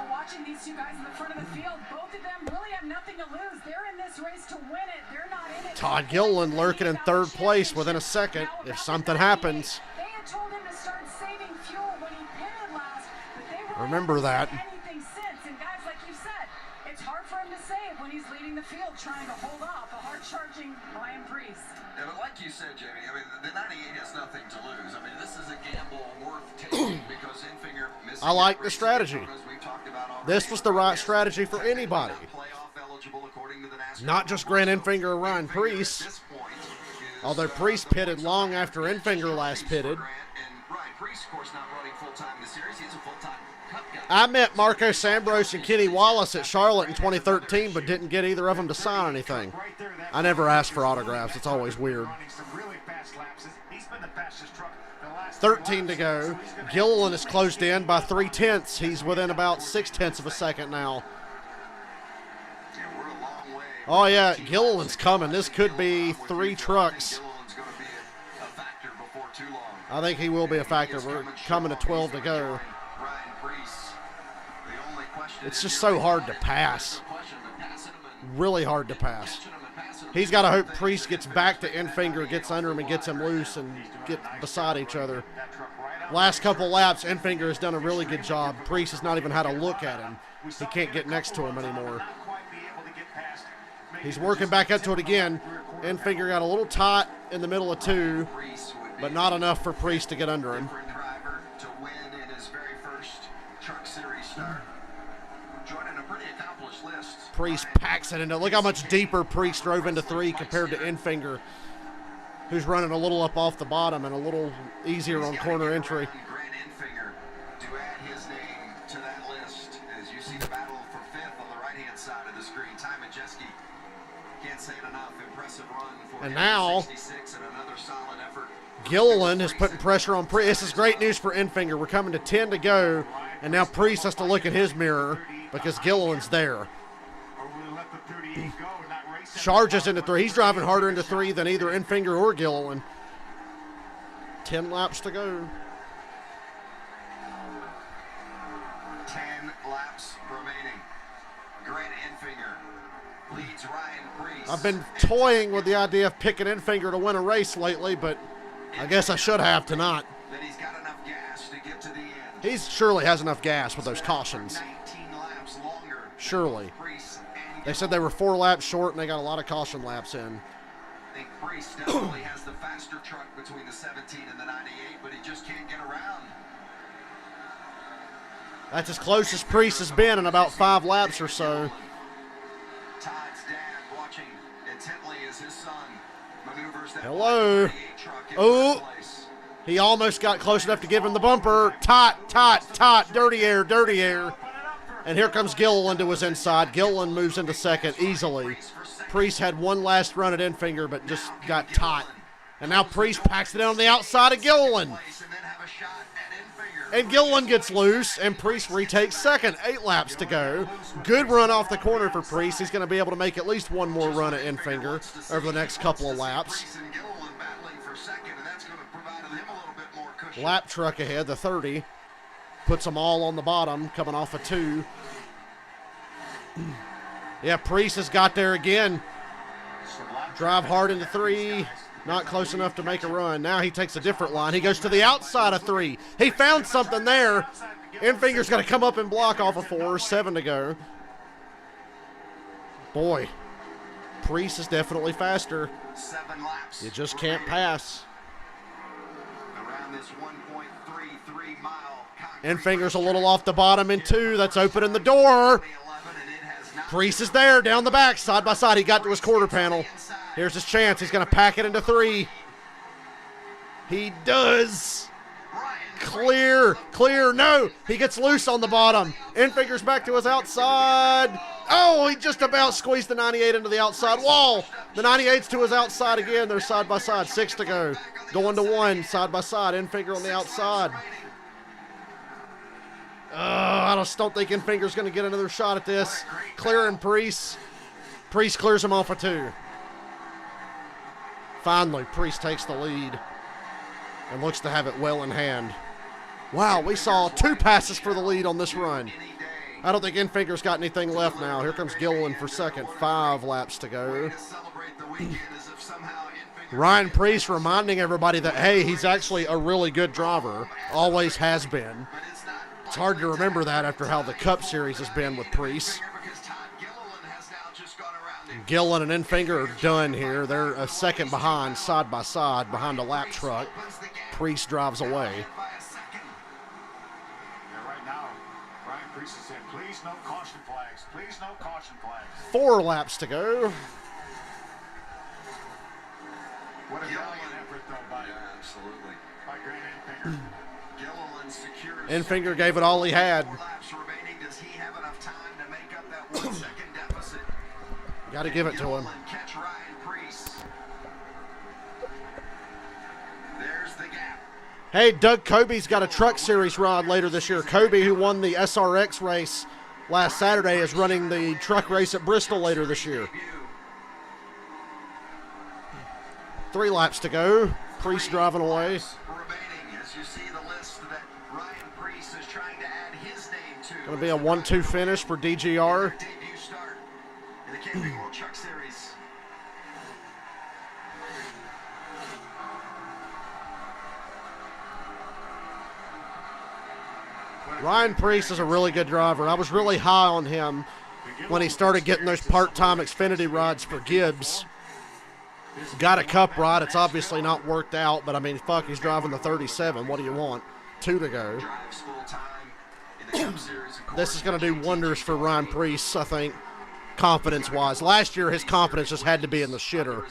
Watching these two guys in the front of the field, both of them really have nothing to lose. They're in this race to win it. They're not in it. Todd Gilliland lurking in 3rd place within a second if something happens. They had told him to start saving fuel when he pitted last, but they really remember that. Anything since. And guys, like you said, it's hard for him to save when he's leading the field trying to hold off a hard-charging Ryan Priest. Yeah, but like you said, Jamie, I mean, the 98 has nothing to lose. I mean, this is a gamble worth taking because Enfinger missing. I like the strategy. This was the right strategy for anybody. Not just Grant Enfinger or Ryan Priest. Although Priest pitted long after Enfinger last pitted. Ryan Priest, of course, not running full-time in the series. He's a full-time I met Marcos Ambrose and Kenny Wallace at Charlotte in 2013, but didn't get either of them to sign anything. I never asked for autographs. It's always weird. 13 to go. Gilliland is closed in by 0.3. He's within about 0.6 of a second now. Oh, yeah, Gilliland's coming. This could be 3 trucks. I think he will be a factor. We're coming to 12 to go. It's just so hard to pass. Really hard to pass. He's got to hope Priest gets back to Enfinger, gets under him, and gets him loose and get beside each other. Last couple laps, Enfinger has done a really good job. Priest has not even had a look at him. He can't get next to him anymore. He's working back up to it again. Enfinger got a little tight in the middle of 2, but not enough for Priest to get under him. Priest packs it into. Look how much deeper Priest drove into 3 compared to Enfinger, who's running a little up off the bottom and a little easier on corner entry. To add his name to that list, as you see the battle for 5th on the right-hand side of the screen. Ty Majeski, can't say it enough. Impressive run for and him. now 66 and another solid effort. Gilliland is putting pressure on Priest. This is great news for Enfinger. We're coming to 10 to go, and now Priest has to look in his mirror because Gilliland's there. Charges into 3. He's driving harder into 3 than either Enfinger or Gilliland. 10 laps to go. 10 laps remaining. Grant Enfinger leads Ryan Priest. I've been toying with the idea of picking Enfinger to win a race lately, but I guess I should have to not. That he's got enough gas to get to the end. He surely has enough gas with those cautions. 19 laps longer. Surely. Priest and They said they were 4 laps short, and they got a lot of caution laps in. I think Priest definitely has the faster truck between the 17 and the 98, but he just can't get around. That's as close as Priest has been in about 5 laps or so. Todd's dad watching intently as his son maneuvers that Hello. 98 truck into Oh. place. He almost got close enough to give him the bumper. Dirty air. And here comes Gilliland to his inside. Gilliland moves into 2nd easily. Priest had one last run at Enfinger, but just got tight. And now Priest packs it down on the outside of Gilliland. And then have a shot at Enfinger. And Gilliland gets loose, and Priest retakes 2nd. 8 laps to go. Good run off the corner for Priest. He's going to be able to make at least one more run at Enfinger over the next couple of laps. Priest and Gilliland battling for 2nd, and that's going to provide him a little bit more cushion. Lap truck ahead, the 30. Puts them all on the bottom, coming off of 2. Yeah, Priest has got there again. Drive hard into 3. Not close enough to make a run. Now he takes a different line. He goes to the outside of 3. He found something there. Enfinger's got to come up and block off of 4. 7 to go. Boy, Priest is definitely faster. 7 laps. You just can't pass. Around this 1.33 mile. Enfinger's a little off the bottom in 2. That's opening the door. Priest is there down the back, side by side. He got to his quarter panel. Here's his chance. He's going to pack it into 3. He does. Clear. No. He gets loose on the bottom. Enfinger's back to his outside. Oh, he just about squeezed the 98 into the outside wall. The 98's to his outside again. They're side by side. 6 to go. Going to 1, side by side. Enfinger on the outside. I just don't think Enfinger's going to get another shot at this. Clearing Priest. Priest clears him off of 2. Finally, Priest takes the lead and looks to have it well in hand. Wow, we saw 2 passes for the lead on this run. I don't think Enfinger's got anything left now. Here comes Gilliland for 2nd. 5 laps to go. Ryan Priest reminding everybody that, hey, he's actually a really good driver. Always has been. It's hard to remember that after how the Cup Series has been with Priest. Gilliland and Enfinger are done here. They're a 2nd behind, side by side, behind a lap truck. Priest drives away. Right now, Ryan Priest is saying, please no caution flags. Please no caution flags. 4 laps to go. What a valiant effort, though, by absolutely. Grant Enfinger. Gilliland secures Enfinger gave it all he had. 4 laps remaining. Does he have enough time to make up that 1 second deficit? Got to give it to him. Gilliland catch Ryan Preece. There's the gap. Hey, Doug Kobe's got a Truck Series rod later this year. Kobe, who won the SRX race last Saturday, is running the truck race at Bristol later this year. 3 laps to go. Preece driving away. Remaining as you see the list that Ryan Preece is trying to add his name to. Going to be a 1-2 finish for DGR. Debut start in the Camping World Truck Series. Ryan Preece is a really good driver. I was really high on him when he started getting those part-time Xfinity rods for Gibbs. Got a cup rod. It's obviously not worked out, but I mean, fuck, he's driving the 37. What do you want? 2 to go. Drives full time in the Cup Series. This is going to do wonders for Ryan Preece, I think, confidence-wise. Last year, his confidence just had to be in the shitter.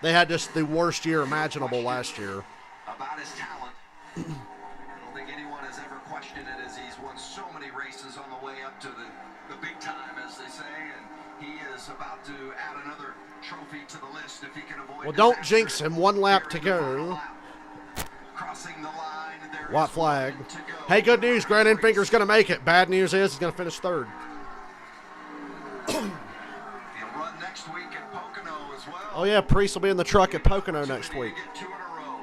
They had just the worst year imaginable last year. About his talent. I don't think anyone has ever questioned it, as he's won so many races on the way up to the big time, as they say, and he is about to add another trophy to the list if he can avoid. Well, don't jinx him. 1 lap to go. Crossing the line. White flag. Hey, good news. Grant Enfinger's going to make it. Bad news is he's going to finish 3rd. He'll run next week at Pocono as well. Oh, yeah, Preece will be in the truck at Pocono next week. Get 2 in a row.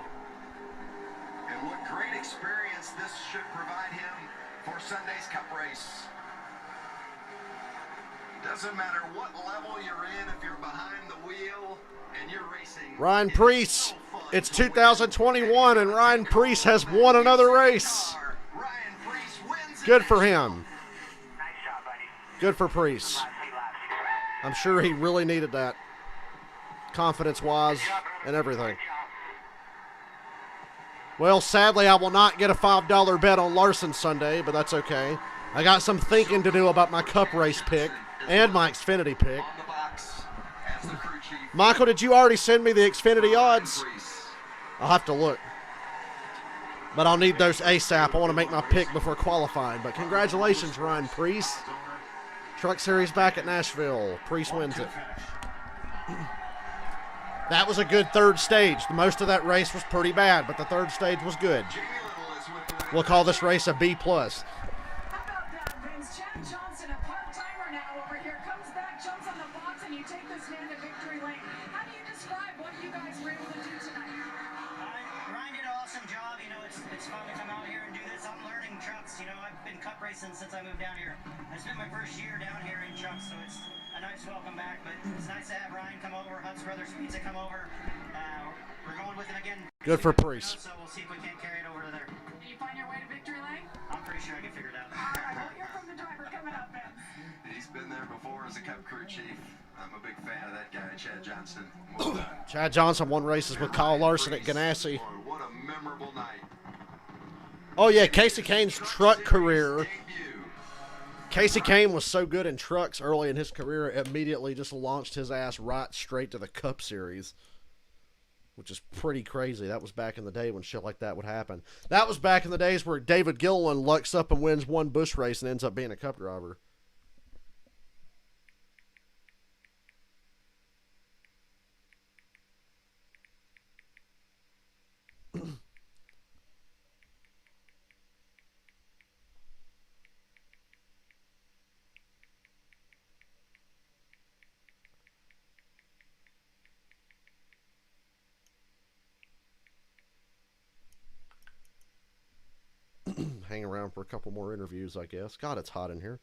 And what great experience this should provide him for Sunday's Cup race. Doesn't matter what level you're in, if you're behind the wheel and you're racing. Ryan Preece, it's 2021, and Ryan Preece has won another race. Good for him. Good for Preece. I'm sure he really needed that, confidence-wise and everything. Well, sadly, I will not get a $5 bet on Larson Sunday, but that's okay. I got some thinking to do about my Cup race pick and my Xfinity pick. Michael, did you already send me the Xfinity odds? I'll have to look. But I'll need those ASAP. I want to make my pick before qualifying. But congratulations, Ryan Preece. Truck Series back at Nashville. Preece wins it. That was a good 3rd stage. Most of that race was pretty bad, but the 3rd stage was good. We'll call this race a B+. How about that, Vince? Chad Johnson, a part-timer now over here, comes back, jumps on the box, and you take this man to victory lane. How do you describe what you guys were able to do tonight? Ryan did an awesome job. You know, it's fun to come out here and do this. I'm learning trucks. You know, I've been cup racing since I moved down here. I spent my first year down here in trucks, so it's a nice welcome back. But it's nice to have Ryan come over, Hunt's Brothers Pizza come over. We're going with him again. Good for Preece. So we'll see if we can't carry it over to there. Can you find your way to victory lane? I'm pretty sure I can figure it out. All right, we'll hear from the driver coming up, Ben. He's been there before as a Cup crew chief. I'm a big fan of that guy, Chad Johnson. Well done. Chad Johnson won races with Kyle Larson at Ganassi. Boy, what a memorable night. Oh, yeah, Casey Kane's truck career. Casey Kane was so good in trucks early in his career, it immediately just launched his ass right straight to the Cup Series, which is pretty crazy. That was back in the day when shit like that would happen. That was back in the days where David Gilliland lucks up and wins one Busch race and ends up being a Cup driver. Hang around for a couple more interviews, I guess. God, it's hot in here.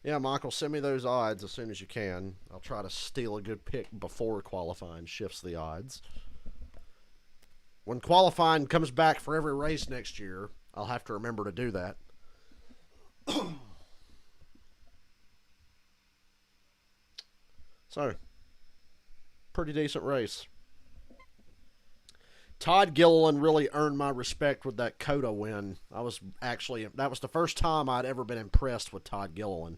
Yeah, Michael, send me those odds as soon as you can. I'll try to steal a good pick before qualifying shifts the odds. When qualifying comes back for every race next year, I'll have to remember to do that. So, pretty decent race. Todd Gilliland really earned my respect with that COTA win. That was the first time I'd ever been impressed with Todd Gilliland.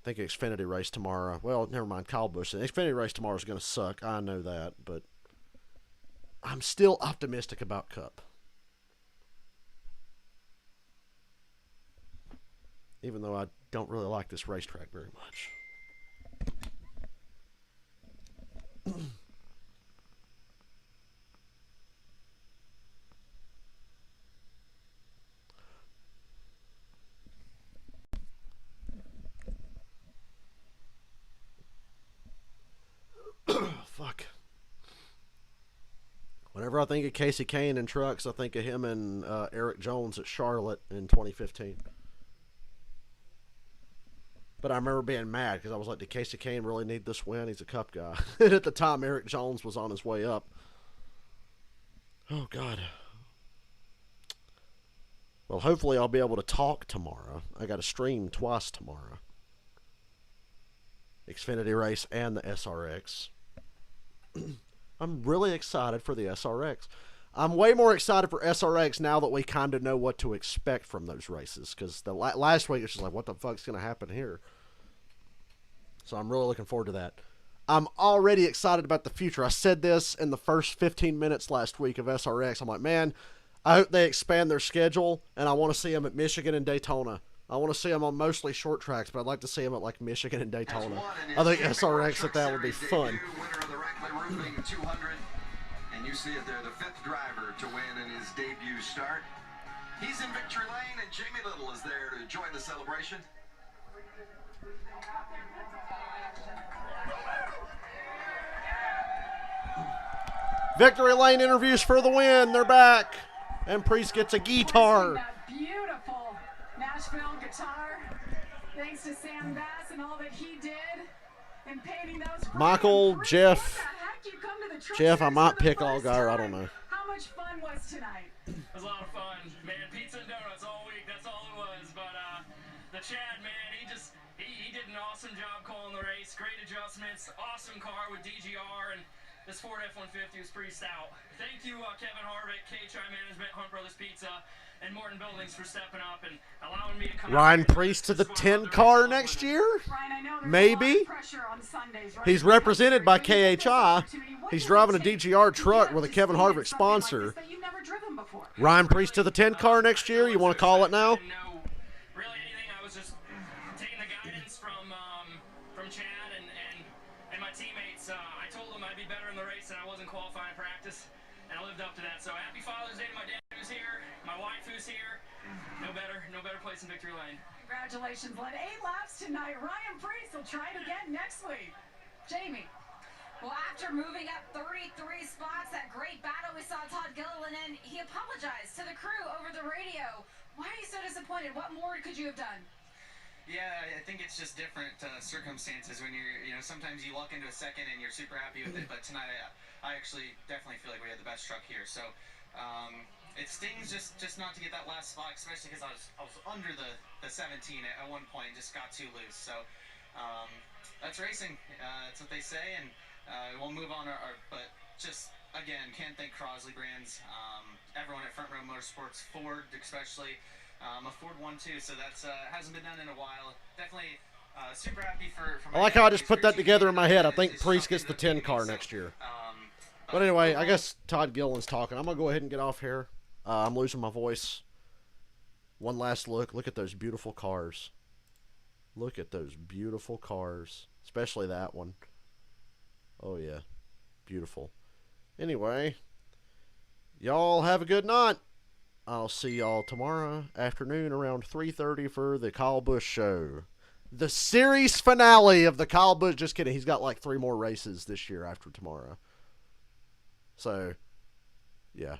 I think Xfinity race tomorrow. Well, never mind, Kyle Busch. The Xfinity race tomorrow is going to suck. I know that, but I'm still optimistic about Cup. Even though I don't really like this racetrack very much. Fuck. Whenever I think of Casey Kane in trucks, I think of him and Eric Jones at Charlotte in 2015. But I remember being mad because I was like, did Casey Kane really need this win? He's a Cup guy. And at the time, Eric Jones was on his way up. Oh, God. Well, hopefully I'll be able to talk tomorrow. I got to stream twice tomorrow. Xfinity race and the SRX. I'm really excited for the SRX. I'm way more excited for SRX now that we kind of know what to expect from those races. Because the last week, it's just like, what the fuck's going to happen here? So I'm really looking forward to that. I'm already excited about the future. I said this in the first 15 minutes last week of SRX. I'm like, man, I hope they expand their schedule, and I want to see them at Michigan and Daytona. I want to see them on mostly short tracks, but I'd like to see them at like Michigan and Daytona. I think SRX at that would be fun. Winner of the Rackley Roofing 200. And you see it there, the fifth driver to win in his debut start. He's in victory lane, and Jamie Little is there to join the celebration. Victory lane interviews for the win. They're back. And Priest gets a guitar. That beautiful Nashville guitar. Thanks to Sam Bass and all that he did in painting those. Michael, Jeff. Jeff, I I might pick all guy, or I don't know. How much fun was tonight? It was a lot of fun, man. Pizza and donuts all week. That's all it was. But the Chad, man, he did an awesome job calling the race. Great adjustments. Awesome car with DGR, and this Ford F-150 was pretty stout. Thank you, Kevin Harvick, KHI Management, Hunt Brothers Pizza, and Morton Buildings for stepping up and allowing me to come. Ryan Priest to the 10 car next year? Ryan, I know there's Maybe. a lot of pressure on Sundays, right? He's represented by KHI. He's driving a DGR truck with a Kevin Harvick sponsor. Ryan Priest to the 10 car next year? You want to call it now? No, really anything. I was just taking the guidance from Chad and my teammates. I told them I'd be better in the race, and I wasn't qualifying practice, and I lived up to that. So happy Father's Day to my dad who's here, my wife who's here. No better place in victory lane. Congratulations, led 8 laps tonight. Ryan Priest will try it again next week. Jamie. Well, after moving up 33 spots, that great battle we saw Todd Gilliland in, he apologized to the crew over the radio. Why are you so disappointed? What more could you have done? Yeah, I think it's just different circumstances when sometimes you luck into a second and you're super happy with it, but tonight I actually definitely feel like we had the best truck here. So it stings just not to get that last spot, especially because I was under the 17 at one point and just got too loose. So that's racing. That's what they say, and we'll move on. But just again, can't thank Crosley Brands, everyone at Front Row Motorsports, Ford especially. A Ford 1-2, so that's hasn't been done in a while. Definitely super happy for I like how I just put that together in my head. I think Priest gets the 10 car next year. But anyway, I guess Todd Gilliland's talking. I'm going to go ahead and get off here. I'm losing my voice. One last look. Look at those beautiful cars. Look at those beautiful cars. Especially that one. Oh, yeah. Beautiful. Anyway, y'all have a good night. I'll see y'all tomorrow afternoon around 3:30 for the Kyle Busch show. The series finale of the Kyle Busch. Just kidding. He's got like 3 more races this year after tomorrow. So, yeah.